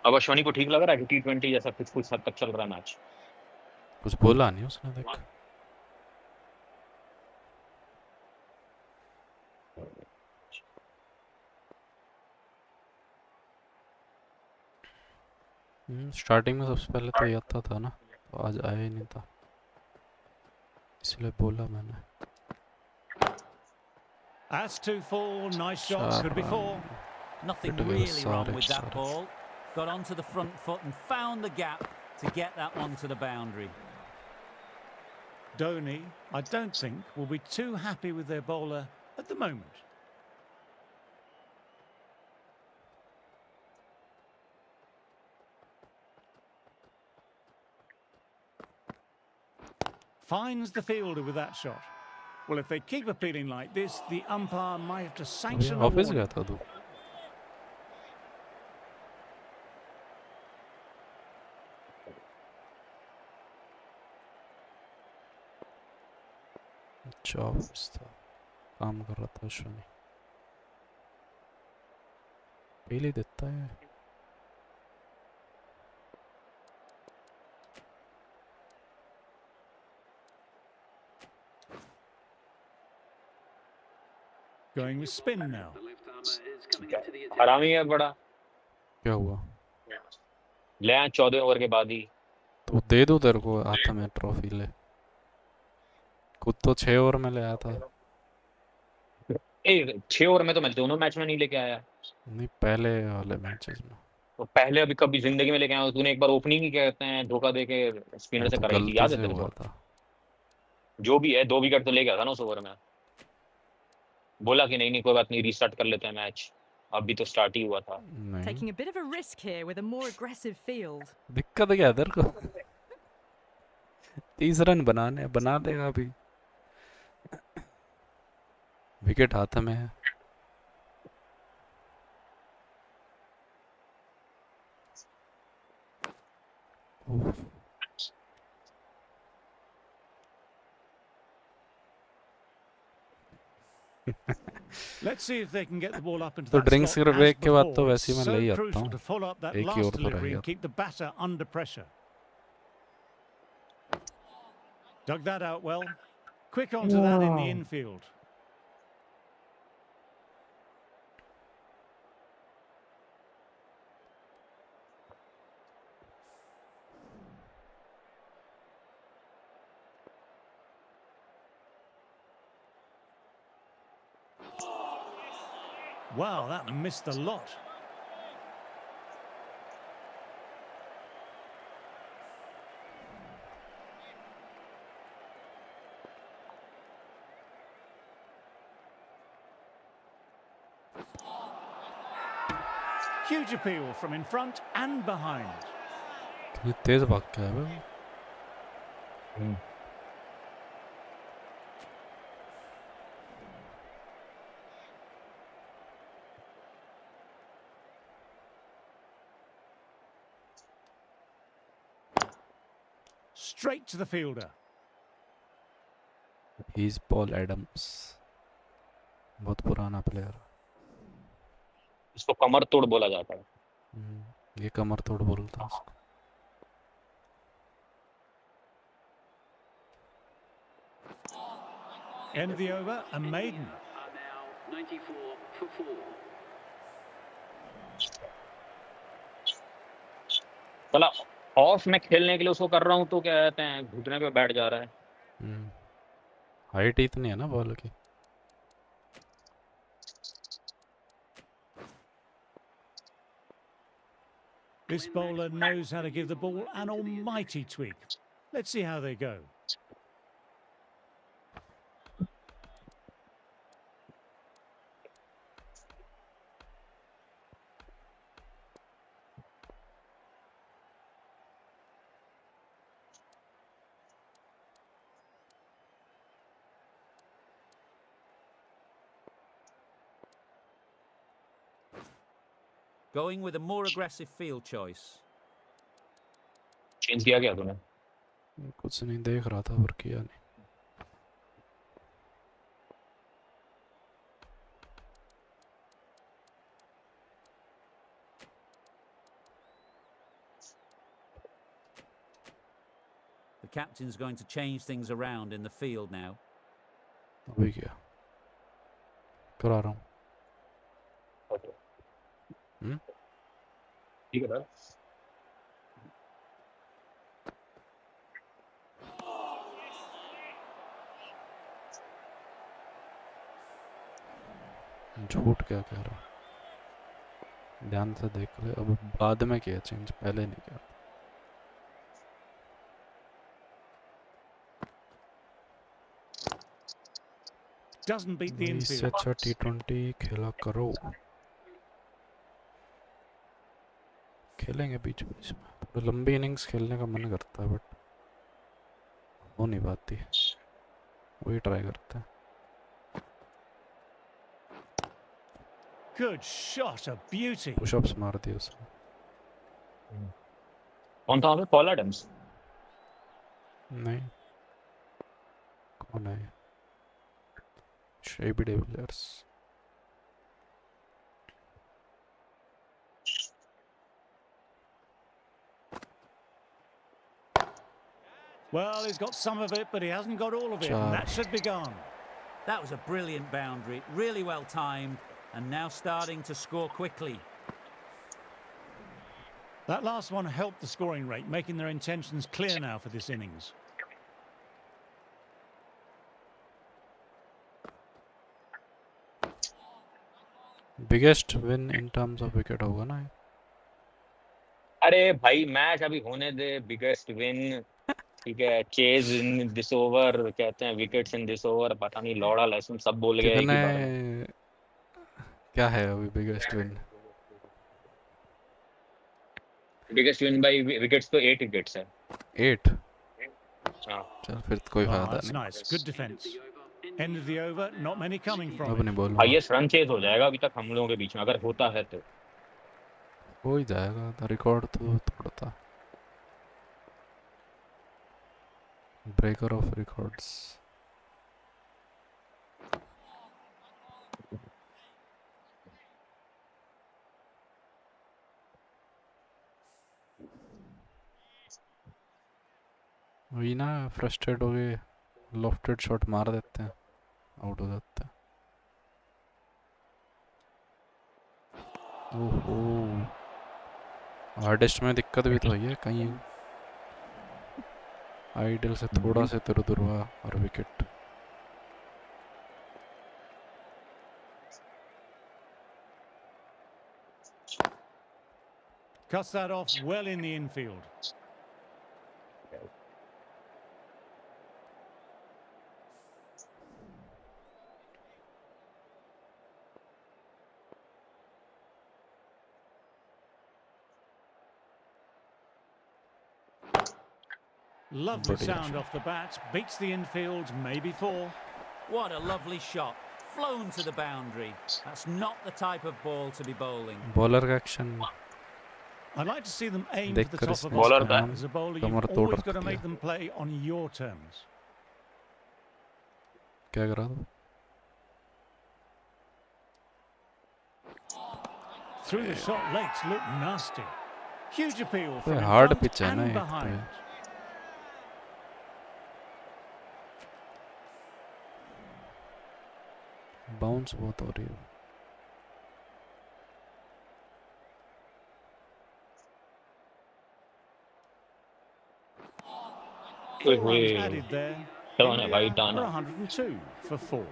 अब अश्वनी को ठीक लग रहा है कि T20 जैसा कुछ हद तक चल रहा है मैच? कुछ बोला नहीं उसने, देख। स्टार्टिंग में सबसे पहले तो ये आता था ना, तो आज आया ही नहीं था, इसलिए बोला मैंने। As to fall, nice shots could be four. Nothing really wrong with that ball. Got onto the front foot and found the gap to get that one to the boundary. Dhoni, I don't think, will be too happy with their bowler at the moment. Finds the fielder with that shot. Well, if they keep appealing like this, the umpire might have to sanction a office warning. गया था तू? अच्छा, office था, काम कर रहा था अश्विनी। पहले देता है। Going with spin now. हरामी है बड़ा। क्या हुआ? ले आए 14 ओवर के बाद ही। तो दे दो तेरे को हाथ में ट्रॉफी, ले। खुद तो 6 ओवर में ले आया था। 6 ओवर में तो मैं दोनों मैच में नहीं लेके आया। नहीं, पहले वाले मैचेस में। तो पहले अभी कभी जिंदगी में लेके आया? तूने एक बार ओपनिंग ही कहते हैं धोखा दे के स्पिनर से तो कराई थी, गलती याद है से तेरे हुआ को? था। जो भी है 2 विकेट तो ले गया था ना उस ओवर में। बोला कि नहीं कोई बात नहीं, रीस्टार्ट कर लेते हैं मैच, अभी तो स्टार्ट ही हुआ था। नहीं, Taking a bit of a risk here with a more aggressive field. दिक्कत क्या है तेरे को? 30 रन बना देगा अभी। विकेट हाथ में है। Let's see if they can get the ball up into तो that drinks slot as break के बाद तो before. वैसे ही मैं So ले ही आता crucial हूँ। to follow up that एक ही last ओवर तो delivery रहेगा। and keep the batter under pressure. Dug that out well. Quick onto that in the infield. Wow, that missed a lot. Huge appeal from in front and behind. कितनी तेज भाग के आया भाई। Straight to the fielder. He's Paul Adams, बहुत पुराना player. इसको कमर तोड़ बोला जाता है। ये कमर तोड़ बोलता है उसको। End of the over, a maiden. चला ऑफ में खेलने के लिए उसको कर रहा हूँ तो क्या कहते हैं घुटने पे बैठ जा रहा है। हाइट इतनी है ना बॉल की। This bowler knows how to give the ball an almighty tweak. Let's see how they go. Going with a more aggressive field choice. Change किया क्या तूने? कुछ नहीं देख रहा था पर किया नहीं। captain's going to change things around in the field now. अभी क्या करा रहा हूँ ओके हम्म? ठीक है सर। झूठ क्या कह रहा हूँ ध्यान से देख ले अब बाद में किया चेंज पहले नहीं किया Doesn't beat the भाई इससे infield. अच्छा T20 खेला करो खेलेंगे बीच बीच में थोड़ी लंबी इनिंग्स खेलने का मन करता है बट हो नहीं पाती वही ट्राई करते हैं Good shot, a beauty. Pushups मार दिए उसने कौन था वहाँ पे? Paul Adams. नहीं कौन है AB de Villiers Well, he's got some of it, but he hasn't got all of it, and Char. that should be gone. That was a brilliant boundary, really well timed, and now starting to score quickly. That last one helped the scoring rate, making their intentions clear now for this innings. Biggest win in terms of wicket होगा ना अरे भाई match अभी होने दे। Biggest win ठीक है, chase in this over कहते हैं, विकेट्स इन दिस ओवर, पता नहीं लौड़ा लहसुन सब बोल गया एक ही कितने बार में। क्या है अभी biggest win biggest win bye wickets तो 8 विकेट्स है। 8 हाँ चल फिर तो कोई Oh, फायदा that's नहीं nice. Good defence. End of the over, not many coming अब from it. नहीं बोलूंगा हाईएस्ट रन चेज हो जाएगा अभी तक हम लोगों के बीच में, अगर होता है तो। हो ही जाएगा तो रिकॉर्ड तो तोड़ता ब्रेकर ऑफ रिकॉर्ड्स वही ना फ्रस्ट्रेट हो गए लॉफ्टेड शॉट मार देते हैं आउट हो जाते हैं ओहो हार्डेस्ट में दिक्कत भी तो हुई है कहीं आइडल से थोड़ा से इधर उधर हुआ और wicket Cuts that off well in the infield. Lovely Brilliant sound shot. off the bat. Beats the infield, maybe 4. What a lovely shot. Flown to the boundary. That's not the type of ball to be bowling. Bowler का action I'd like to see them aim for the देखकर top of इसने off Bowler now. का As a bowler, Qamar you've तोड़ always रख got to दिया make them play on your terms. क्या करा था Through the shot, legs look nasty. Huge appeal तो from in hard front pitch है ना and एक तो behind. ये। बाउंस बहुत हो रही है ओए 4 होए, runs added there. टर्न है भाई, India टर्न are है। 102 for 4.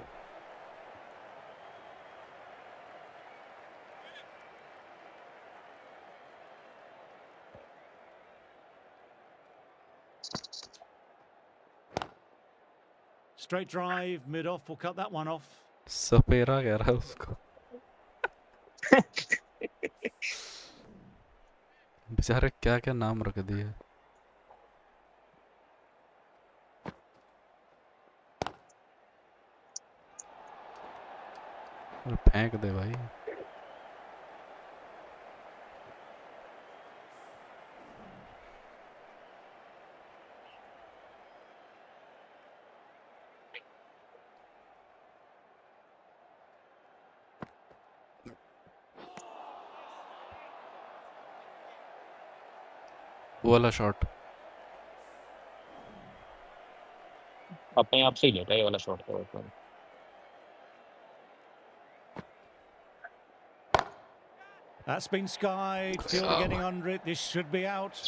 Straight drive, mid-off, will cut that one off. सपेरा कह रहा है उसको बेचारे क्या क्या नाम रख दिए अरे फेंक दे भाई वो वाला शॉट अपने आप से ही लेता है ये वाला शॉट तो। That's been skied. Fielder getting under it. This should be out.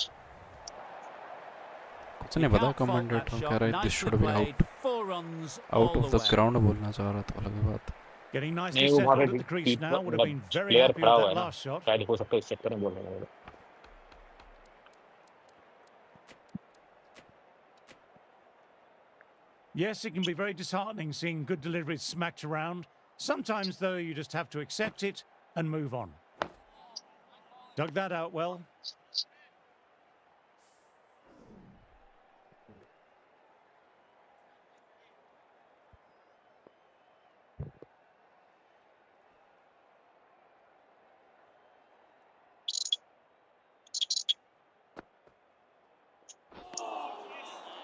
कुछ You नहीं पता can't fault that कमेंटेटर कह shot. रहा है this Nicely should be played. Out 4 runs out all of the the way. Ground बोलना चाह रहा था, अलग बात। Getting nicely नहीं वो वहाँ settled पे at the crease now. Would have मतलब been very प्लेयर happy खड़ा with हुआ that है ना, last shot. शायद हो सकता है इस चक्कर में बोल रहा है। Yes, it can be very disheartening seeing good deliveries smacked around. Sometimes, though, you just have to accept it and move on. Dug that out well.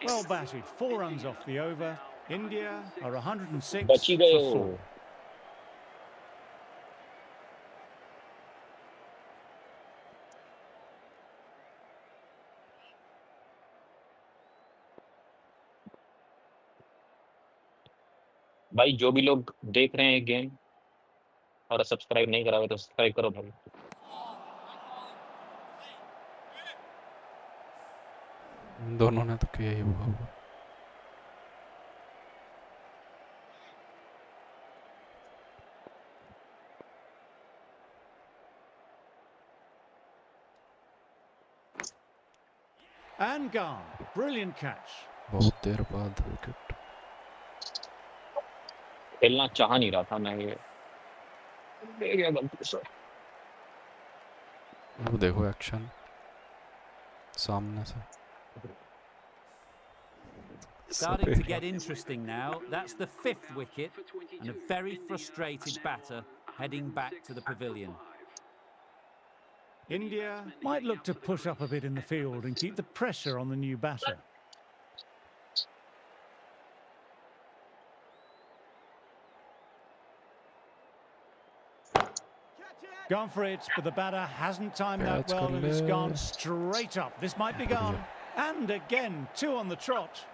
Well batted. 4 runs off the over. India are 106 बच ही गए for हो। 4. भाई जो भी लोग देख रहे हैं गेम और सब्सक्राइब नहीं करा हुआ तो सब्सक्राइब करो भाई। दोनों ने तो किया ही हुआ। And gone. Brilliant catch. बहुत देर बाद विकेट। खेलना चाह नहीं रहा था मैं ये, ले गया गलती से। वो देखो एक्शन सामने से। Starting to get interesting now. That's the 5th wicket and a very frustrated batter heading back to the pavilion. India might look to push up a bit in the field and keep the pressure on the new batter. Gone for it, but the batter hasn't timed that Catch well and it's कर gone ले। straight up. This might be gone. And again, 2 on the trot.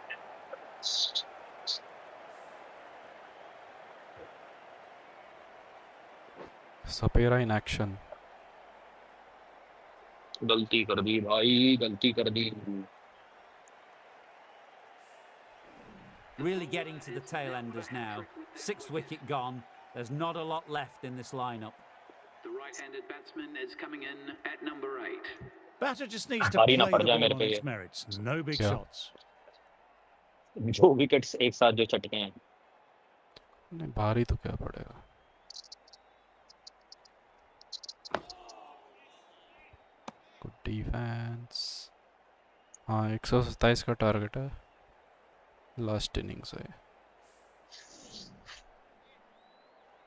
Sapera in action. गलती कर दी भाई, गलती कर दी। Really getting to the tail enders now. 6th wicket gone. There's not a lot left in this lineup. The right-handed batsman is coming in at number 8. Batter just needs to भारी play ना the पड़ जाए ball मेरे on पे its ये। merits. No big Yeah. shots. जो wickets एक साथ जो चटके हैं। नहीं भारी तो क्या पड़ेगा। Good defence. हाँ 127 का टारगेट है लास्ट इनिंग्स है।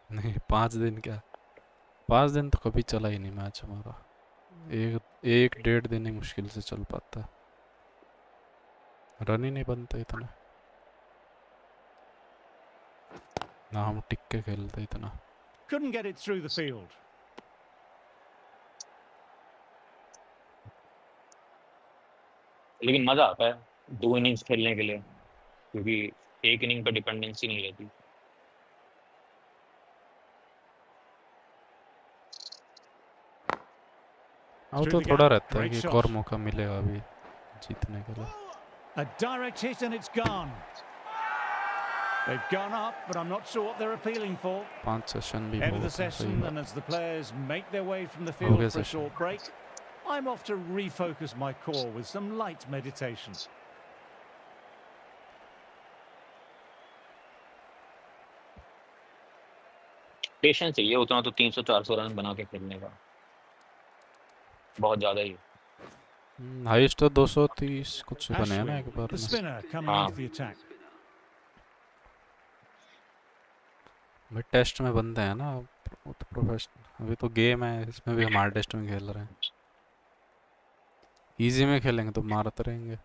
नहीं 5 दिन क्या, 5 दिन तो कभी चला ही नहीं मैच हमारा। एक 1.5 दिन ही मुश्किल से चल पाता है, रन ही नहीं बनता इतना ना, हम टिक के खेलते इतना। Couldn't get it through the field. लेकिन मजा आता है 2 इनिंग्स खेलने के लिए, क्योंकि एक इनिंग पे डिपेंडेंसी नहीं रहती। अब Through तो the थोड़ा gap. रहता है Great कि एक shot. और मौका मिलेगा अभी जीतने के लिए। A direct hit and it's gone. They've gone up, but I'm not sure what they're appealing for. 5 session भी End of the बहुत है, सही session, बात। and as the players make their way from the हो field गया for a session। short break, I'm off to refocus my core with some light meditation. Patience चाहिए उतना तो 300-400 रन बना के खेलने का, बहुत ज्यादा ही। हाईएस्ट तो 230 कुछ बने हैं ना Ashwin, एक बार the में। spinner, coming हाँ। into the attack. भाई टेस्ट में बनते हैं ना, वो तो प्रोफेशनल। अभी तो गेम है, इसमें भी हमारे टेस्ट में खेल रहे हैं। इजी में खेलेंगे तो मारते रहेंगे।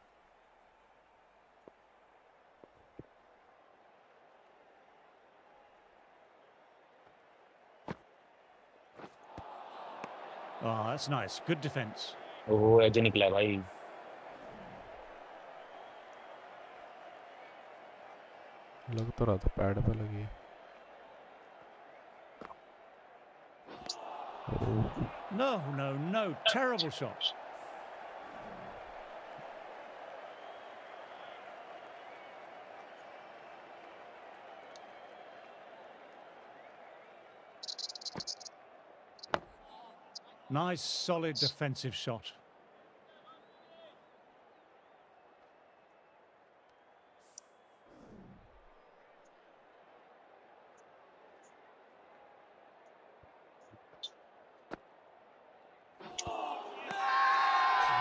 Oh, that's nice. Good defence. वो एज निकला है भाई। लग तो रहा था पैड पे लगी है। No, no, no. Terrible shot. Nice, solid defensive shot.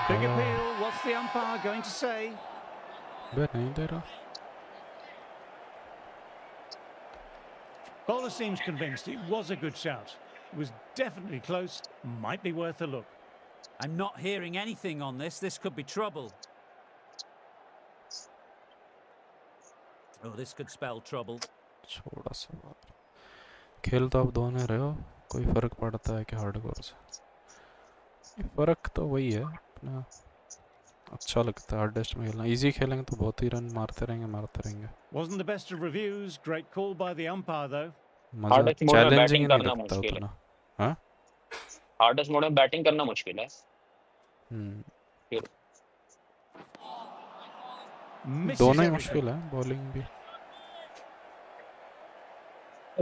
Big appeal. What's the umpire going to say? बे नहीं दे रहा। Bowler seems convinced it was a good shout. It was definitely close. Might be worth a look. I'm not hearing anything on this. This could be trouble. Oh, this could spell trouble. छोड़ा सा बात। खेल तो आप दोनों रहे हो, कोई फर्क पड़ता है कि हार्डकोर से? फर्क तो वही है अपना। अच्छा लगता है हार्ड टेस्ट में खेलना। इजी खेलेंगे तो बहुत ही रन मारते रहेंगे। Wasn't the best of reviews. Great call by the umpire though. मजा चैलेंजिंग नहीं लगता उतना। हाँ? हार्डेस्ट मोड में बैटिंग करना मुश्किल है। दोनों ही मुश्किल है, बॉलिंग भी।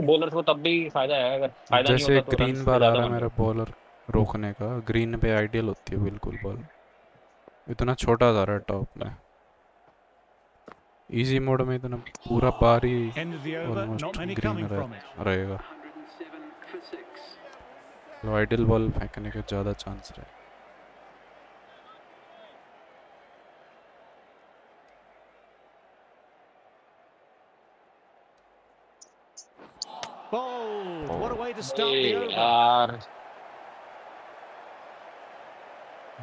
बॉलर को तब भी फायदा है, अगर फायदा नहीं जैसे होता तो ग्रीन बार आ रहा है मेरा बॉलर रोकने का, ग्रीन पे आइडियल होती है बिल्कुल बॉल। इतना छोटा जा रहा है टॉप में। इजी मोड में इतना पूरा बार ही ऑलमोस्ट ग्रीन रहेगा। तो आइडियल बॉल फेंकने के ज़्यादा चांस रहे। Oh, what a way to start the over. यार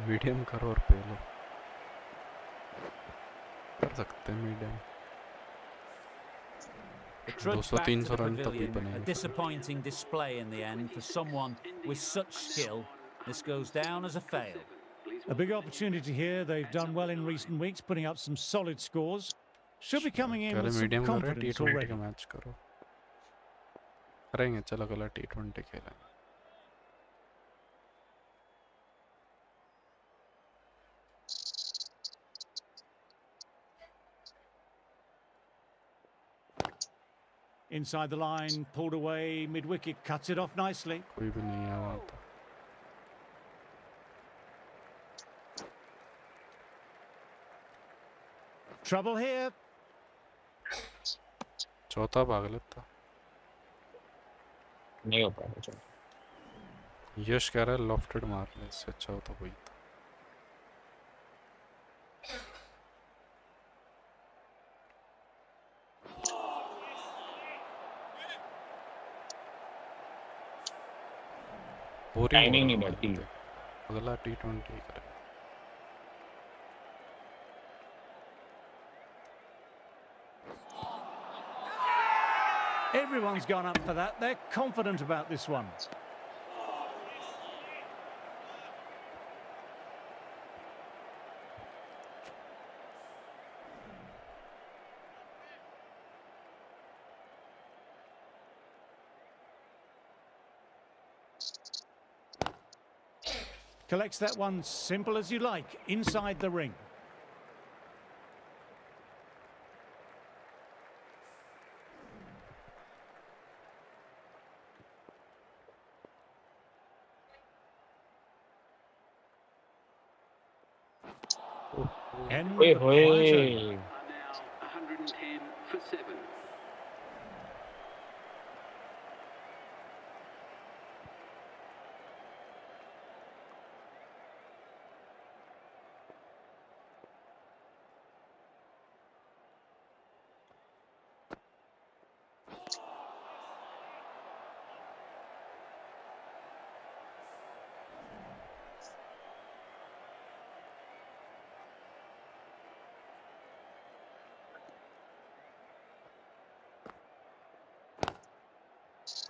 मीडियम करो और पे लो, कर सकते हैं medium. The trudge back to the 200-300 run तक भी pavilion. A बनेंगे। disappointing display in the end for someone with such skill. This goes down as a fail. A big opportunity here. They've done well in recent weeks, putting up some solid scores. Should be coming in पहले with some medium करो, confidence T20 already. का match करो। करेंगे, चलो कल T20 खेलेंगे। Inside the line, pulled away, mid-wicket, cuts it off nicely. कोई भी नहीं है वहाँ तो। Trouble here. चौथा भाग लेता। नहीं हो पाएगा। यश कह रहा है लॉफ्टेड मार ले, इससे अच्छा होता कोई था। टाइमिंग नहीं बढ़ती। अगला T20 करें। Everyone's gone up for that. They're confident about this one. Collects that one simple as you like, inside the ring. End ओए of the quiet over. होए, Now 110 for 7.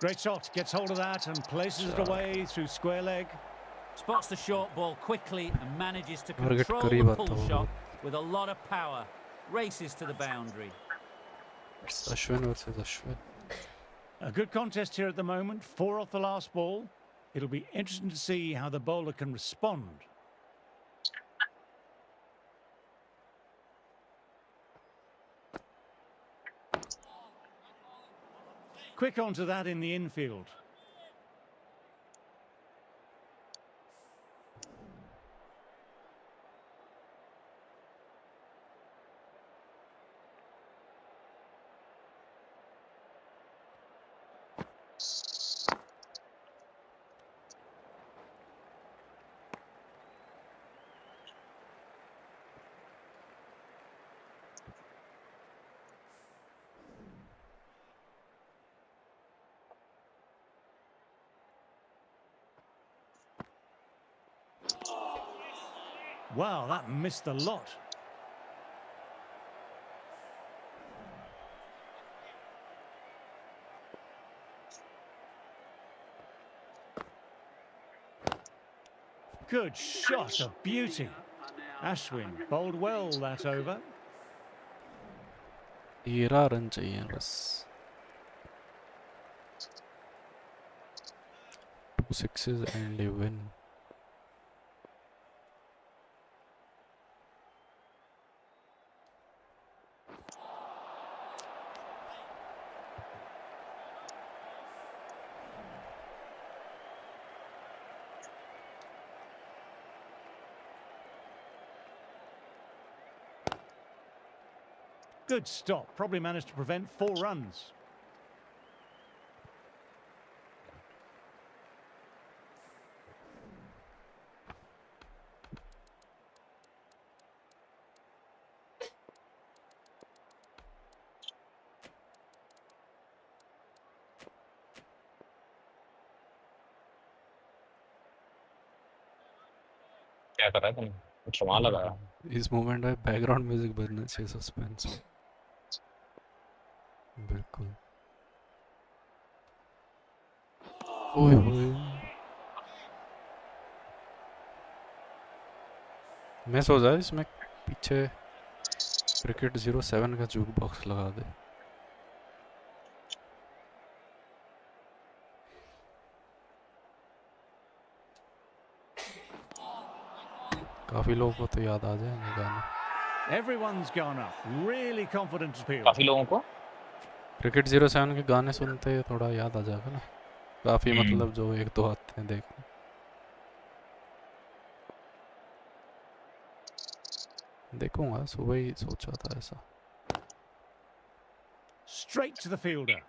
Great shot, gets hold of that and places it away through square leg. Spots the short ball quickly and manages to Target control करीब the आता pull होगा। shot with a lot of power. Races to the boundary. It's Ashwin versus Ashwin. A good contest here at the moment. 4 off the last ball. It'll be interesting to see how the bowler can respond. Quick onto that in the infield. Wow, that missed the lot. Good shot, a beauty. Ashwin bowled well that over. 13 run चाहिए बस. 2 sixes and a win. Good stop. Probably managed to prevent 4 runs. क्या कर रहा है तुम? कुछ वहां लगा? इस मोमेंट में बैकग्राउंड म्यूजिक बजना चाहिए सस्पेंस में. बिल्कुल. ओए होए. मैं सोच रहा इसमें पीछे क्रिकेट 07 का जूक बॉक्स लगा दे. काफी लोगों को तो याद आ जाएंगे गाने. Everyone's gone up. Really confident appeal. काफी लोगों को क्रिकेट 07 के गाने सुनते थोड़ा याद आ जाएगा ना. काफी मतलब जो 1-2 आते हैं देखने. देखूंगा. सुबह ही सोचा था ऐसा. Straight to the fielder.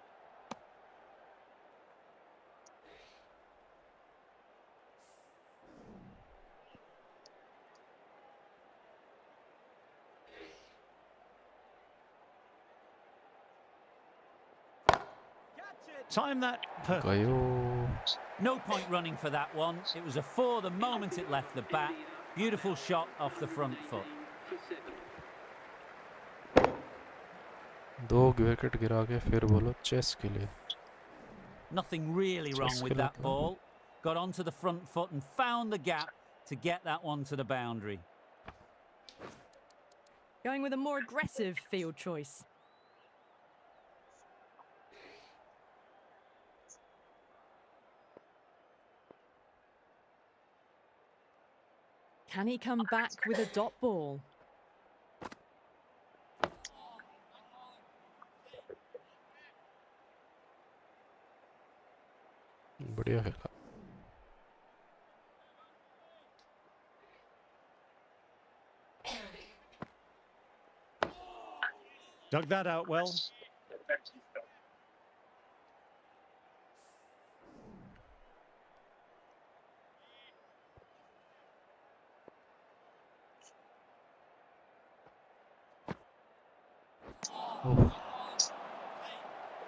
Time that perfect. गयो. No point running for that one. It was a 4 the moment it left the bat. Beautiful shot off the front foot. 2 wicket गिरा के फिर बोलो चेस के लिए. Nothing really wrong Just with gonna that go. ball. Got onto the front foot and found the gap to get that one to the boundary. Going with a more aggressive field choice. Can he come back with a dot ball? बढ़िया खेला. Dug that out well.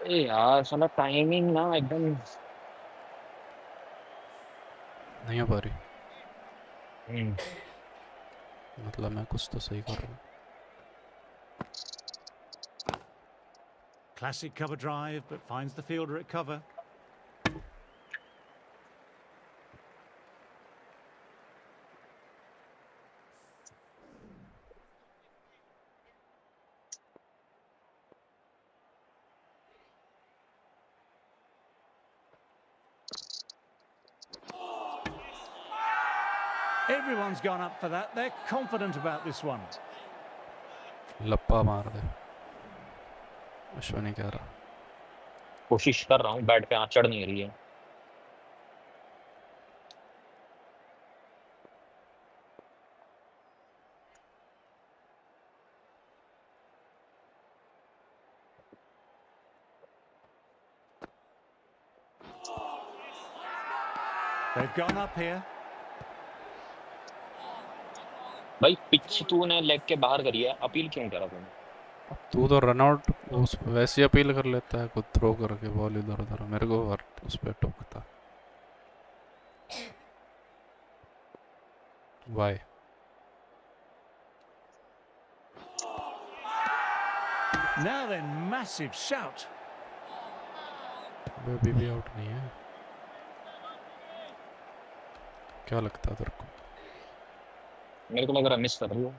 ए यार साला timing ना एकदम नहीं आ पा रही. मतलब मैं कुछ तो सही कर रहा हूँ. Classic cover drive, but finds the fielder at cover. Everyone's gone up for that. They're confident about this one. लप्पा मार दे अश्विनी कह रहा कोशिश कर रहा हूँ, बैट पे चढ़ नहीं रही है। They've gone up here. भाई पिच तूने लेग के बाहर करी है, अपील क्यों करा तूने? तू तो रन आउट उस वैसी अपील कर लेता है खुद थ्रो करके बॉल इधर उधर मेरे को हर उस पे टोकता Y Now then, massive shout. अभी भी आउट नहीं है क्या लगता है तेरे को मेरे को लग रहा मिस कर रही हो।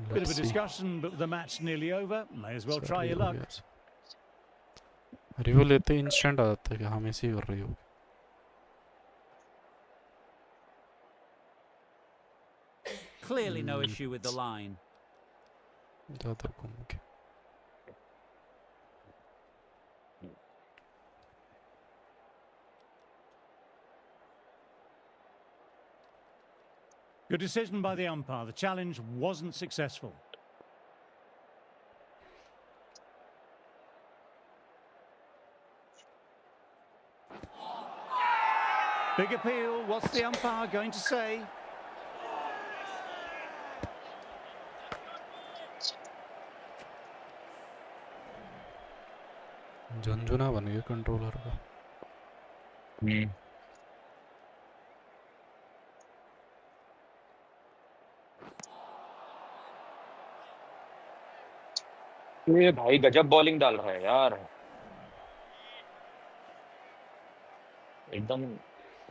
Bit of a discussion, but the match nearly over. May as well try your luck. Review लेते इंस्टेंट आ जाता है कि हम ऐसे ही कर रही हो Clearly no issue with the line. ज़्यादा घूम के Good decision by the umpire. The challenge wasn't successful. Big appeal. What's the umpire going to say? झंझुना बन गया कंट्रोलर का ये भाई गजब बॉलिंग डाल रहा है यार, एकदम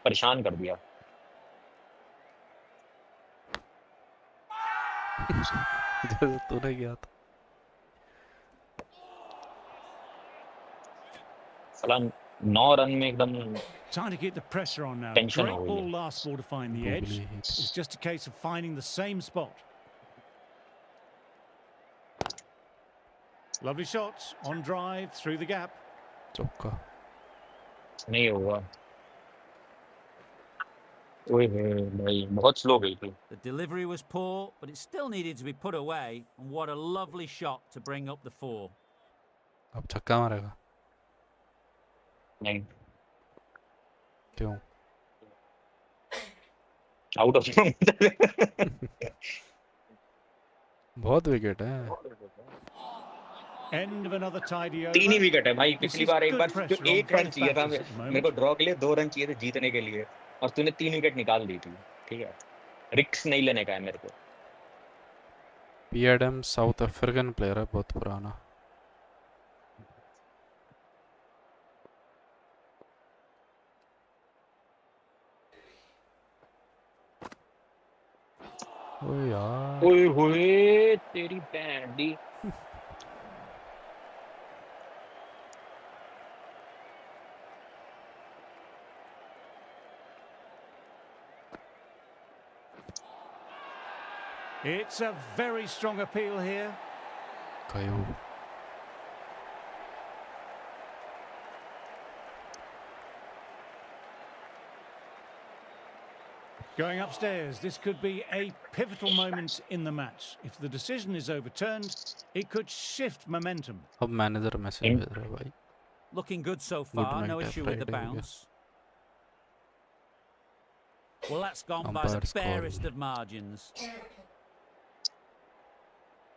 परेशान कर दिया। जैसे तूने किया था साला 9 रन में एकदम Trying to keep the pressure on now. Tension Great हो गई ball है। last ball to find the edge. It's just a case of finding the same spot. Lovely shots on drive through the gap. चौका नहीं होगा। ओए होए भाई बहुत स्लो गई थी। The delivery was poor, but it still needed to be put away. And what a lovely shot to bring up the 4. अब छक्का मारेगा नहीं, क्यों आउट ऑफ बहुत विकेट है End of another tidy over. 3 he wicket है भाई। This पिछली is बार एक good बार pressure जो on 1 रन both चाहिए था batters at the मेरे को moment. ड्रॉ के लिए 2 रन चाहिए थे जीतने के लिए, और तूने 3 विकेट निकाल दी थी। ठीक है, रिक्स नहीं लेने का है मेरे को। P Adam south African player है बहुत पुराना ओए यार ओए होए तेरी बहन दी। It's a very strong appeal here. कयो Going upstairs, this could be a pivotal moment in the match. If the decision is overturned, it could shift momentum. अब मैनेजर मैसेज भेज रहा है भाई Looking good so far, no night, issue with the Friday, bounce. Well, that's gone by Umpire's the call. barest of margins.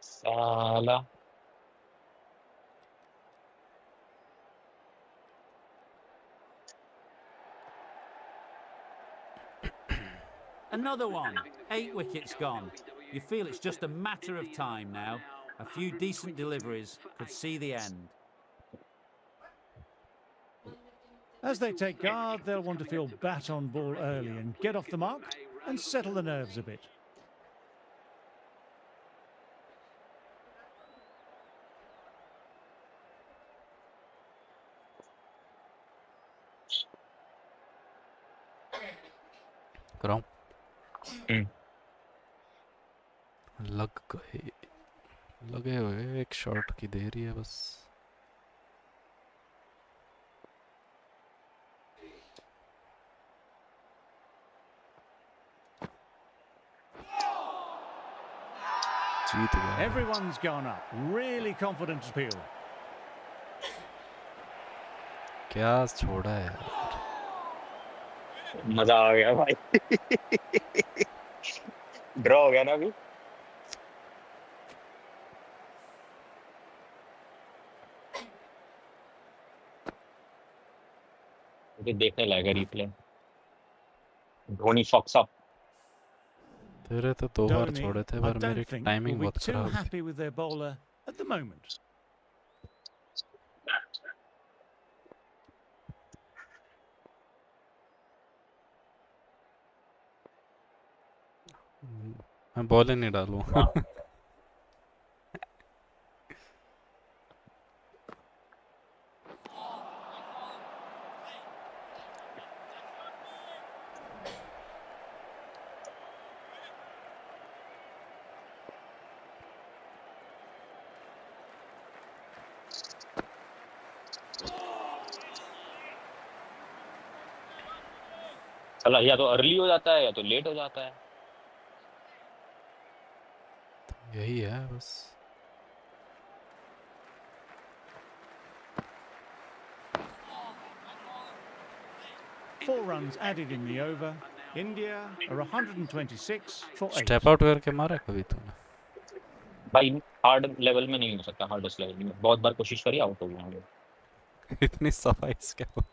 साला Another one. 8 wickets gone. You feel it's just a matter of time now. A few decent deliveries could see the end. As they take guard, they'll want to feel bat on ball early and get off the mark and settle the nerves a bit. हम्म, लगे हुए एक shot की देरी है बस। जीत गया। Everyone's gone up. Really confident appeal. क्या छोड़ा है यार। मजा आ गया भाई। ड्रॉ हो गया ना अभी। मुझे देखने लायक है रिप्ले। धोनी फक्स अप। तेरे तो 2 बार Dhoni, छोड़े थे I पर मेरी don't think, will timing be बहुत too खराब थी। happy with their bowler at the moment. मैं बॉल ही नहीं डालूंगा। चला, या तो अर्ली हो जाता है या तो लेट हो जाता है। यही है बस। 4 runs added in the over. India are 126 for 8. Step out करके मारा कभी तूने? भाई हार्ड लेवल में नहीं हो सकता, हार्डेस्ट लेवल में बहुत बार कोशिश करी, आउट हो गया हूँ। इतनी सफाई क्या बोल।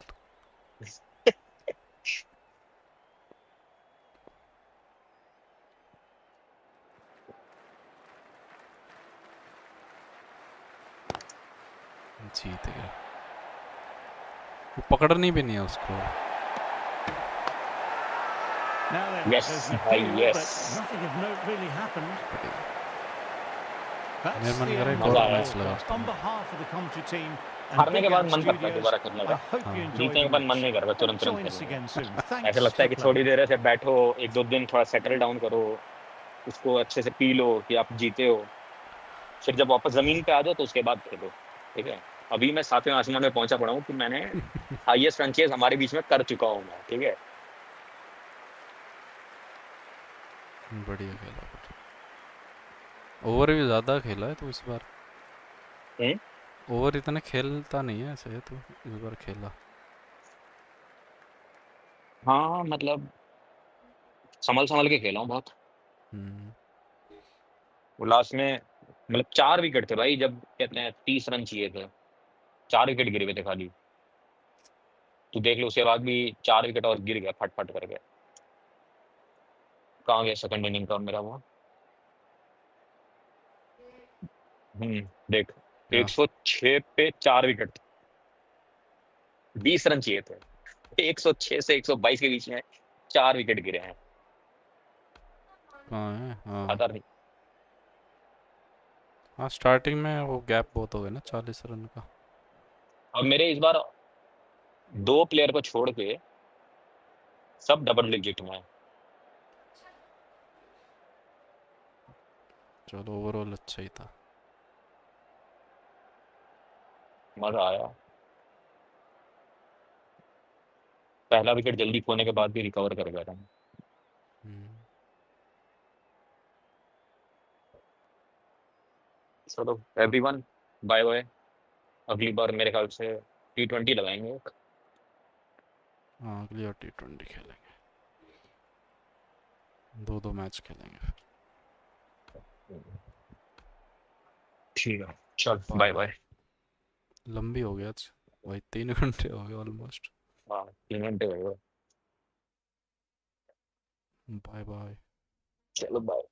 जीत गया। वो पकड़नी भी नहीं है उसको। Now then, Yes, there's an भाई, appeal, yes. but nothing of note really happened. मेरा That's मन the कर रहा है end एक of और the मैच broadcast. लगाता On हूँ। behalf of the commentary team and हारने के Big बाद Ant मन करता है Studios, दोबारा खेलने I का। hope हाँ। you enjoyed जीतने the के बाद मन match. नहीं करता And तुरंत join तुरंत us खेलने again soon. का। ऐसा Thanks लगता है for कि थोड़ी playing. देर ऐसे बैठो, 1-2 दिन थोड़ा सेटल डाउन करो, उसको अच्छे से पी लो कि आप जीते हो, फिर जब वापस जमीन पे आ जाओ तो उसके बाद खेलो। ठीक है, अभी मैं 7वें आसमान में पहुंचा पड़ा हूँ कि मैंने हाईएस्ट रन चेज हमारे बीच में कर चुका हूँ मैं। ठीक है, बढ़िया खेला बट ओवर भी ज्यादा खेला है तो इस बार। हम्म? ओवर इतने खेलता नहीं है ऐसे तो इस बार खेला। हाँ मतलब संभल संभल के खेला हूँ बहुत। हम्म। वो लास्ट में मतलब 4 विकेट थे भाई, जब कहते हैं 30 रन चाहिए थे, 4 विकेट गिरे हुए थे खाली। तू देख लो, उसके बाद भी 4 विकेट और गिर गया फट फट करके। कहाँ गया सेकंड इनिंग का मेरा वो। देख, क्या 106 पे 4 विकेट, 20 रन चाहिए थे। 106 से 122 के बीच में 4 विकेट गिरे हैं। कहाँ है? हाँ खतर नहीं। हाँ स्टार्टिंग में वो गैप बहुत हो गया ना 40 रन का। और मेरे इस बार 2 प्लेयर को छोड़ के सब डबल डिजिट में है। चलो ओवरऑल अच्छा ही था। मजा आया। पहला विकेट जल्दी खोने के बाद भी रिकवर कर गया था। हम्म। चलो एवरीवन, बाय बाय। अगली बार मेरे ख्याल से T20 लगाएंगे। हाँ अगली बार T20 खेलेंगे। 2-2 मैच खेलेंगे फिर। ठीक है, चल बाय बाय बाय। बाय। लंबी हो गया आज भाई, 3 घंटे हो गए ऑलमोस्ट। हाँ, 3 घंटे हो गए। Bye bye. चलो बाय।